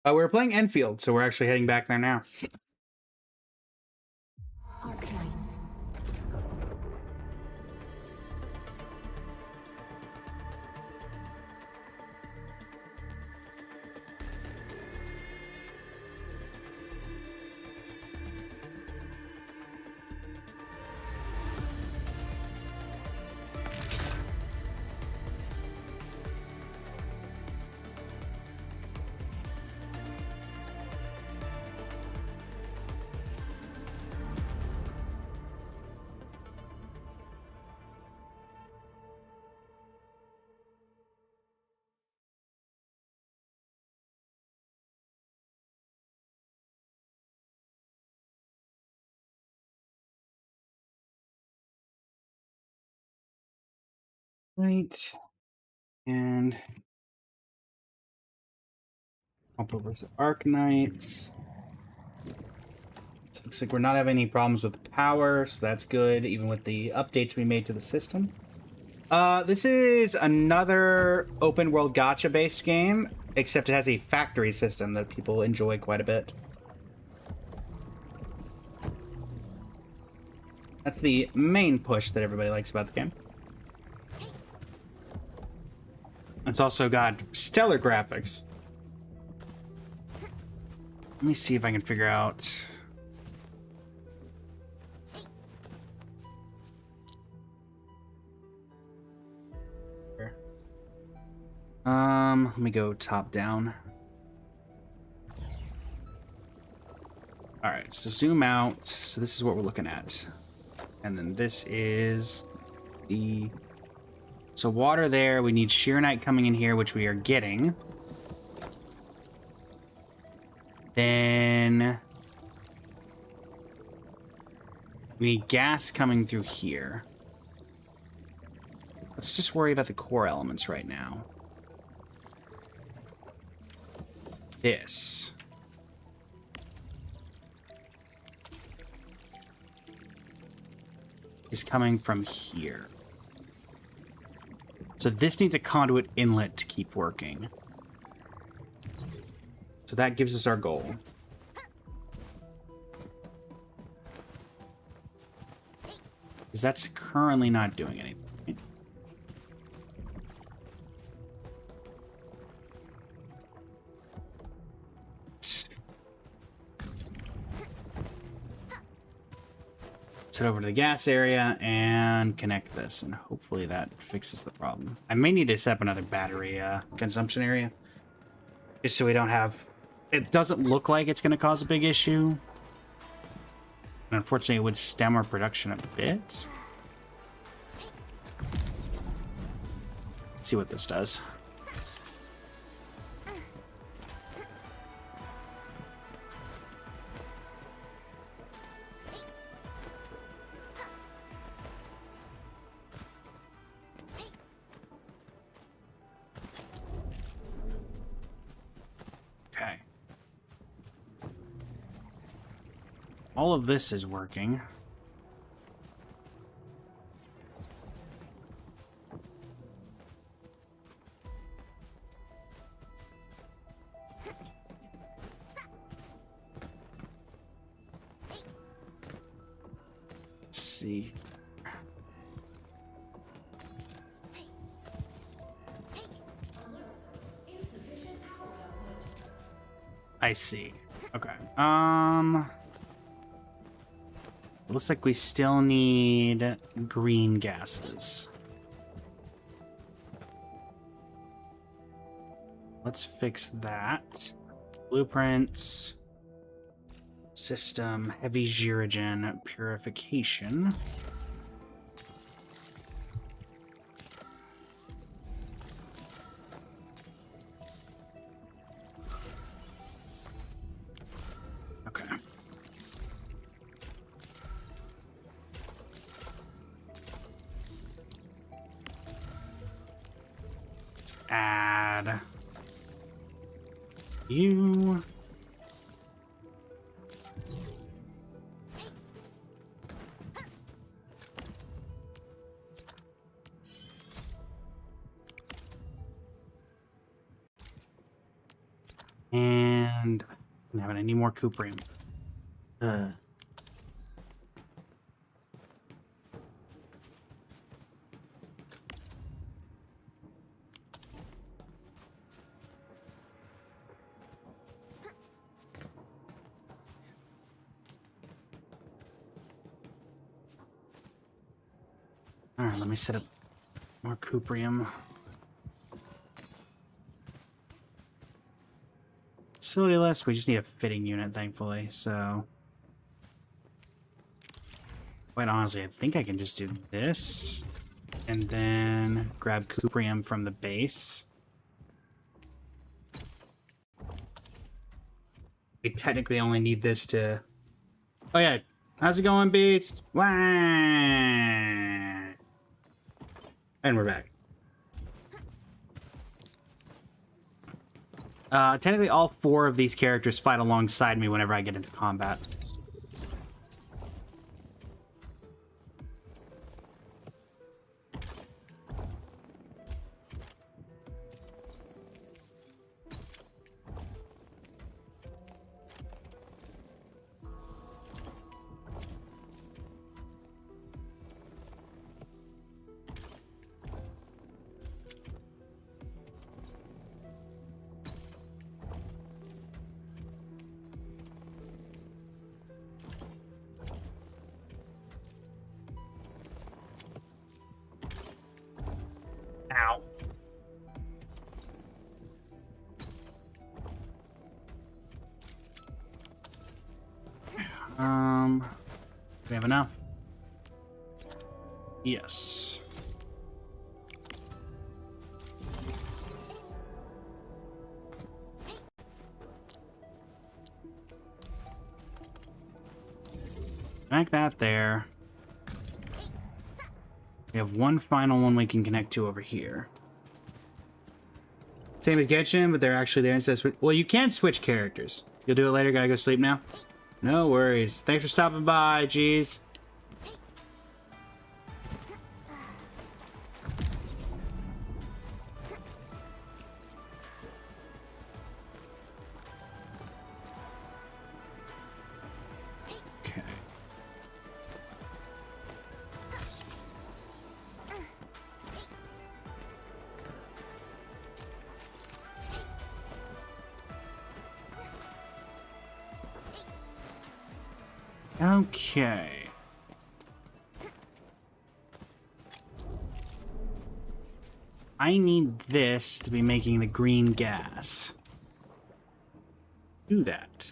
we're playing Enfield, so we're actually heading back there now. Right. And up over to Arknights. So it looks like we're not having any problems with power, so that's good, even with the updates we made to the system. This is another open world gacha based game, except it has a factory system that people enjoy quite a bit. That's the main push that everybody likes about the game. It's also got stellar graphics. Let me see if I can figure out... Let me go top down. Alright, so zoom out. So this is what we're looking at. And then this is the... So water there, we need Sheernite coming in here, which we are getting. Then... we need gas coming through here. Let's just worry about the core elements right now. This. Is coming from here. So this needs a conduit inlet to keep working. So that gives us our goal. Because that's currently not doing anything. Let's head over to the gas area and connect this, and hopefully that fixes the problem. I may need to set up another battery consumption area, just so we don't have... It doesn't look like it's going to cause a big issue. And unfortunately, it would stem our production a bit. Let's see what this does. Okay. All of this is working. Let's see. I see. Okay. Looks like we still need green gases. Let's fix that. Blueprints. System. Heavy Gyrogen purification. Okay. Let's add you. And now I need more cuprium. All right, let me set up more cuprium. Facility list, we just need a fitting unit, thankfully, so... Quite honestly, I think I can just do this, and then grab cuprium from the base. We technically only need this to... Oh yeah, how's it going, Beast? Wah! And we're back. Technically, all 4 of these characters fight alongside me whenever I get into combat. Ow. Do we have enough? Yes. Connect that there. We have one final one we can connect to over here. Same as Genshin, but they're actually there instead of well, you can switch characters. You'll do it later. Gotta go sleep now. No worries. Thanks for stopping by, geez. Okay. Okay. I need this to be making the green gas. Do that.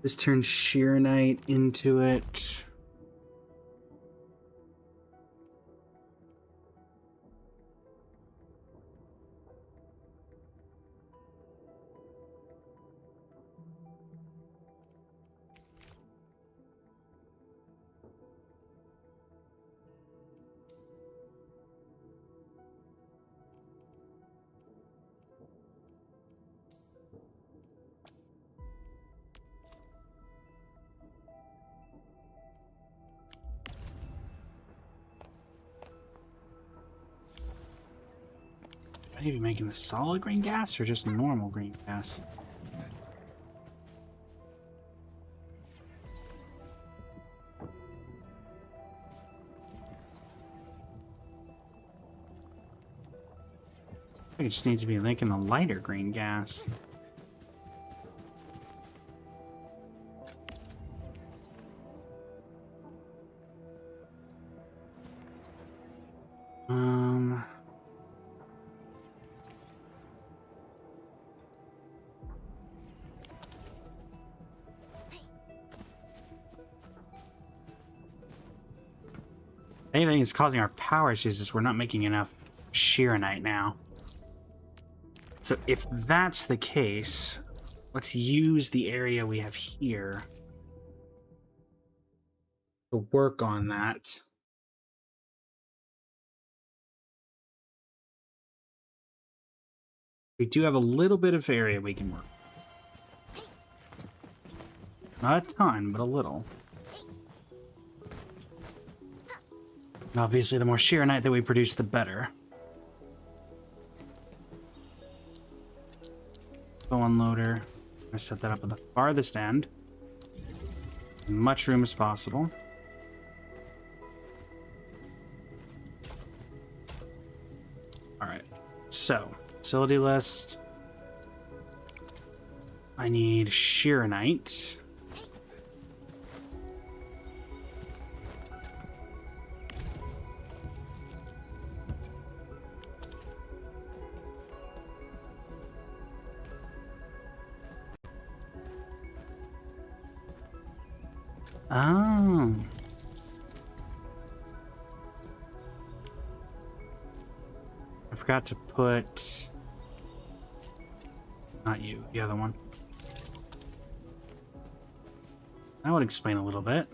This turns Sheeranite into it. I need to be making the solid green gas or just normal green gas? I think it just needs to be making the lighter green gas. Anything that's causing our power issues is we're not making enough Sheeranite now. So if that's the case, let's use the area we have here to work on that. We do have a little bit of area we can work. Not a ton, but a little. And obviously, the more Sheeranite that we produce, the better. Go unloader. I set that up at the farthest end. As much room as possible. Alright. So, facility list. I need Sheeranite. Oh. I forgot to put... Not you, the other one. That would explain a little bit.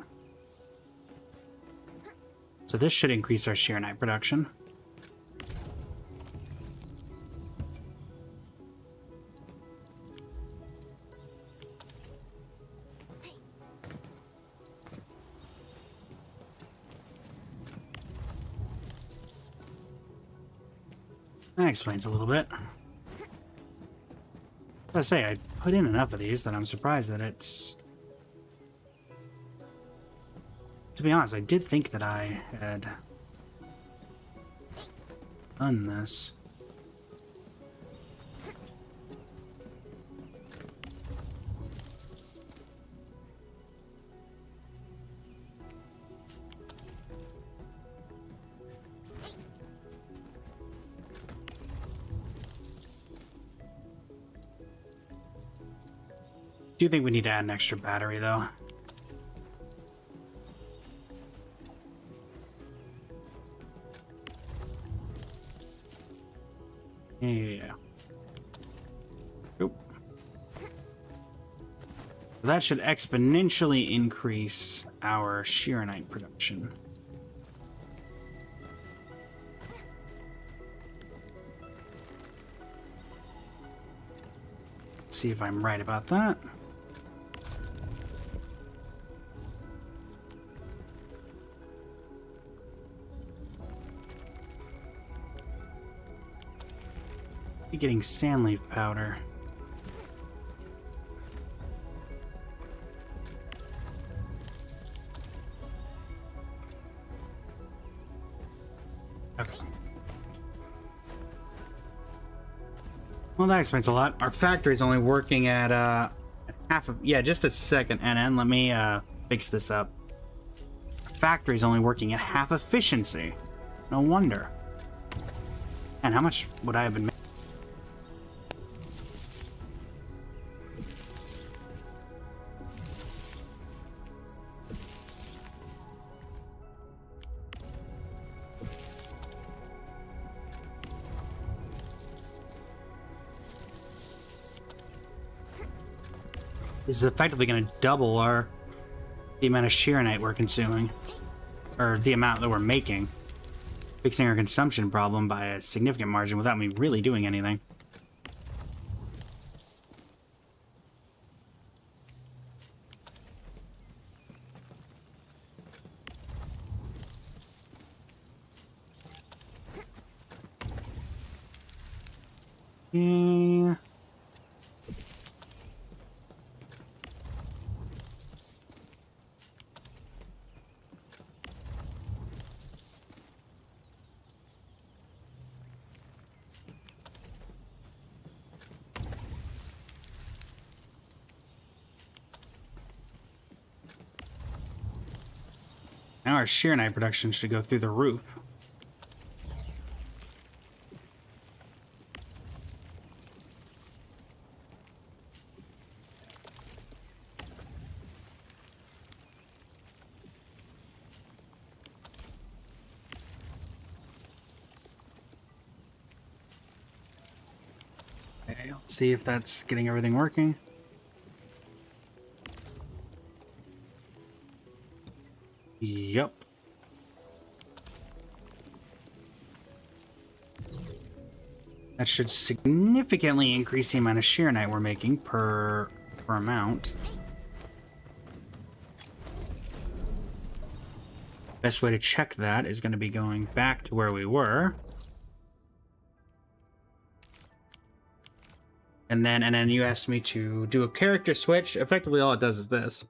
So this should increase our Sheeranite production. That explains a little bit. As I say, I put in enough of these that I'm surprised that it's... To be honest, I did think that I had done this. I do think we need to add an extra battery, though. Yeah. Nope. That should exponentially increase our Sheeranite production. Let's see if I'm right about that. Getting sandleaf powder. Okay. Well, that explains a lot. Our factory's only working at half of... Yeah, just a second, NN. Let me fix this up. Our factory's only working at half efficiency. No wonder. And how much would I have been making? This is effectively going to double the amount of Sheeranite we're consuming, or the amount that we're making, fixing our consumption problem by a significant margin without me really doing anything. Yeah. Now our sheer night production should go through the roof. Okay, let's see if that's getting everything working. Yep. That should significantly increase the amount of sheer night we're making per amount. Best way to check that is going to be going back to where we were. And then you asked me to do a character switch. Effectively all it does is this.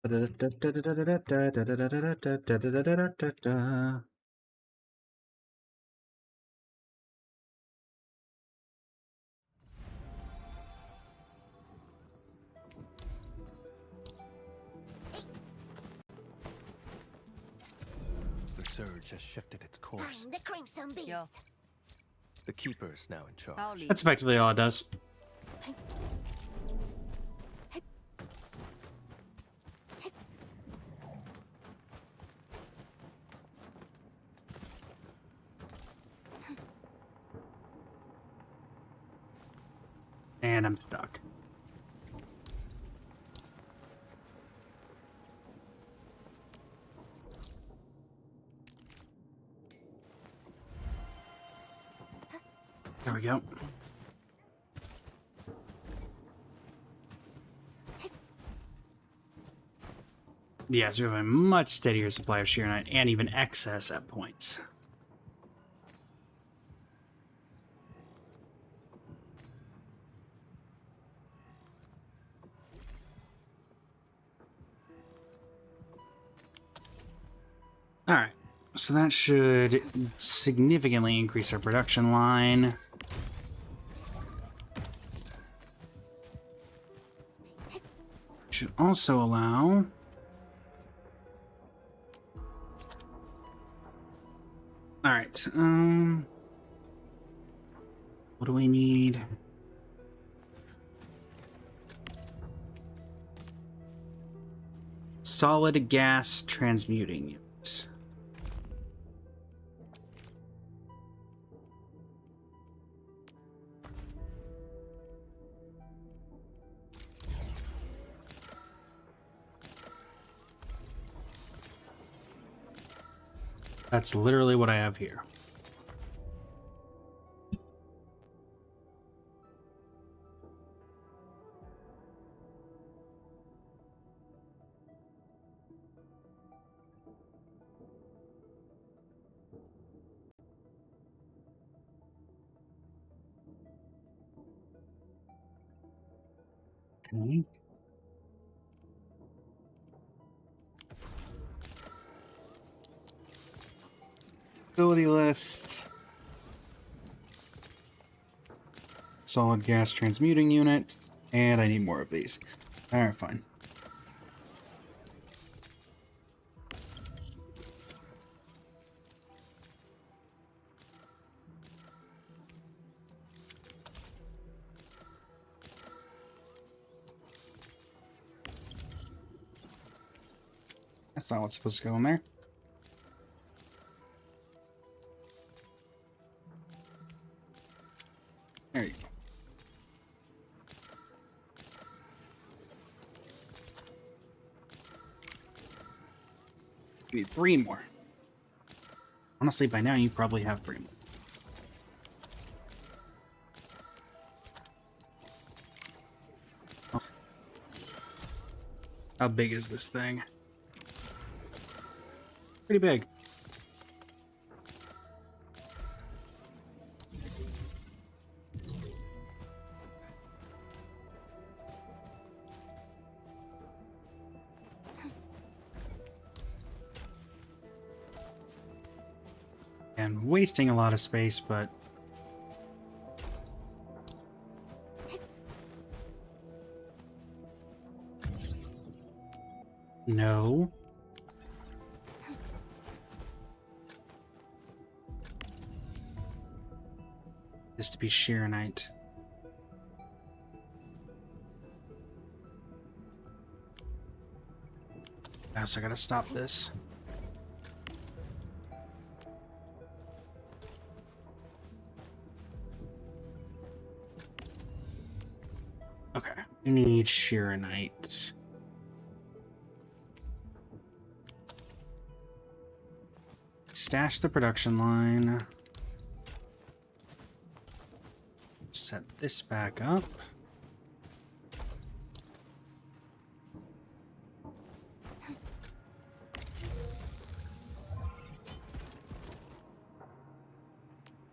The surge has shifted its course. I'm the Crimson Beast. Yo. The Keeper is now in charge. That's effectively all it does. And I'm stuck. There we go. Yes, we have a much steadier supply of sheer night and even excess at points. All right, so that should significantly increase our production line. Should also allow all right, what do we need? Solid gas transmuting units. That's literally what I have here. Okay. Ability list. Solid gas transmuting unit. And I need more of these. Alright, fine. That's not what's supposed to go in there. There you go. You need 3 more. Honestly, by now you probably have 3 more. Oh. How big is this thing? Pretty big. And wasting a lot of space, but no. This to be Shirenite. I also gotta stop this. Okay, we need Shirenite. Stash the production line. Set this back up.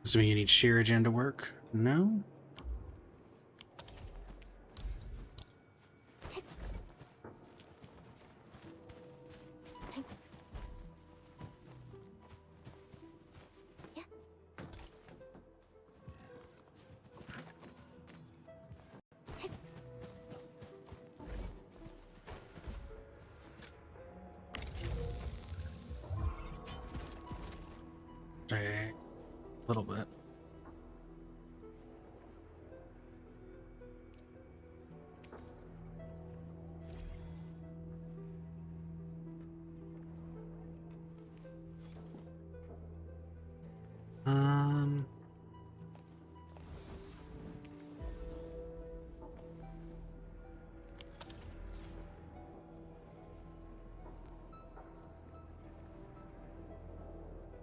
So you need Shirigen to work? No? A little bit.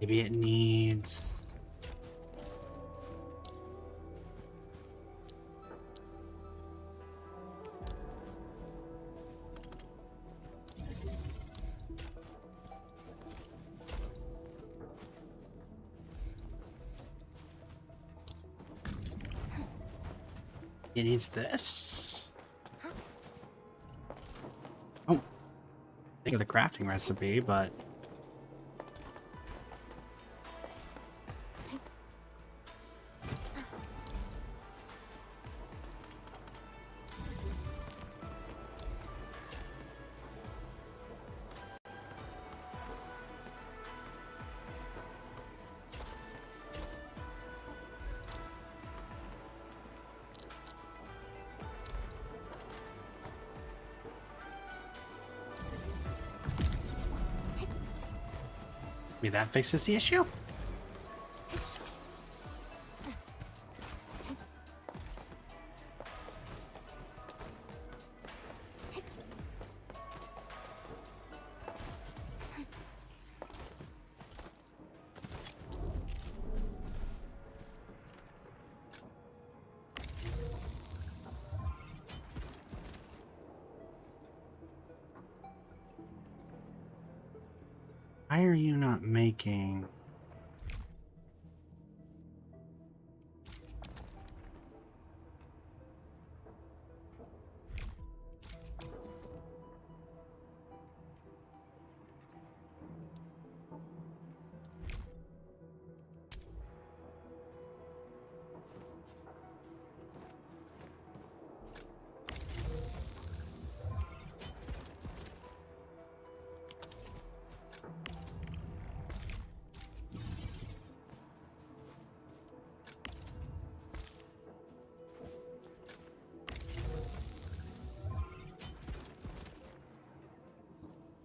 Maybe it needs... It needs this. Oh, think of the crafting recipe, but maybe that fixes the issue. Why are you not making...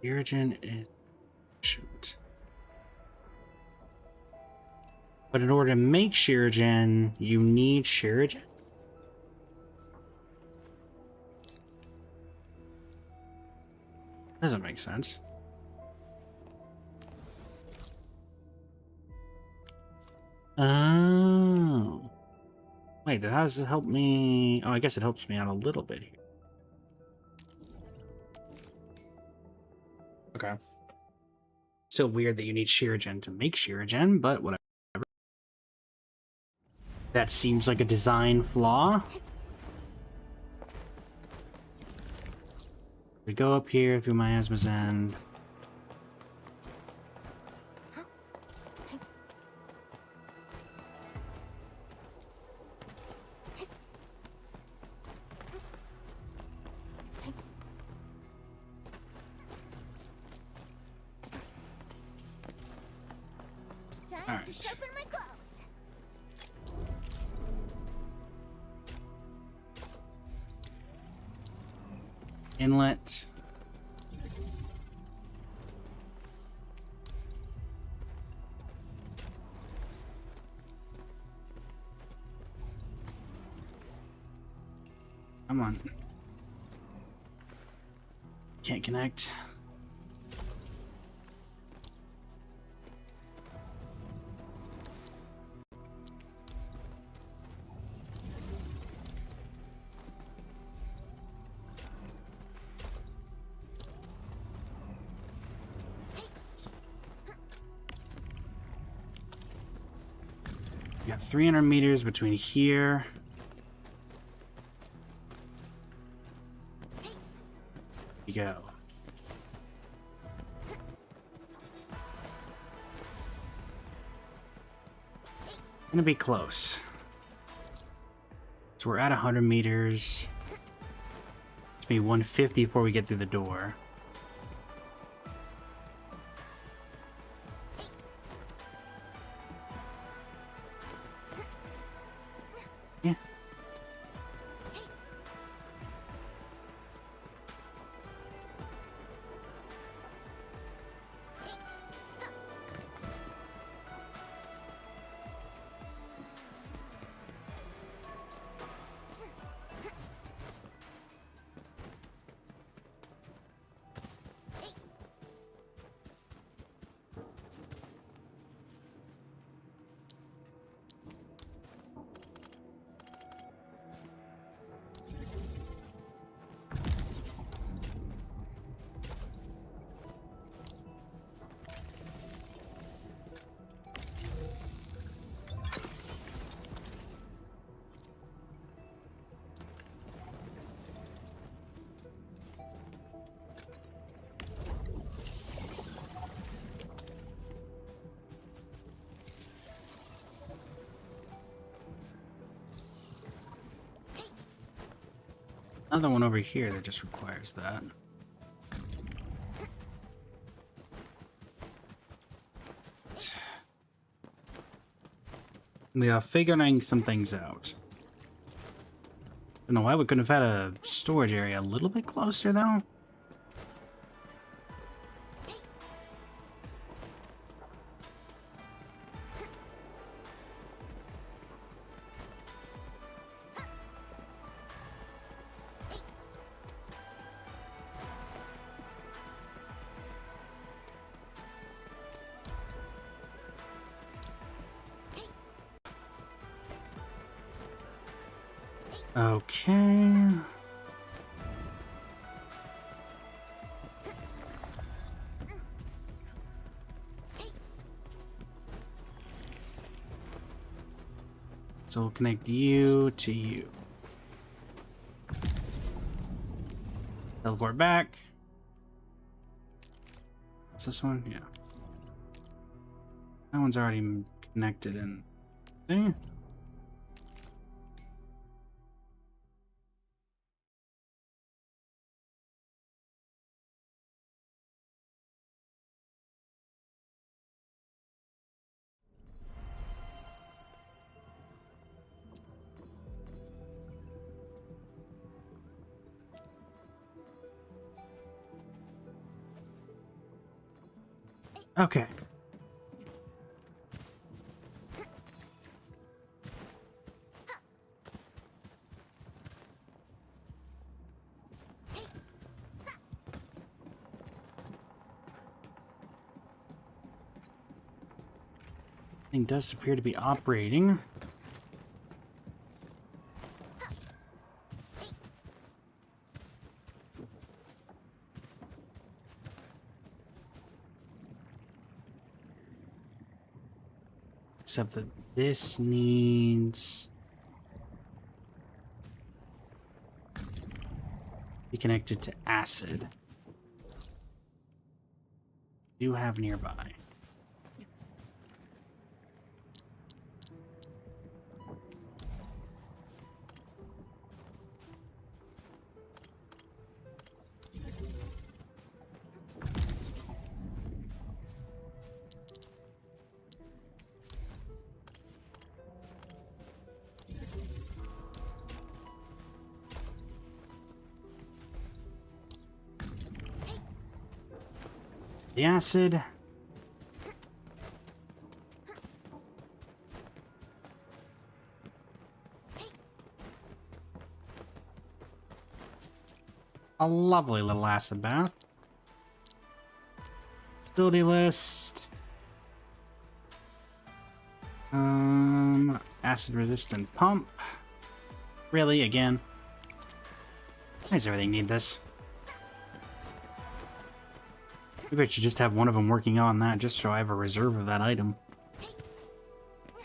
Shirigen is... Shoot. But in order to make Shirigen, you need Shirigen? Doesn't make sense. Oh. Wait, how does it help me? Oh, I guess it helps me out a little bit here. Okay. Still weird that you need Shirigen to make Shirigen, but whatever. That seems like a design flaw. We go up here through Miasma's End. Time to sharpen my claws. Inlet. Come on. Can't connect. We got 300 meters between here. You go. Gonna be close. So we're at 100 meters. It's gonna be 150 before we get through the door. Yeah. Another one over here that just requires that. We are figuring some things out. Don't know why we couldn't have had a storage area a little bit closer, though. Okay. So we'll connect you to you. Teleport back. What's this one? Yeah. That one's already connected in there. Okay. Thing does appear to be operating. Except that this needs to be connected to acid. Do have nearby. The acid. A lovely little acid bath. Ability list. Acid resistant pump. Really, again? Why does everything need this? Maybe I should just have one of them working on that, just so I have a reserve of that item.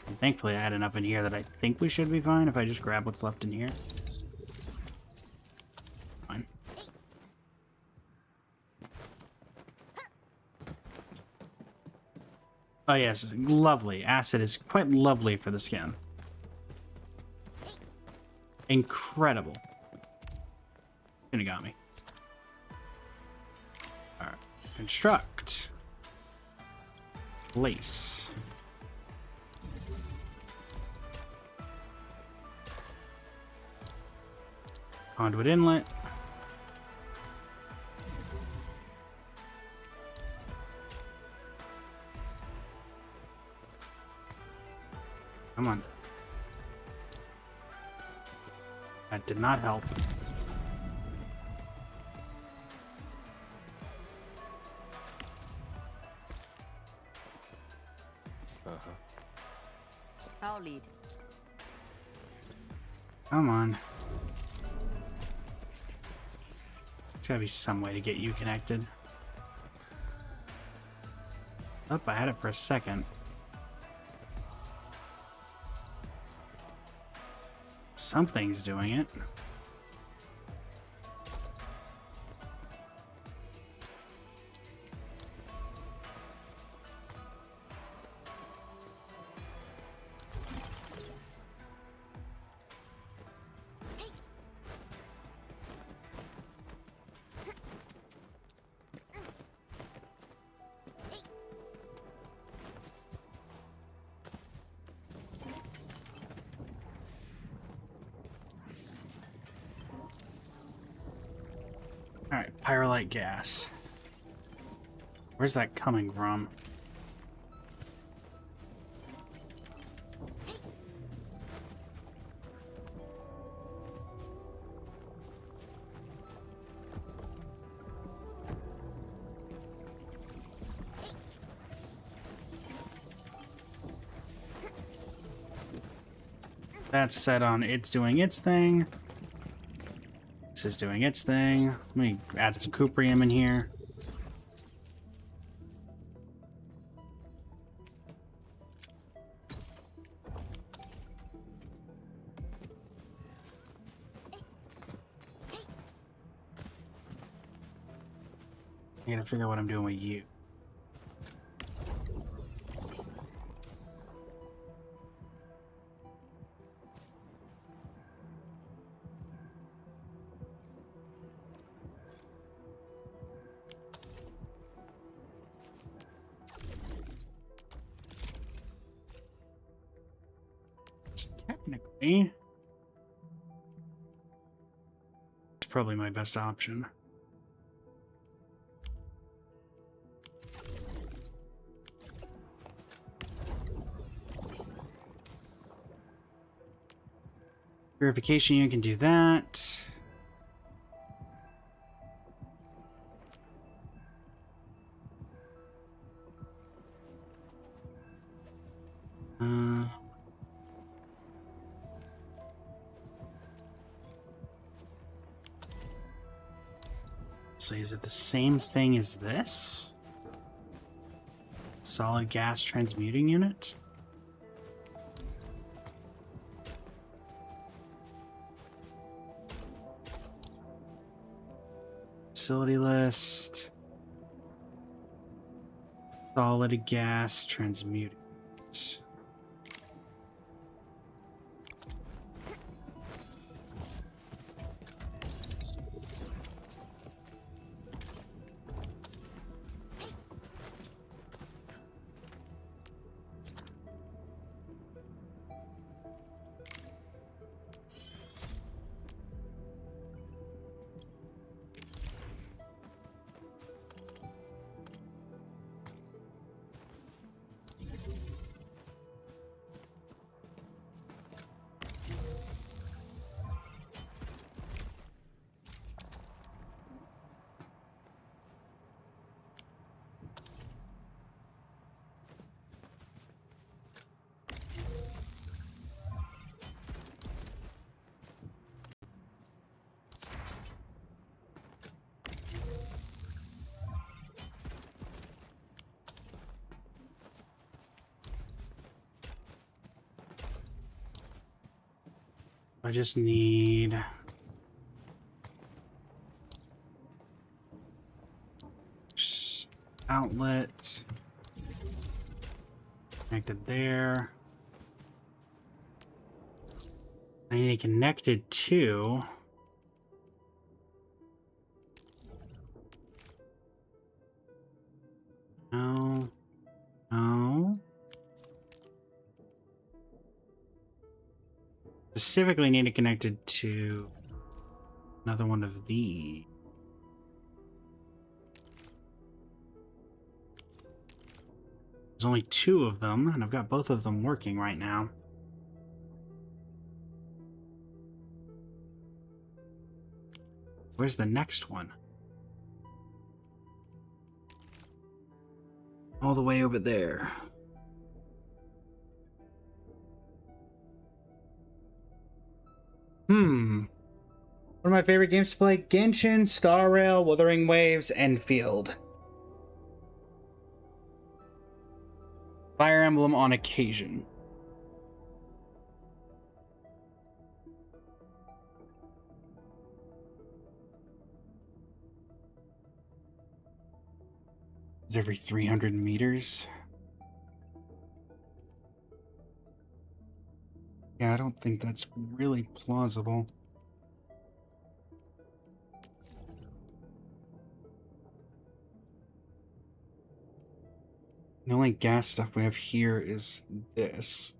And thankfully I had enough in here that I think we should be fine if I just grab what's left in here. Fine. Oh yes, lovely. Acid is quite lovely for the skin. Incredible. Kinda got me. Alright. Construct. Place. Conduit inlet. Come on. That did not help. I'll lead. Come on. There's gotta be some way to get you connected. Oh, I had it for a second. Something's doing it. Alright, pyrolite gas. Where's that coming from? That's set on it's doing its thing. This is doing its thing. Let me add some cuprium in here. I gotta figure out what I'm doing with you. Technically, it's probably my best option. Purification, you can do that. So is it the same thing as this? Solid gas transmuting unit? Facility list. Solid gas transmuting. I just need outlet connected there. I need it connected to no. Specifically need it connected to another one of these. There's only 2 of them, and I've got both of them working right now. Where's the next one? All the way over there. One of my favorite games to play: Genshin, Star Rail, Wuthering Waves, Enfield. Fire Emblem on occasion. It's every 300 meters. Yeah, I don't think that's really plausible. The only gas stuff we have here is this.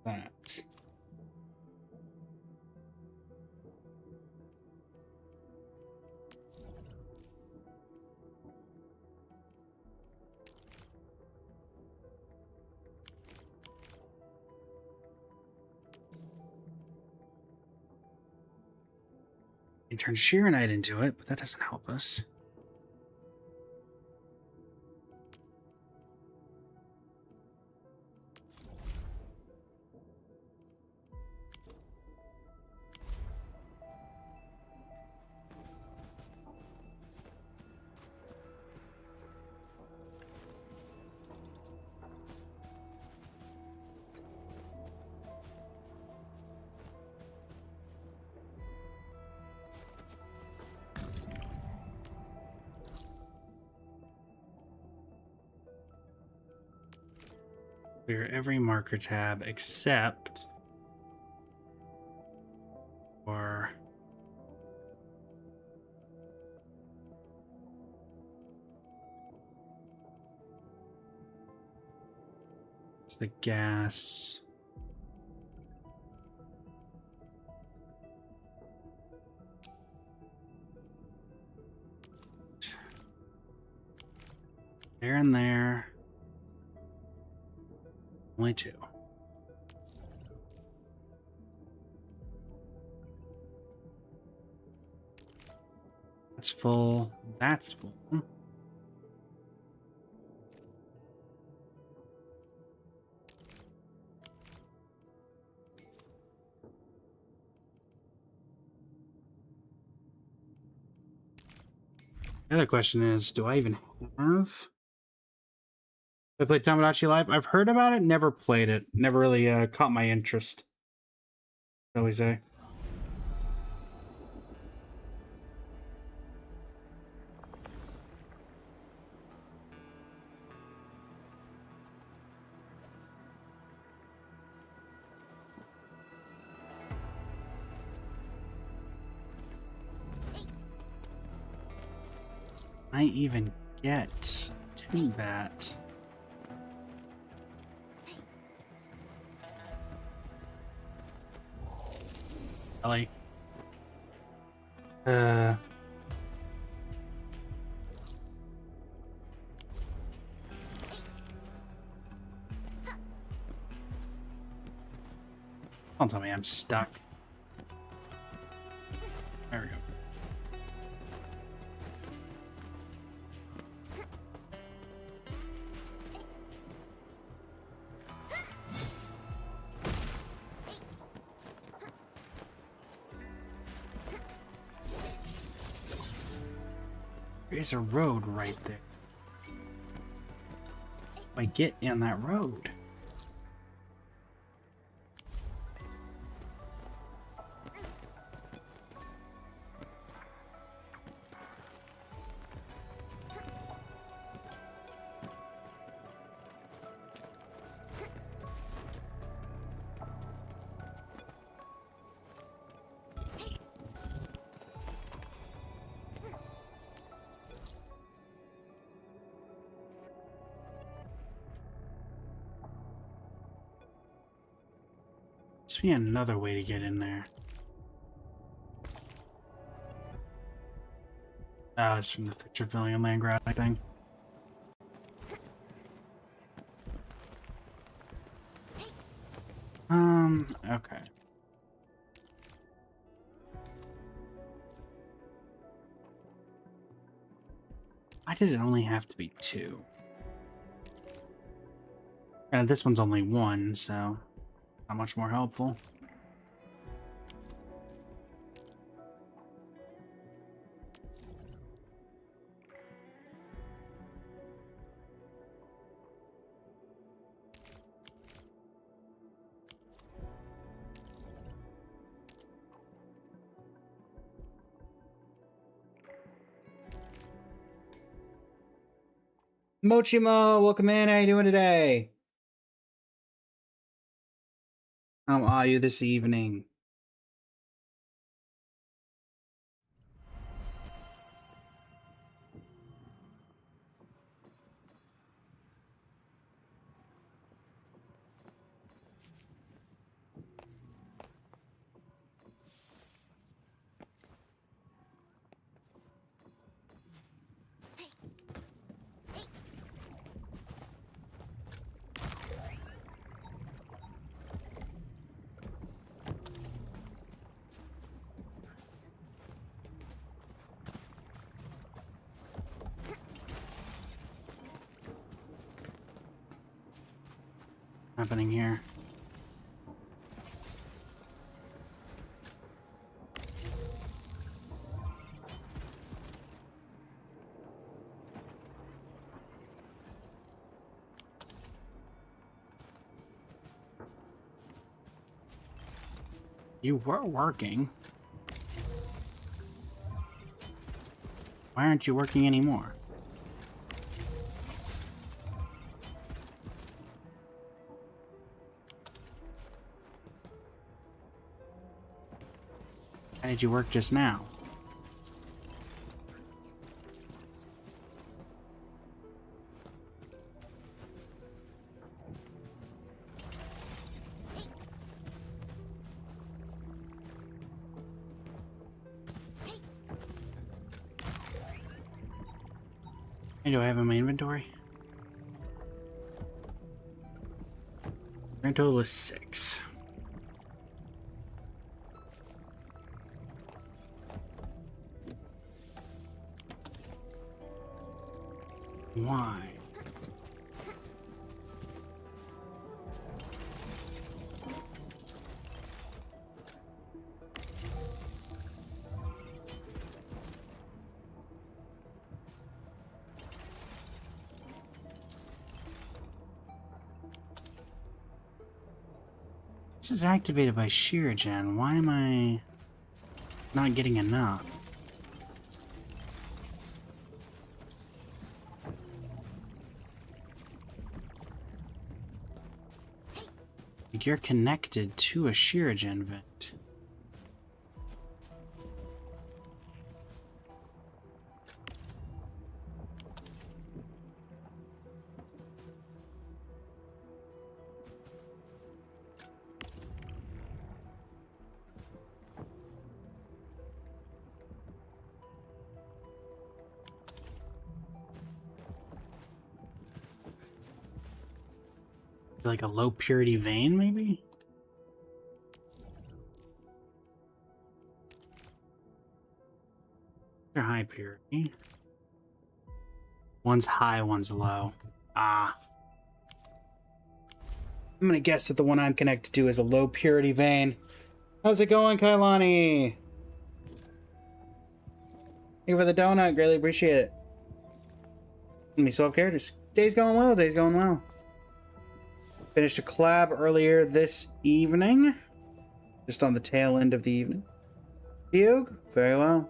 That. You turn Sheeranite into it, but that doesn't help us. Clear every marker tab except for the gas. There and there. Only 2. That's full. That's full. The other question is, do I even have... I played Tamagotchi Live. I've heard about it, never played it. Never really caught my interest, shall we say. I even get to that. Ellie. Don't tell me I'm stuck. There we go. There is a road right there. I get in that road? Must be another way to get in there. Oh, it's from the picture filling and land grab thing. Okay. Why did it only have to be 2? And this one's only 1, so not much more helpful. Mochimo, welcome in. How you doing today? How are you this evening? Happening here? You were working. Why aren't you working anymore? How did you work just now? Hey, do I have in my inventory? Grand total is 6. Why? This is activated by Shiragen. Why am I not getting enough? Like you're connected to a Shiragen vent. Like a low purity vein, maybe? They're high purity. One's high, one's low. Ah. I'm gonna guess that the one I'm connected to is a low purity vein. How's it going, Kailani? Thank you for the donut, greatly appreciate it. Let me self-care, just Day's going well. Day's going well. Finished a collab earlier this evening. Just on the tail end of the evening. Fugue? Very well.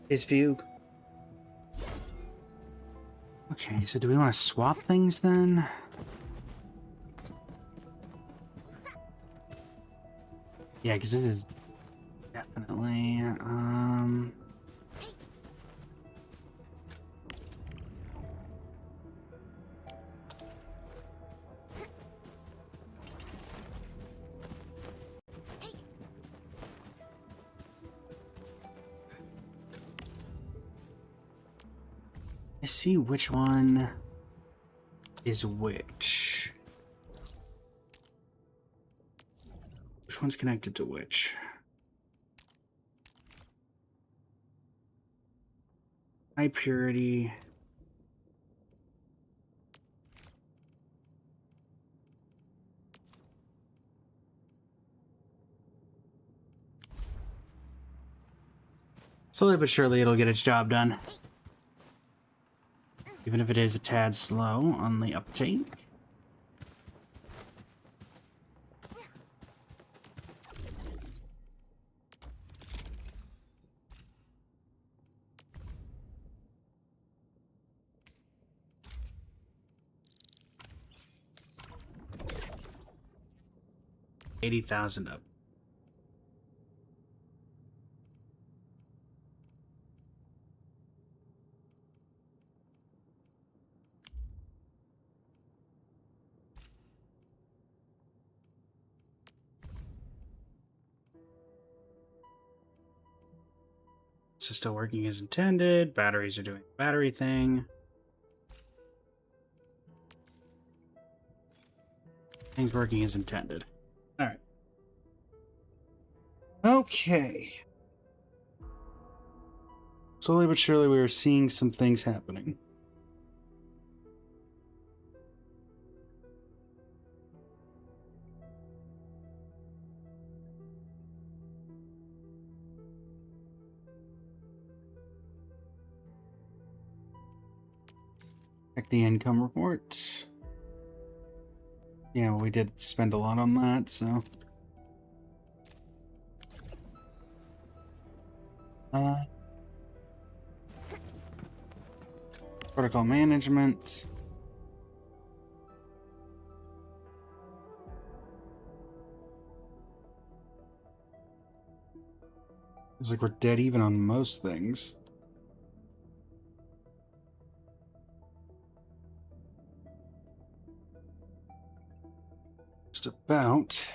His Fugue. Okay, so do we want to swap things then? Yeah, because it is definitely, let's see which one is which. Which one's connected to which? High purity. Slowly but surely it'll get its job done. Even if it is a tad slow on the uptake. $80,000 up. This is still working as intended. Batteries are doing the battery thing. Things working as intended. All right. Okay. Slowly but surely we are seeing some things happening. Check the income report. Yeah, well, we did spend a lot on that, so. Protocol management. It's like we're dead even on most things. Just about.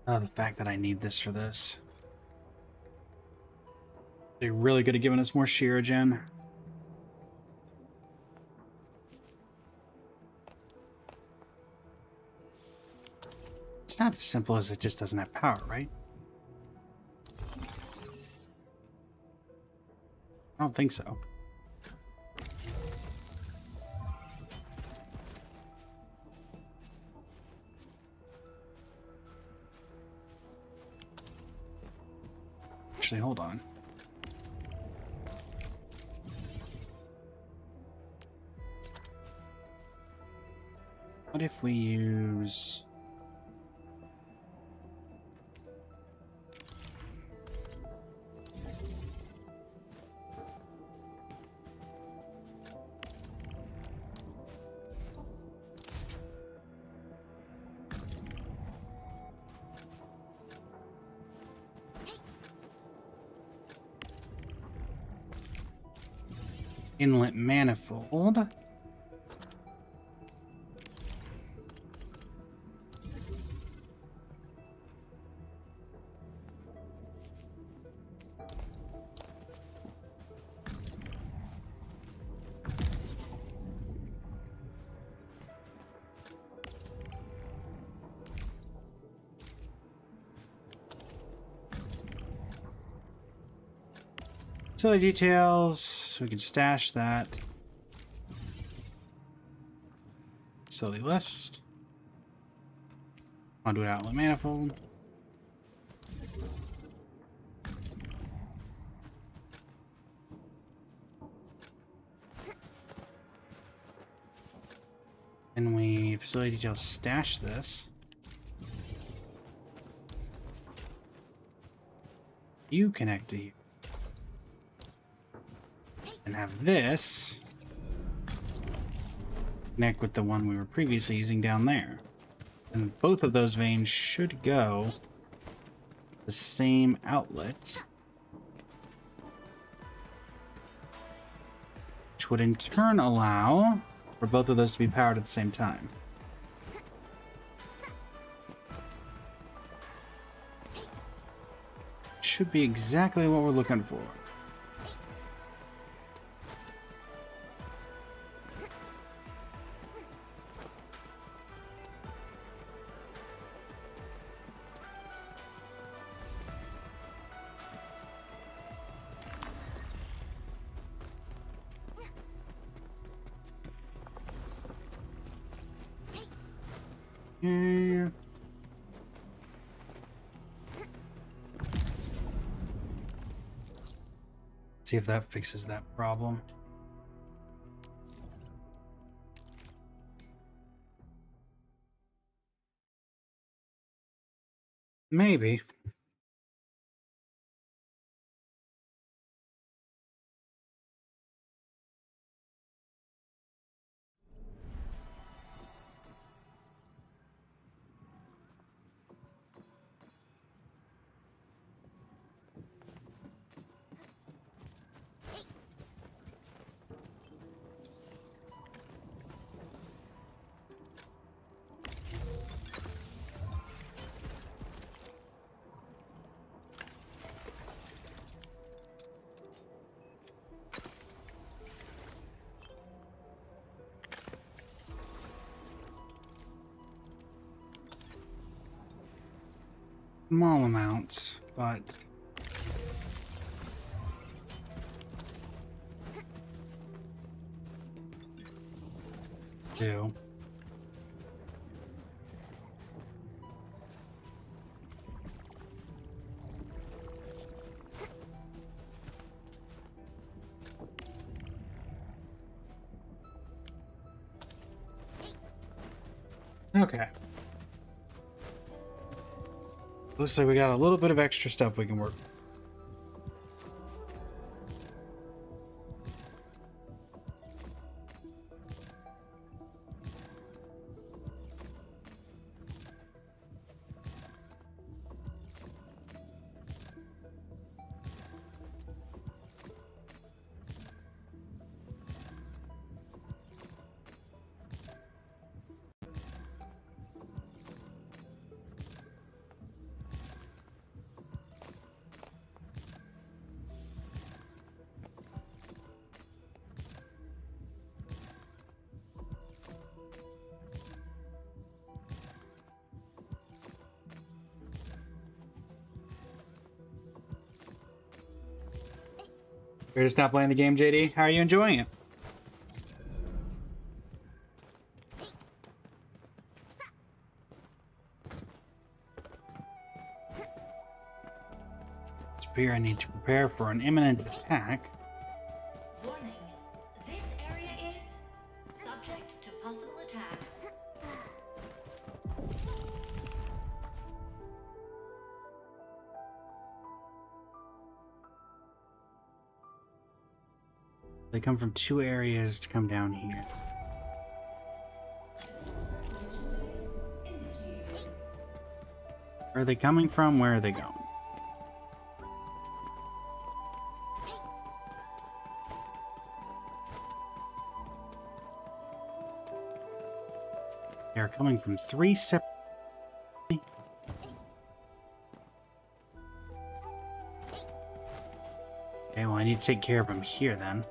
Oh, the fact that I need this for this. They really could have given us more Shiragen. It's not as simple as it just doesn't have power, right? I don't think so. Actually, hold on. What if we use... Inlet manifold. Facility details, so we can stash that. Facility list. Conduit outlet manifold. And we facility details stash this. You connect to here. And have this connect with the one we were previously using down there. And both of those veins should go the same outlet, which would in turn allow for both of those to be powered at the same time. Should be exactly what we're looking for. Here. See if that fixes that problem. Maybe. Small amounts, but do. Okay. Looks like we got a little bit of extra stuff we can work with. Ready to stop playing the game, JD? How are you enjoying it? Spear, I need to prepare for an imminent attack. Warning. This area is subject to possible attacks. They come from two areas to come down here. Where are they coming from? Where are they going? They are coming from three separate... Okay, well I need to take care of them here then.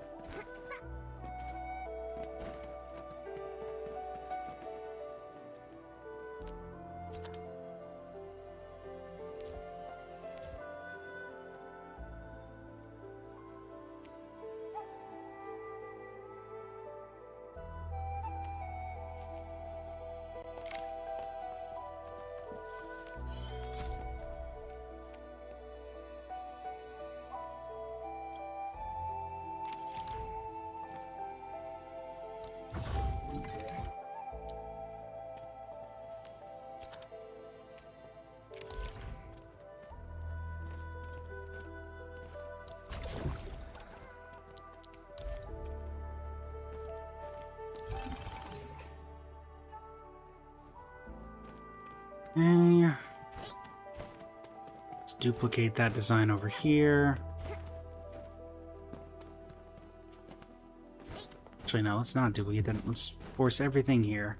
Let's duplicate that design over here. Actually, no, let's not duplicate that. Let's force everything here.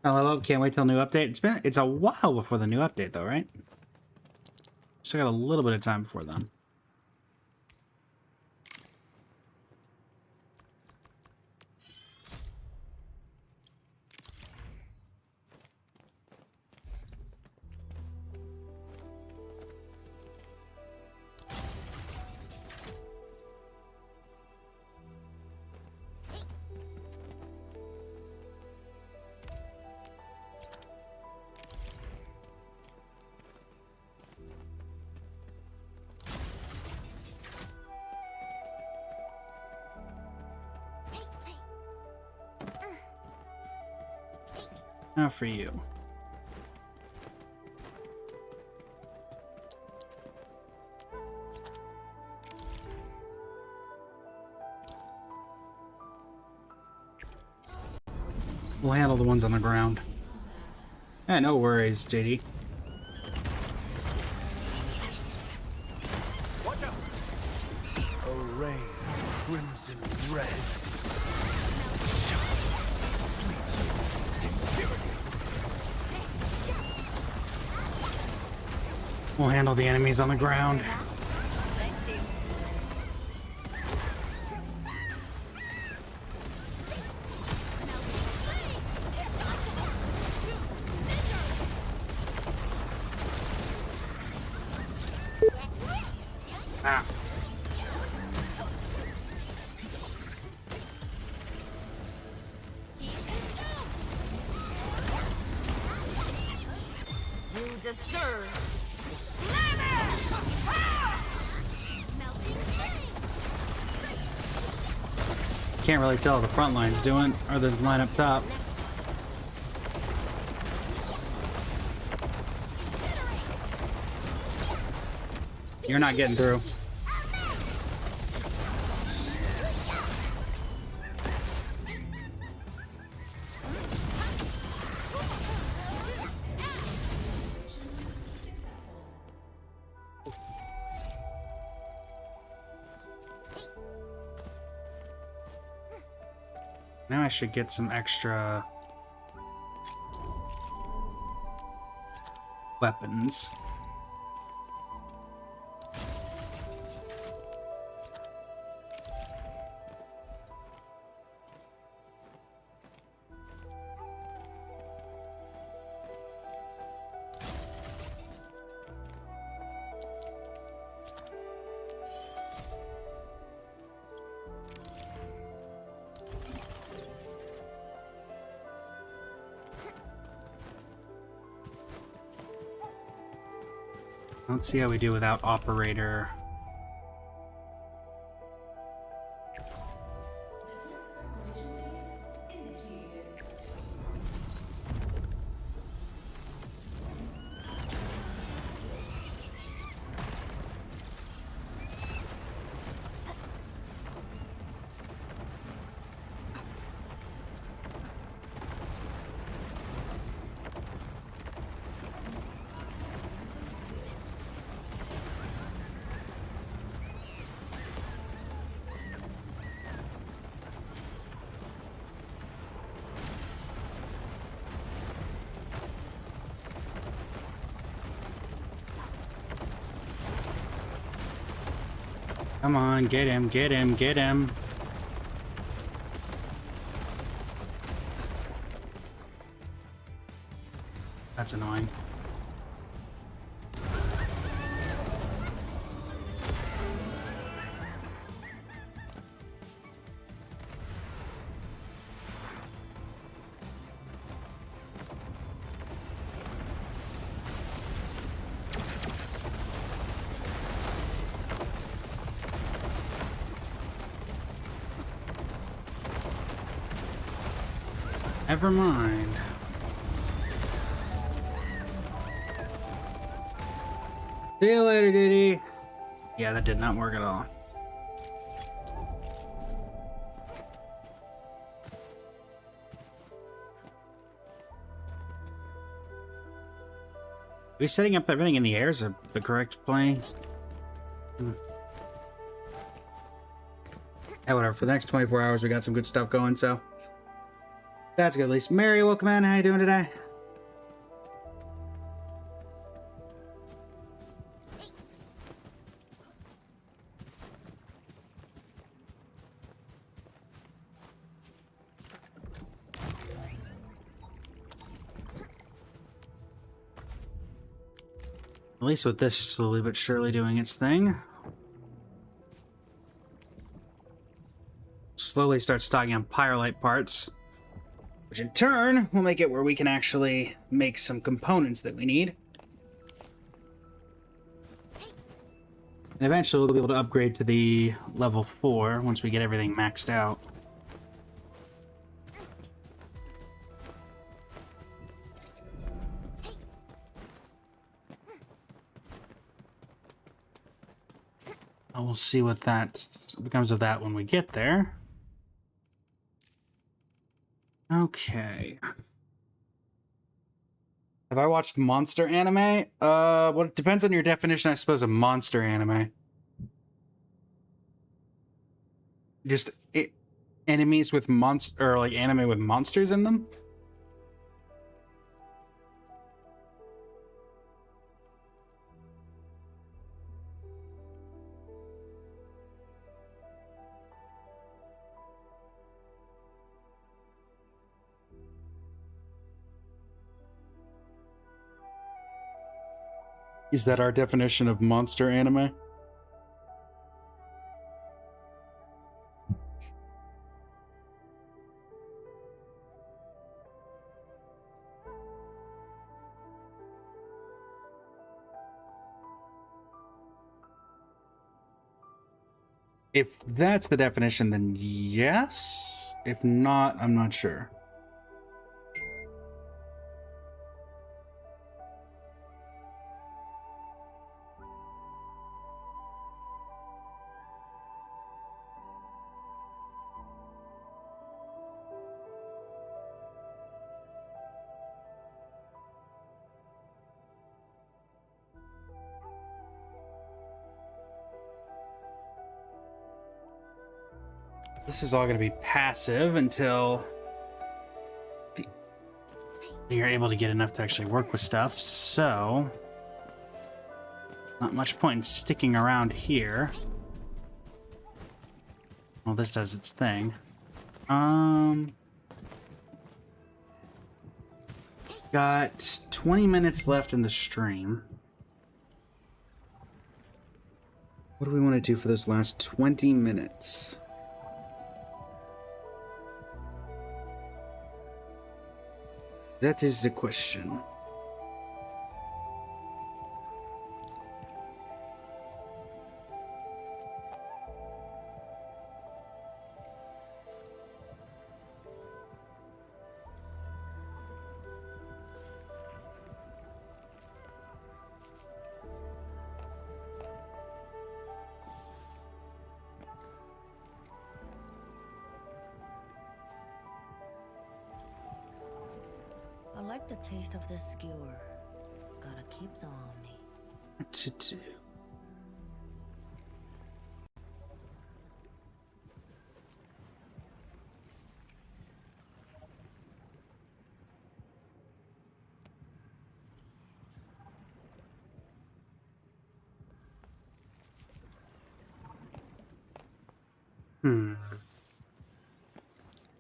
Hello, can't wait till new update. It's a while before the new update though, right? Still got a little bit of time before then. Now for you. We'll handle the ones on the ground. Yeah, no worries, JD. Watch out! Array crimson red. We'll handle the enemies on the ground. Ah. You deserve. Can't really tell what the front line's doing, or the line up top. You're not getting through. Now I should get some extra weapons. Let's see how we do without operator. Come on, get him, get him, get him. That's annoying. Never mind. See you later, Diddy. Yeah, that did not work at all. we setting up everything in the air is the correct play? Yeah, whatever. For the next 24 hours, we got some good stuff going, so that's good. At least Mary, welcome in. How you doing today? At least with this slowly but surely doing its thing. Slowly start stocking on Pyrolite parts, which in turn will make it where we can actually make some components that we need. And eventually we'll be able to upgrade to the level 4 once we get everything maxed out. We'll see what that becomes of that when we get there. Okay. Have I watched monster anime? Well, it depends on your definition, I suppose, of monster anime. Just enemies with or like anime with monsters in them? Is that our definition of monster anime? If that's the definition, then yes. If not, I'm not sure. This is all going to be passive until you're able to get enough to actually work with stuff, so not much point in sticking around here. Well, this does its thing. Got 20 minutes left in the stream. What do we want to do for those last 20 minutes? That is the question. I like the taste of this skewer. Gotta keep them on me. What to do?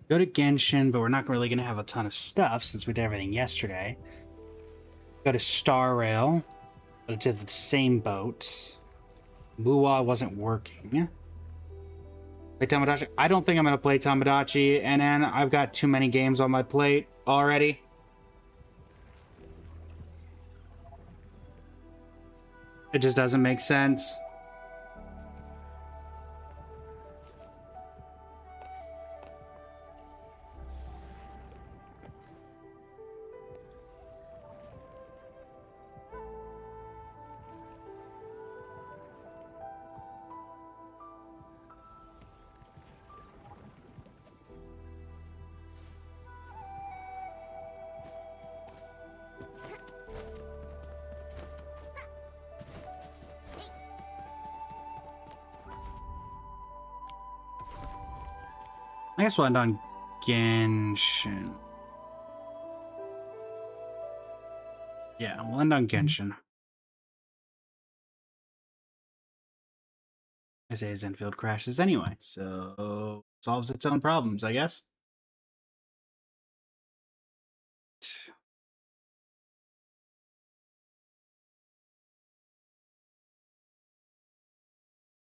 Go to Genshin, but we're not really going to have a ton of stuff since we did everything yesterday. Go to Star Rail, but it's at the same boat. Wuwa wasn't working. Play Tomodachi. I don't think I'm going to play Tomodachi, and then I've got too many games on my plate already. It just doesn't make sense. I guess we'll end on Genshin. Yeah, we'll end on Genshin. I say Zenfield crashes anyway, so solves its own problems, I guess.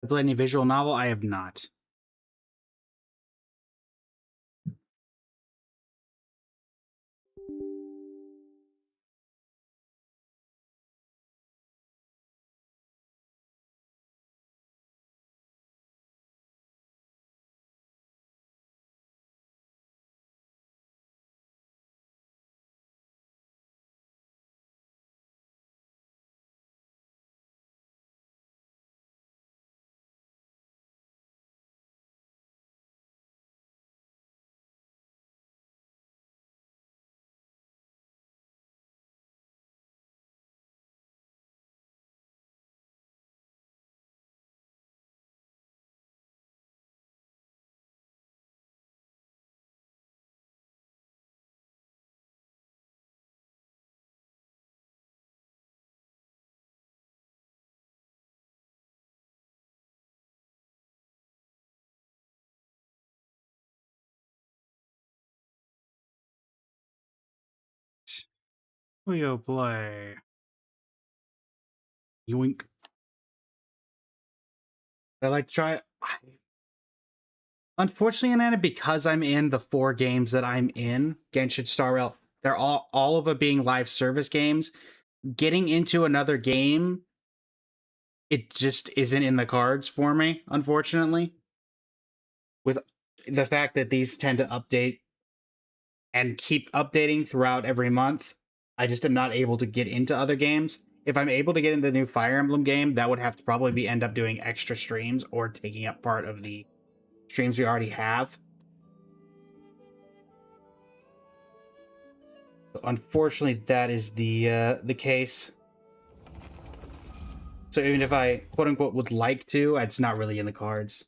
Played any visual novel? I have not. We'll play. Yoink. I like to try it. Unfortunately, Anana, because I'm in the 4 games that I'm in, Genshin, Star Rail, they're all of it being live service games. Getting into another game, it just isn't in the cards for me, unfortunately. With the fact that these tend to update and keep updating throughout every month, I just am not able to get into other games. If I'm able to get into the new Fire Emblem game, that would have to probably end up doing extra streams or taking up part of the streams we already have. So unfortunately, that is the case. So even if I quote unquote would like to, it's not really in the cards.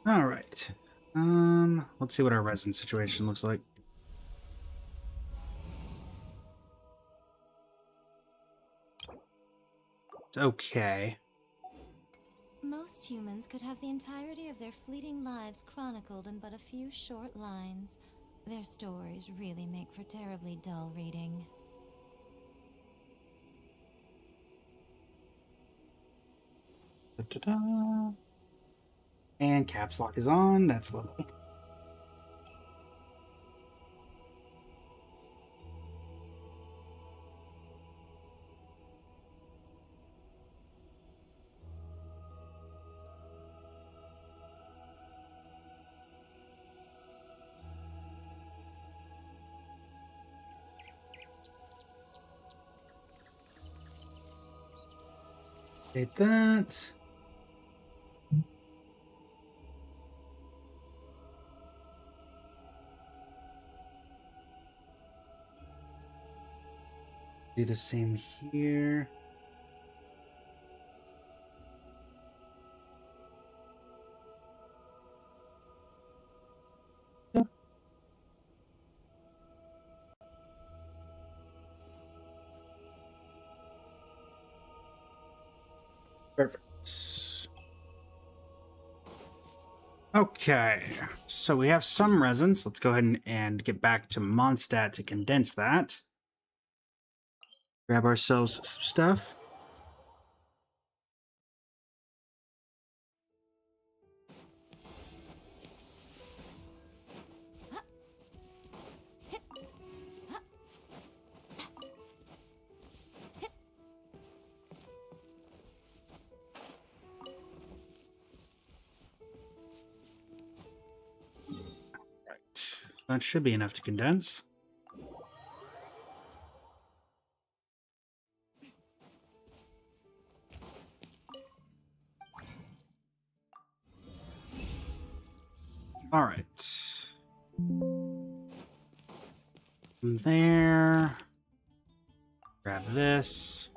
All right. Let's see what our resin situation looks like. Okay. Most humans could have the entirety of their fleeting lives chronicled in but a few short lines. Their stories really make for terribly dull reading. Da-da-da. And caps lock is on. That's lovely. Hit that. Do the same here. Yep. Perfect. Okay, so we have some resins. Let's go ahead and get back to Mondstadt to condense that. Grab ourselves some stuff. That should be enough to condense. All right. There. Grab this.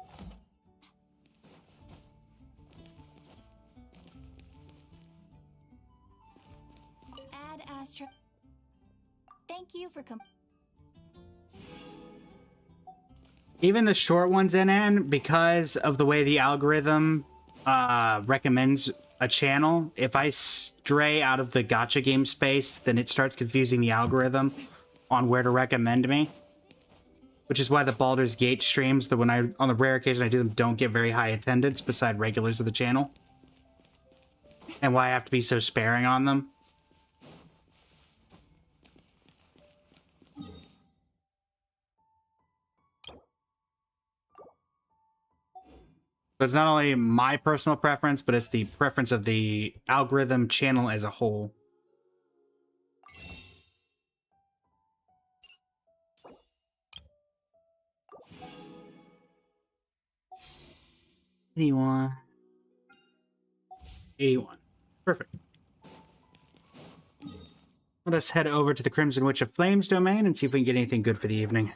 Add Astra. Thank you for Even the short ones, NN, because of the way the algorithm recommends a channel, if I stray out of the gacha game space, then it starts confusing the algorithm on where to recommend me. Which is why the Baldur's Gate streams, that when on the rare occasion I do them, don't get very high attendance beside regulars of the channel. And why I have to be so sparing on them. So it's not only my personal preference, but it's the preference of the algorithm channel as a whole. Anyone? 81. Perfect. Let us head over to the Crimson Witch of Flames domain and see if we can get anything good for the evening.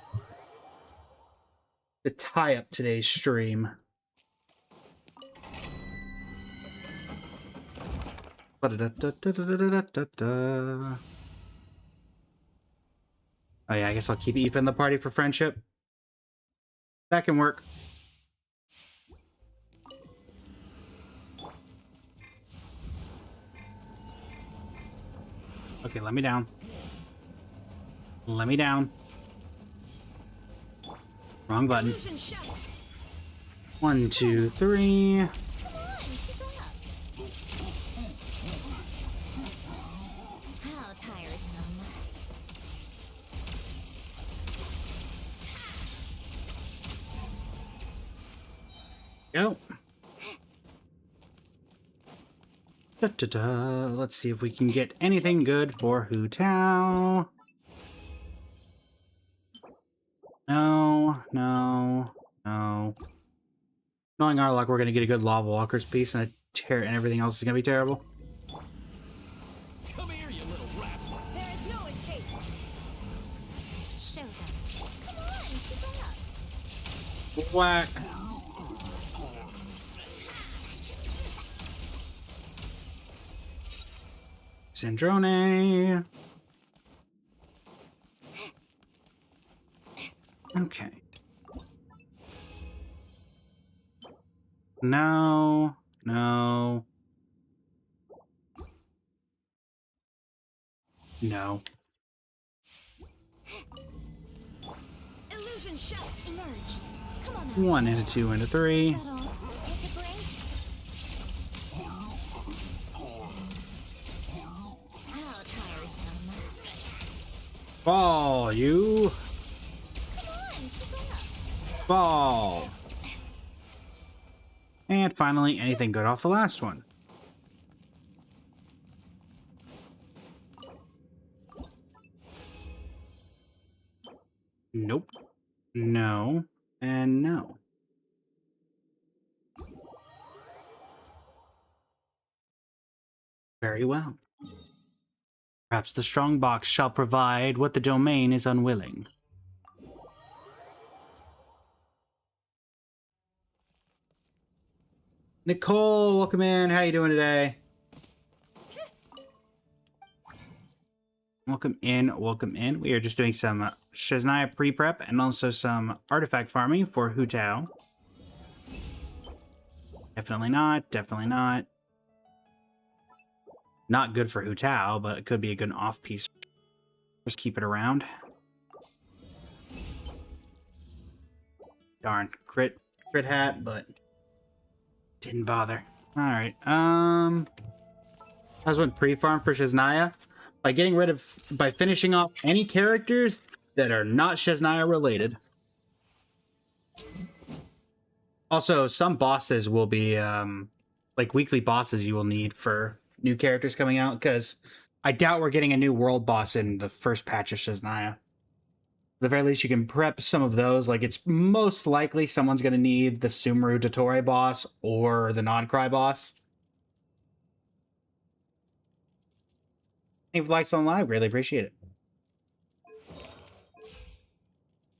To tie up today's stream. Oh yeah, I guess I'll keep Aoife in the party for friendship. That can work. Okay, let me down. Let me down. Wrong button. 1, 2, 3. How tiresome. Go. Let's see if we can get anything good for Hu Tao. No, no, no. Knowing our luck, we're going to get a good Lava Walker's piece, and everything else is going to be terrible. Come here, you little rascal. There is no escape. Show them. Come on, keep up. Whack. Sandrone. Okay. No, no. No. Illusion shell. Emerge. Come on. 1 into 2 into 3. Take a break. How tiresome. Ball, you. Come on, keep up. Ball. And finally, anything good off the last one. Nope. No. And no. Very well. Perhaps the strong box shall provide what the domain is unwilling. Nicole, welcome in. How you doing today? Welcome in, welcome in. We are just doing some Shaznia pre-prep and also some artifact farming for Hu Tao. Definitely not, definitely not. Not good for Hu Tao, but it could be a good off-piece. Just keep it around. Darn, crit hat, but didn't bother. Alright, I was went pre-farm for Shaznia. By finishing off any characters that are not Shaznia related. Also, some bosses will be, like weekly bosses you will need for new characters coming out, because I doubt we're getting a new world boss in the first patch of Shaznia. At the very least, you can prep some of those. Like, it's most likely someone's going to need the Sumeru Dottore boss or the Nodcry boss. If you likes on live, really appreciate it.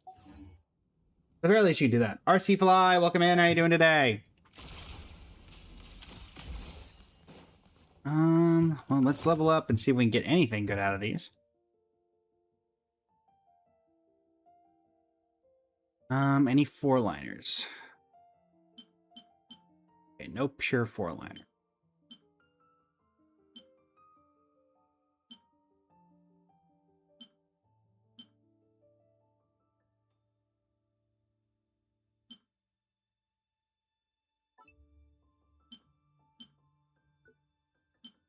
At the very least, you can do that. RC Fly, welcome in. How you doing today? Well, let's level up and see if we can get anything good out of these. Any four-liners? Okay, no pure four-liner.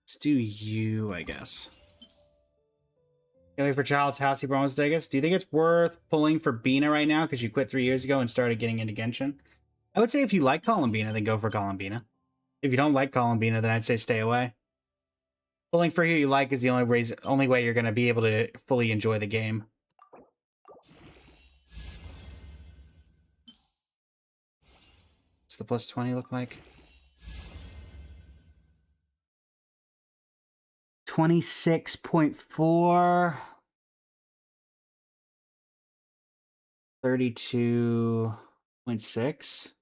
Let's do you, I guess. Wait for Child's House, he promised to take us. Do you think it's worth pulling for Bina right now because you quit 3 years ago and started getting into Genshin? I would say if you like Columbina, then go for Columbina. If you don't like Columbina, then I'd say stay away. Pulling for who you like is the only way you're going to be able to fully enjoy the game. What's the plus 20 look like? 26.4. 32.6.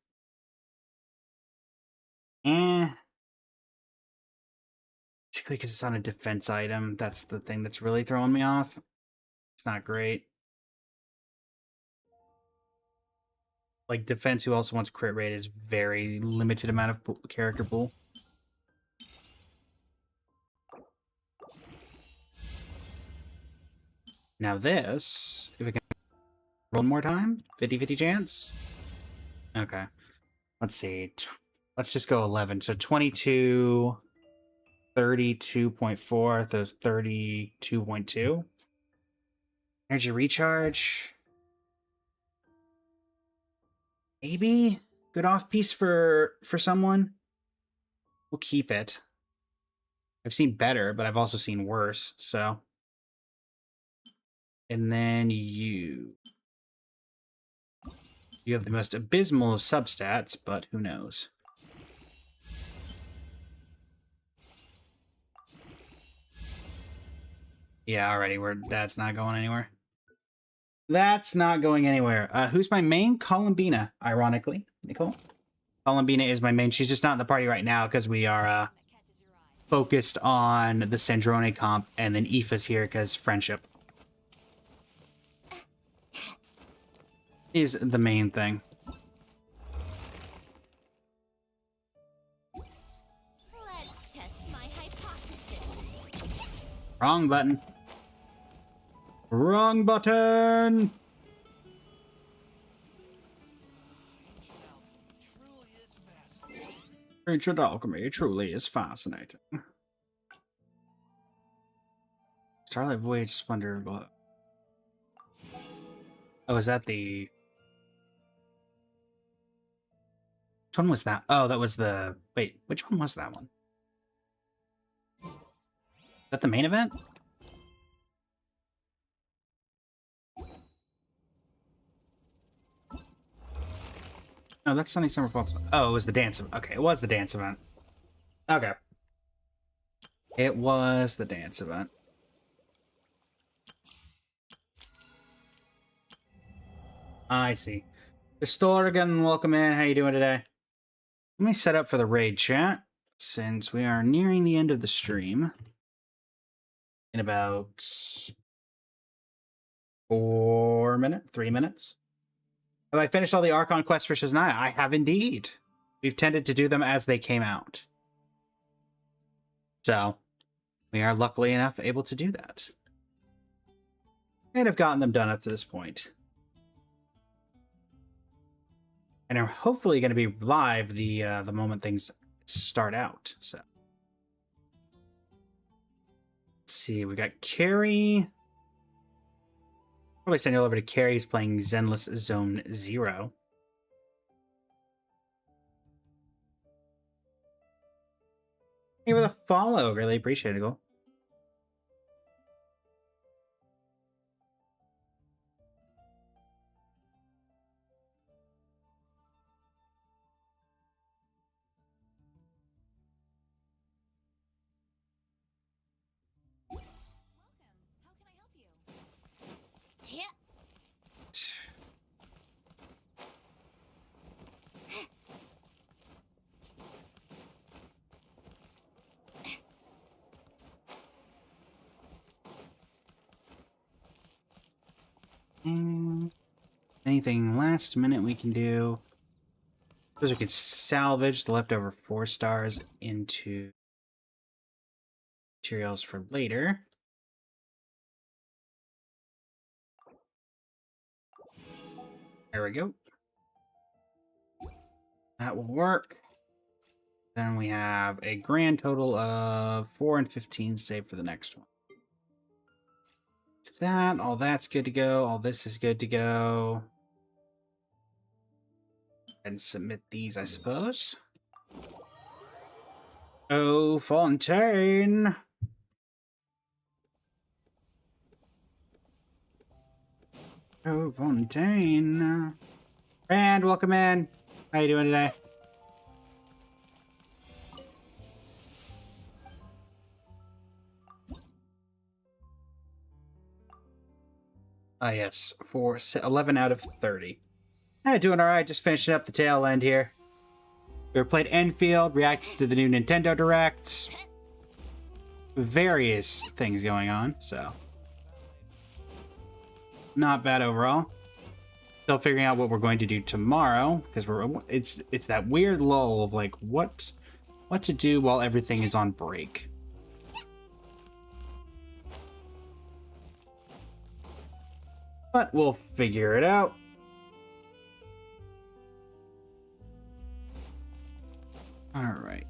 Particularly because it's on a defense item. That's the thing that's really throwing me off. It's not great. Like, defense who also wants crit rate is very limited amount of character pool. Now this, if we can roll one more time, 50-50 chance. Okay. Let's see. Let's just go 11. So 22, 32.4, those 32.2. Energy recharge. Maybe good off piece for someone. We'll keep it. I've seen better, but I've also seen worse, so. And then you have the most abysmal of substats, but who knows? Yeah, already that's not going anywhere. That's not going anywhere. Who's my main? Columbina, ironically. Nicole? Columbina is my main. She's just not in the party right now because we are focused on the Sandrone comp, and then Aoife's here because friendship is the main thing. Let's test my hypothesis. Wrong button. Wrong button! Ancient alchemy truly is fascinating. Starlight Voyage Splendor. Oh, is that the... Which one was that? Oh, that was the... Wait, which one was that one? Is that the main event? No, that's Sunny Summer Fall. Oh, it was the dance event. Okay, it was the dance event. Okay. It was the dance event. I see. Historigan, welcome in. How you doing today? Let me set up for the raid chat, since we are nearing the end of the stream. In about 3 minutes. Have I finished all the Archon quests for Shaznia? I have indeed. We've tended to do them as they came out. So, we are luckily enough able to do that. And have gotten them done up to this point. And are hopefully going to be live the moment things start out. So, let's see. We got Carrie. Probably send you over to Carrie. He's playing Zenless Zone 0. Hey, with a follow. Really appreciate it, Go. Anything last minute we can do? Because we could salvage the leftover 4 stars into materials for later. There we go. That will work. Then we have a grand total of 4 and 15 saved for the next one. That, all that's good to go. All this is good to go. And submit these, I suppose. Oh, Fontaine! Oh, Fontaine. And welcome in. How you doing today? Ah, yes. 11 out of 30. Doing alright. Just finishing up the tail end here. We played Enfield, reacted to the new Nintendo Direct. Various things going on, so. Not bad overall. Still figuring out what we're going to do tomorrow, because it's that weird lull of like what to do while everything is on break. But we'll figure it out. All right.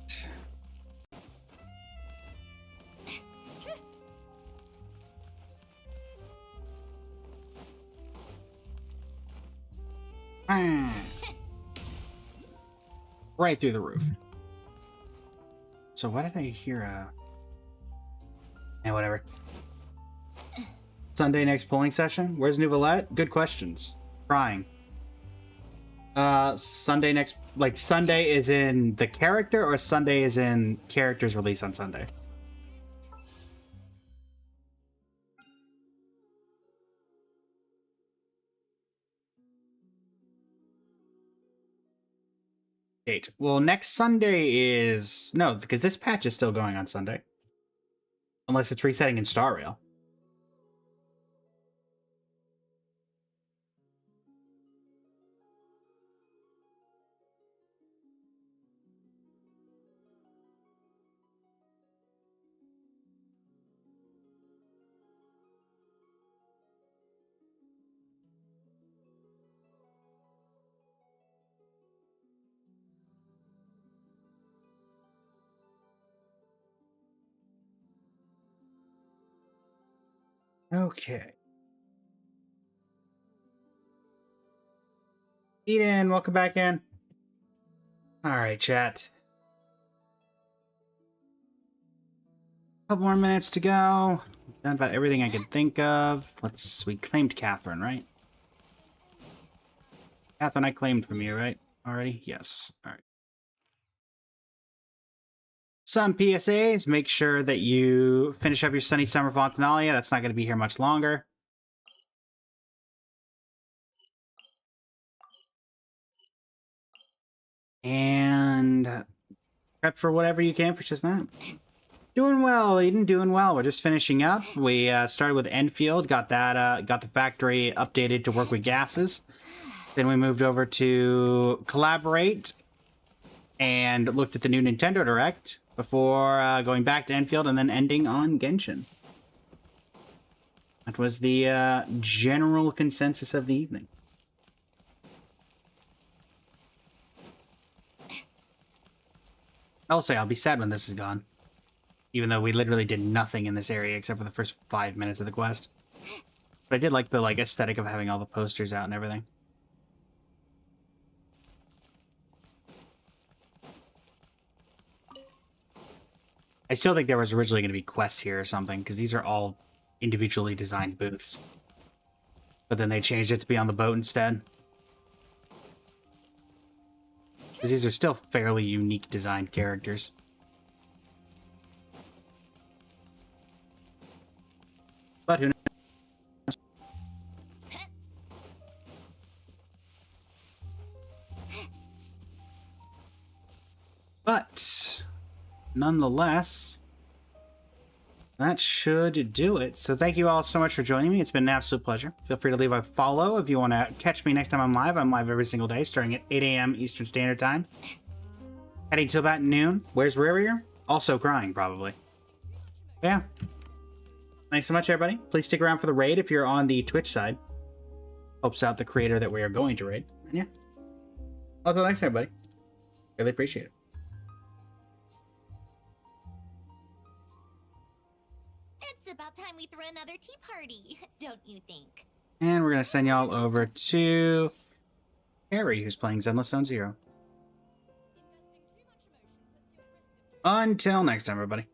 Right through the roof. So what did I hear? Yeah, whatever. Sunday next polling session? Where's Nouvellette? Good questions. Crying. Sunday next... Like, Sunday is in the character, or Sunday is in characters release on Sunday? Date. Well, next Sunday is... No, because this patch is still going on Sunday. Unless it's resetting in Star Rail. Okay. Eden, welcome back in. Alright, chat. Couple more minutes to go. Done about everything I could think of. We claimed Catherine, right? Catherine, I claimed from you, right? Already? Yes. Alright. Some PSAs. Make sure that you finish up your Sunny Summer Fontanalia. That's not going to be here much longer. And prep for whatever you can for just that. Doing well, Eden. Doing well. We're just finishing up. We started with Enfield. Got that. Got the factory updated to work with gases. Then we moved over to Collaborate and looked at the new Nintendo Direct before going back to Enfield and then ending on Genshin. That was the general consensus of the evening. I'll say I'll be sad when this is gone. Even though we literally did nothing in this area except for the first 5 minutes of the quest. But I did like the aesthetic of having all the posters out and everything. I still think there was originally going to be quests here or something, because these are all individually designed booths. But then they changed it to be on the boat instead. Because these are still fairly unique designed characters. But who knows? But nonetheless, That should do it. So thank you all so much for joining me. It's been an absolute pleasure. Feel free to leave a follow if you want to catch me next time I'm live. I'm live every single day starting at 8 a.m. Eastern Standard Time. Heading till about noon. Where's Ririer? Also crying, probably. Yeah. Thanks so much, everybody. Please stick around for the raid if you're on the Twitch side. Helps out the creator that we are going to raid. And yeah. Until next time, everybody. Really appreciate it. It's about time we threw another tea party, don't you think? And we're going to send y'all over to Harry, who's playing Zenless Zone Zero. Until next time, everybody.